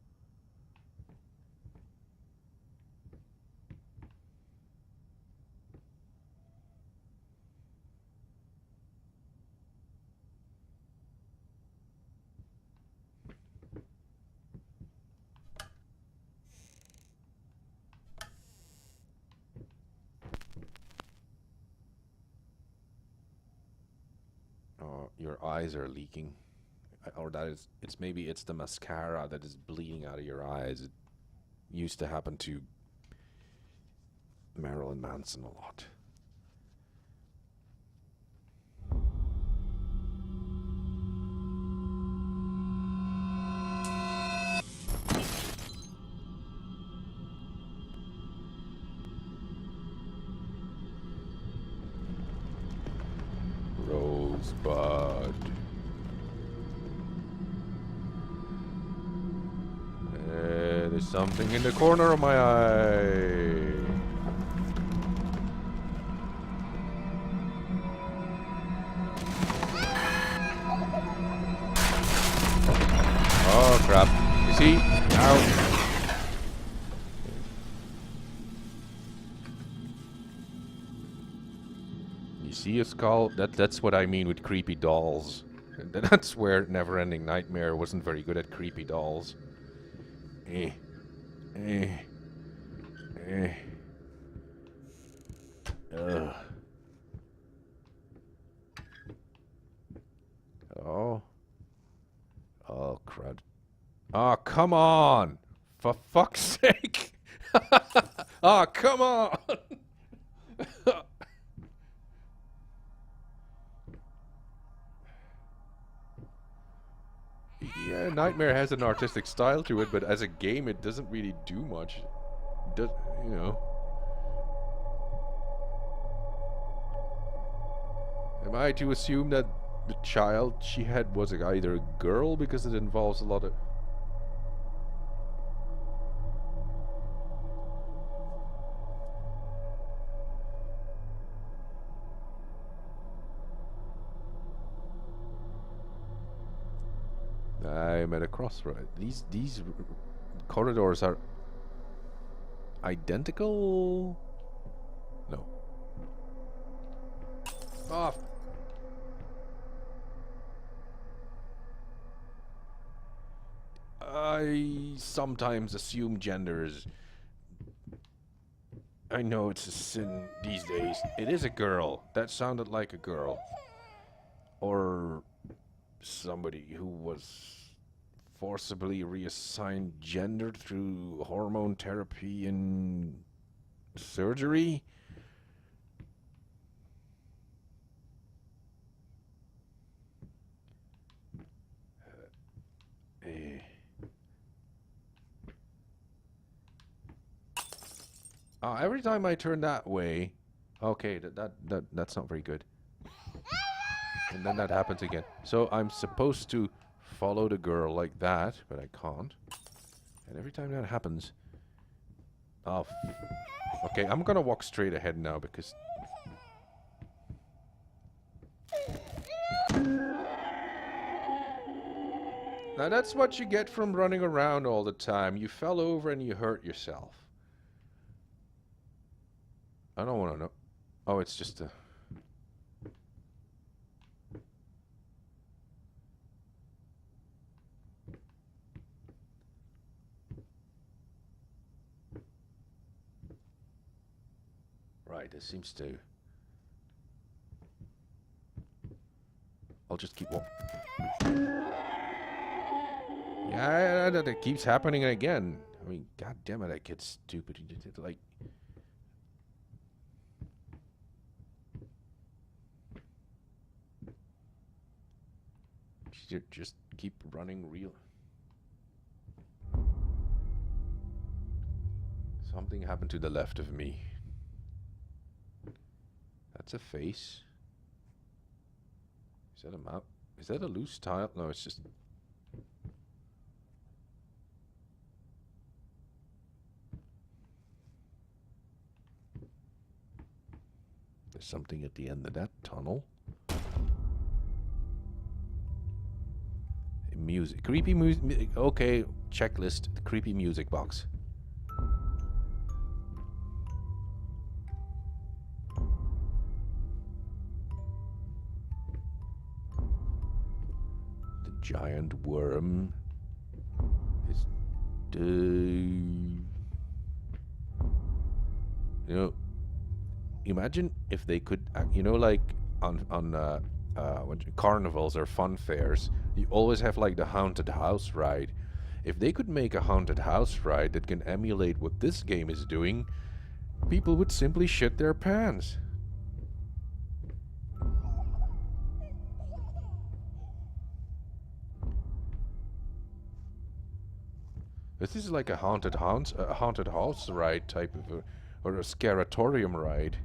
Oh, your eyes are leaking. Or that is, maybe it's the mascara that is bleeding out of your eyes. It used to happen to Marilyn Manson a lot. Rosebud. There's something in the corner of my eye. Oh crap. You see? Ow. You see a skull? That's what I mean with creepy dolls. That's where Neverending Nightmare wasn't very good at creepy dolls. Eh. Eh. Eh. Ugh. Oh. Oh, crud. Oh, come on! For fuck's sake! Oh, come on! Yeah, Nightmare has an artistic style to it, but as a game, it doesn't really do much. It does, you know. Am I to assume that the child she had was either a girl because it involves a lot of... I'm at a crossroad. These corridors are identical? No. Oh. I sometimes assume genders. I know it's a sin these days. It is a girl. That sounded like a girl. Or somebody who was forcibly reassigned gender through hormone therapy and surgery. Every time I turn that way, okay, that's not very good. And then that happens again. So I'm supposed to follow the girl like that, but I can't. And every time that happens... Oh, okay, I'm gonna walk straight ahead now because... Now that's what you get from running around all the time. You fell over and you hurt yourself. I don't want to know. Oh, it's just a... Right, this seems to... I'll just keep walking. Yeah, that keeps happening again. I mean, god damn it, that kid's stupid. He did it like... Just keep running real. Something happened to the left of me. That's a face. Is that a map? Is that a loose tile? No, it's just... There's something at the end of that tunnel. Music. Creepy music. Okay, checklist. Creepy music box. The giant worm is... You know, imagine if they could, you know, like on carnivals or fun fairs, you always have like the haunted house ride. If they could make a haunted house ride that can emulate what this game is doing, people would simply shit their pants. This is like a haunted house ride type of a, or a scaratorium ride.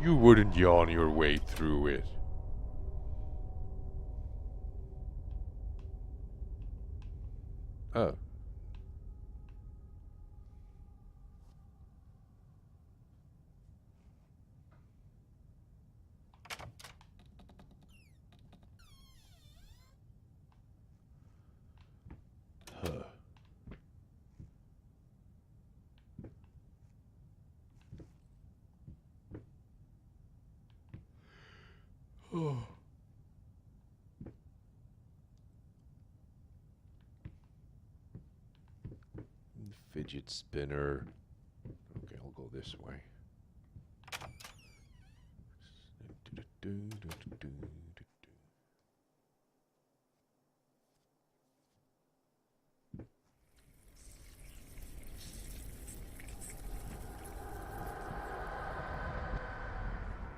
You wouldn't yawn your way through it. Oh. Huh. Oh. Fidget spinner. Okay, I'll go this way.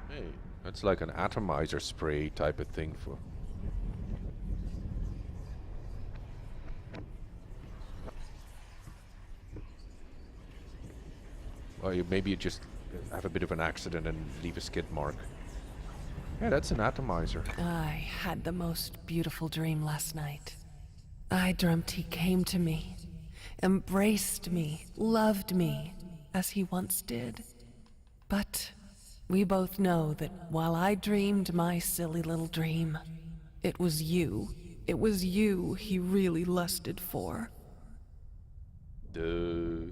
Hey, that's like an atomizer spray type of thing for... Or maybe you just have a bit of an accident and leave a skid mark. Yeah, that's an atomizer. I had the most beautiful dream last night. I dreamt he came to me, embraced me, loved me, as he once did. But we both know that while I dreamed my silly little dream, it was you he really lusted for. Duh.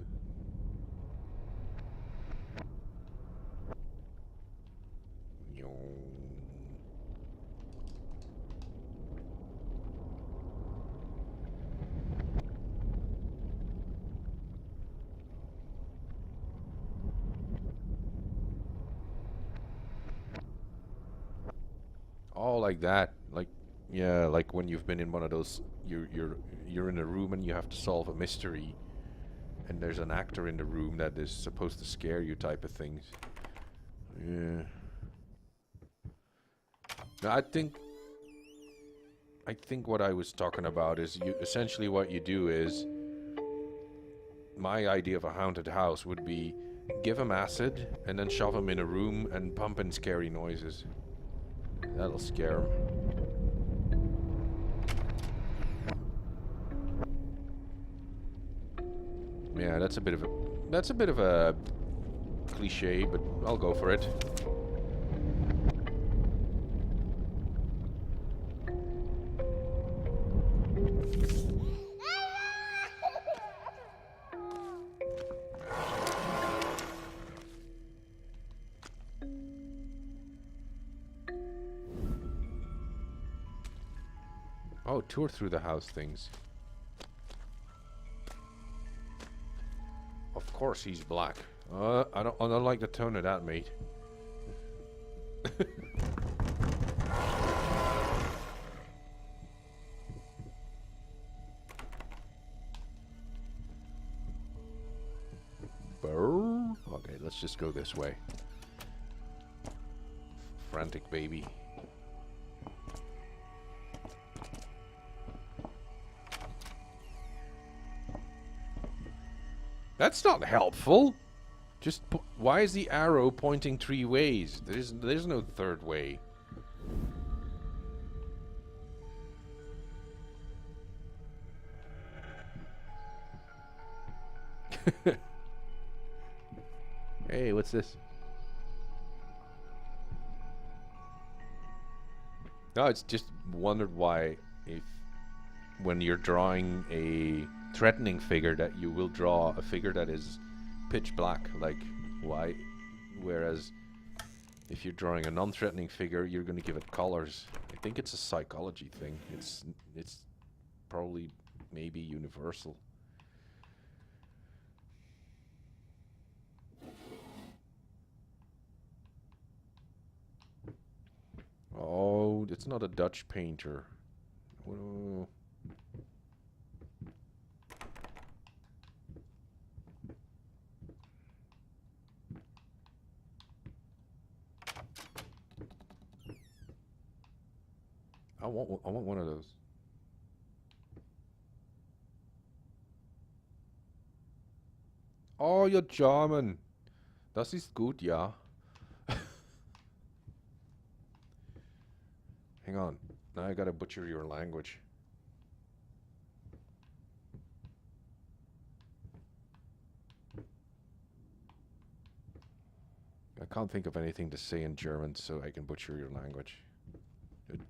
Oh, like that. Like, yeah, like when you've been in one of those, you're in a room and you have to solve a mystery, and there's an actor in the room that is supposed to scare you type of things. Yeah. No, I think what I was talking about is you essentially what you do is, my idea of a haunted house would be give him acid and then shove him in a room and pump in scary noises. That'll scare him. Yeah, that's a bit of a cliche, but I'll go for it. Oh, tour through the house things. Of course he's black. I don't like the tone of that, mate. let's just go this way. Frantic baby. That's not helpful. Just why is the arrow pointing 3 ways? There's no third way. Hey, what's this? No, it's just wondered why if when you're drawing a threatening figure that you will draw a figure that is pitch black, like why, whereas if you're drawing a non-threatening figure you're going to give it colors. I think it's a psychology thing. It's probably maybe universal. Oh, it's not a Dutch painter. Oh. I want one of those. Oh, you're German. Das ist gut, ja. Hang on. Now I gotta butcher your language. I can't think of anything to say in German, so I can butcher your language.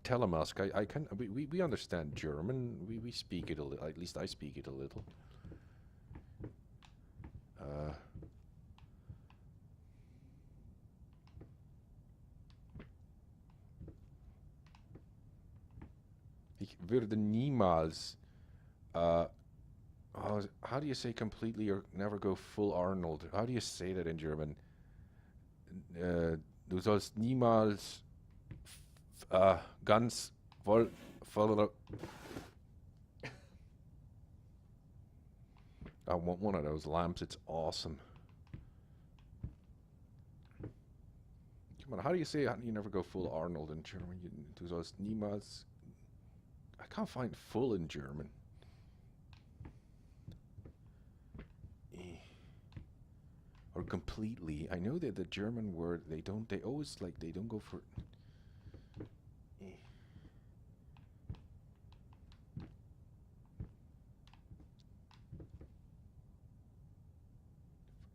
Telemask, I can. We understand German. We speak it a little. At least I speak it a little. Ich würde niemals. Oh, how do you say completely or never go full Arnold? How do you say that in German? Du sollst niemals ganz voll. I want one of those lamps. It's awesome. Come on, how do you say you never go full Arnold in German? Du sollst niemals. I can't find full in German. Or completely. I know that the German word they always like they don't go for.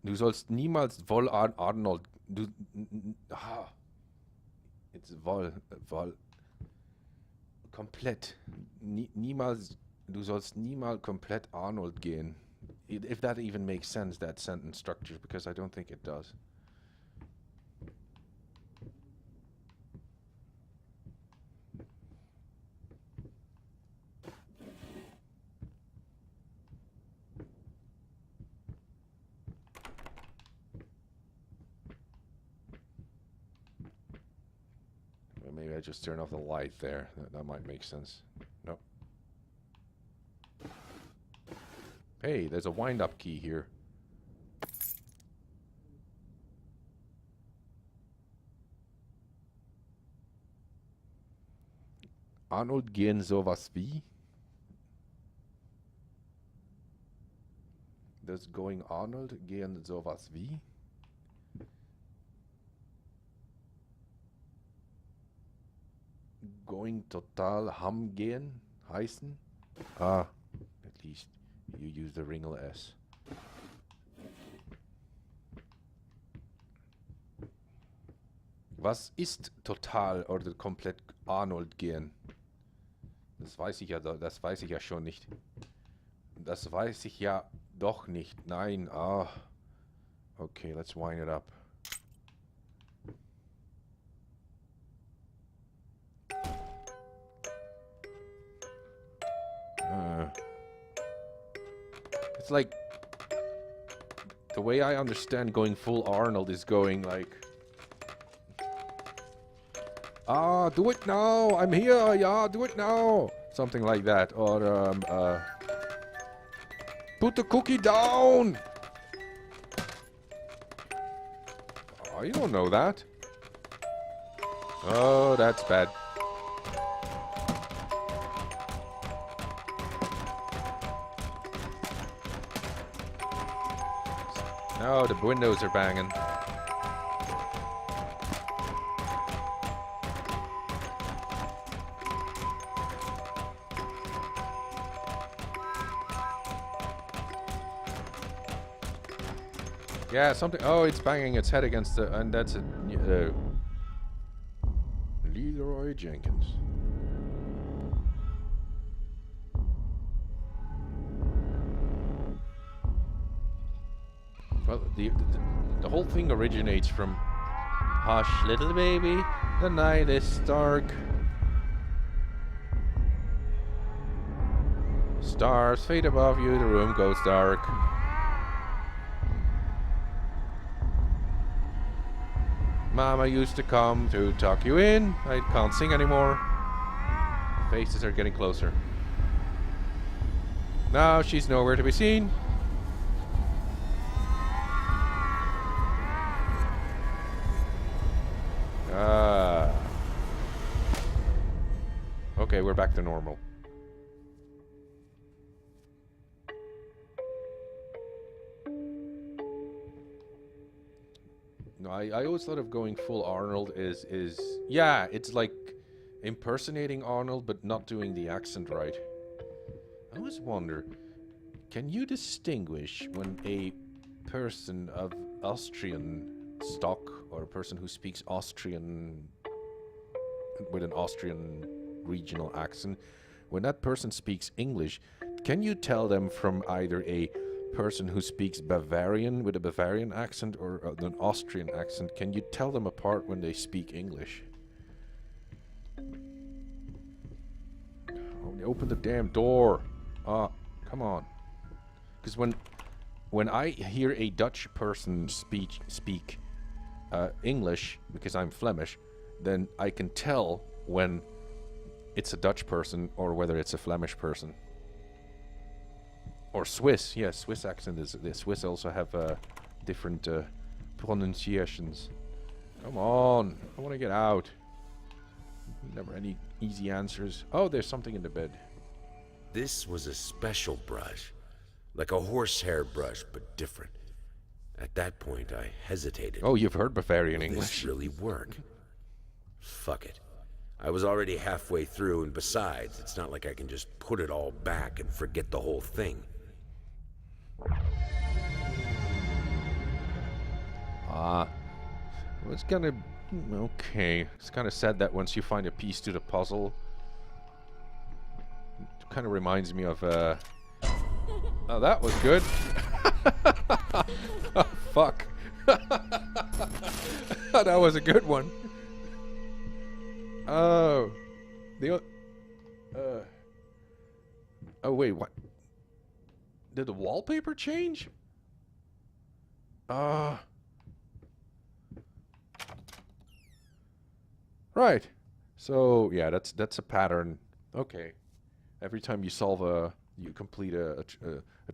Du sollst niemals voll Arnold. It's voll. Komplett. Niemals. Du sollst niemals komplett Arnold gehen. If that even makes sense, that sentence structure, because I don't think it does. Well, maybe I just turn off the light there. That might make sense. Nope. Hey, there's a wind-up key here. Arnold gehen sowas wie? Does going Arnold gehen sowas wie? Going total ham gehen heißen? Ah, at least you use the Ringel S. Was ist total oder komplett Arnold gehen? Das weiß ich ja schon nicht. Das weiß ich ja doch nicht. Nein, okay, let's wind it up. It's like the way I understand going full Arnold is going like, do it now, I'm here, yeah, do it now, something like that, or put the cookie down. Oh, you don't know that. Oh, that's bad. No, the windows are banging. Yeah, something. Oh, it's banging its head against the. And that's a. Leroy Jenkins. Well, the whole thing originates from. Hush, little baby, the night is dark. Stars fade above you, the room goes dark. Mama used to come to tuck you in. I can't sing anymore. Faces are getting closer. Now she's nowhere to be seen. Okay, we're back to normal. No, I always thought of going full Arnold is yeah, it's like impersonating Arnold but not doing the accent right. I always wonder, can you distinguish when a person of Austrian stock or a person who speaks Austrian with an Austrian regional accent, when that person speaks English, can you tell them from either a person who speaks Bavarian with a Bavarian accent or an Austrian accent? Can you tell them apart when they speak English? Oh, they open the damn door. Come on. Because when I hear a Dutch person speak English, because I'm Flemish, then I can tell when it's a Dutch person or whether it's a Flemish person. Or Swiss, yes, Swiss accent is. The Swiss also have different pronunciations. Come on, I want to get out. Never any easy answers. Oh, there's something in the bed. This was a special brush, like a horsehair brush, but different. At that point, I hesitated. Oh, you've heard Bavarian Will English. this really work? Fuck it. I was already halfway through, and besides, it's not like I can just put it all back and forget the whole thing. Well, it's gonna... Okay. It's kind of sad that once you find a piece to the puzzle... It kind of reminds me of, Oh, that was good. Oh, fuck. That was a good one. Oh. Oh, wait, what? Did the wallpaper change? Right. So, yeah, that's a pattern. Okay. Every time you solve you complete a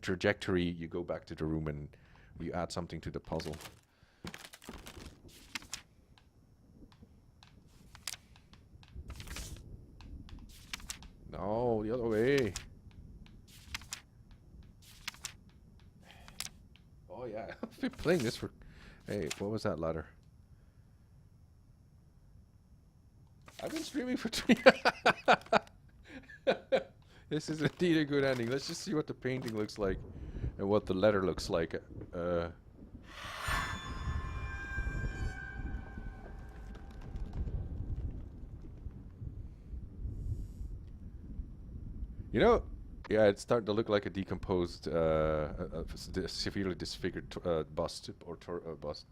trajectory, you go back to the room and you add something to the puzzle. No, the other way. Oh yeah, I've been playing this for... Hey, what was that ladder? I've been streaming for 3... This is indeed a good ending. Let's just see what the painting looks like and what the letter looks like. You know, yeah, it's starting to look like a decomposed, severely disfigured bust or bust.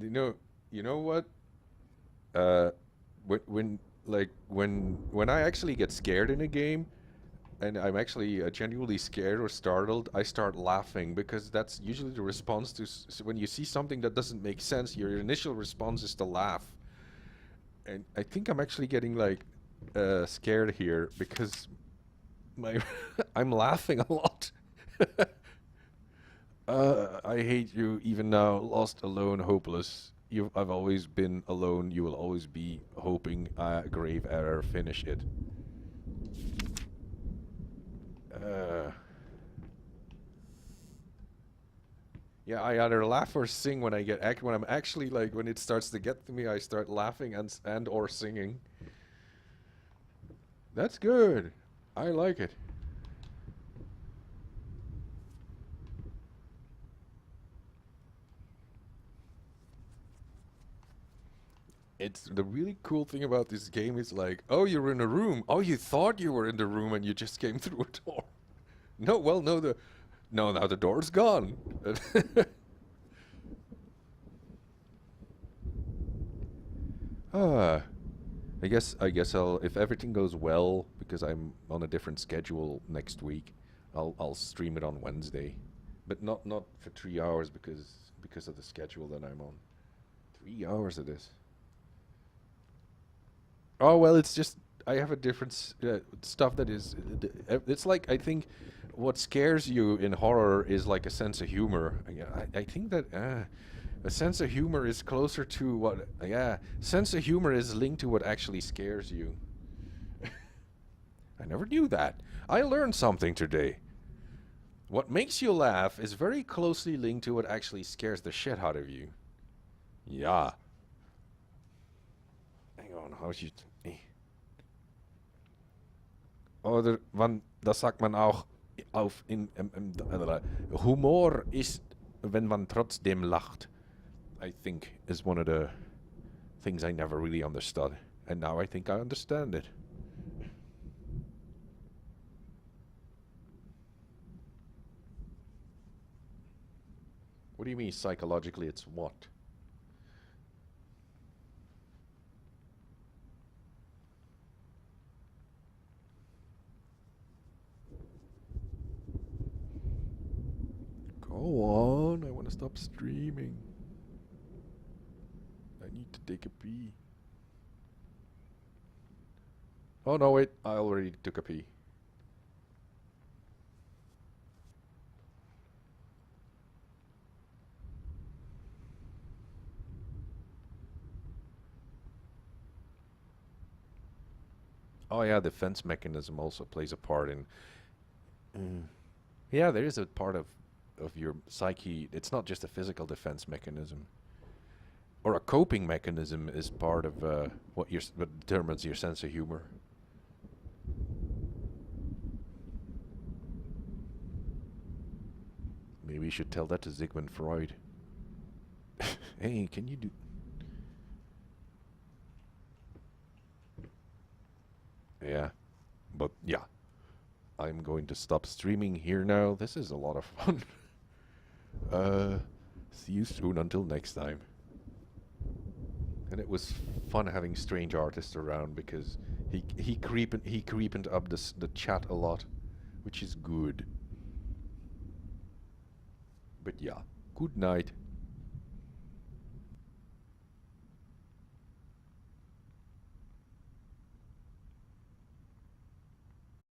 You know what? When I actually get scared in a game, and I'm actually genuinely scared or startled, I start laughing because that's usually the response to when you see something that doesn't make sense. Your initial response is to laugh, and I think I'm actually getting like scared here because My I'm laughing a lot. I hate you even now, lost, alone, hopeless. I've always been alone. You will always be hoping. Grave error. Finish it. Yeah, I either laugh or sing when I get when I'm actually like when it starts to get to me. I start laughing and or singing. That's good. I like it. It's the really cool thing about this game is like, oh, you're in a room. Oh, you thought you were in the room and you just came through a door. No, well, no, now the door's gone. Ah, I guess I'll if everything goes well because I'm on a different schedule next week, I'll stream it on Wednesday, but not for 3 hours because of the schedule that I'm on. 3 hours of this. Oh well, it's just I have a different stuff that is. It's like I think what scares you in horror is like a sense of humor. I think that a sense of humor is closer to what. Yeah, sense of humor is linked to what actually scares you. I never knew that. I learned something today. What makes you laugh is very closely linked to what actually scares the shit out of you. Yeah. Hang on, how's you? Oder das sagt man auch Humor ist, wenn man trotzdem lacht. I think is one of the things I never really understood, and now I think I understand it. What do you mean psychologically? It's what? Go on, I want to stop streaming. I need to take a pee. Oh no, wait, I already took a pee. Oh yeah, defense mechanism also plays a part in. Yeah, there is a part of your psyche. It's not just a physical defense mechanism, or a coping mechanism is part of what determines your sense of humor. Maybe we should tell that to Sigmund Freud. Hey, can you do? Yeah, but yeah, I'm going to stop streaming here now. This is a lot of fun. See you soon. Until next time. And it was fun having strange artists around because he creeping up the chat a lot, which is good. But yeah, good night.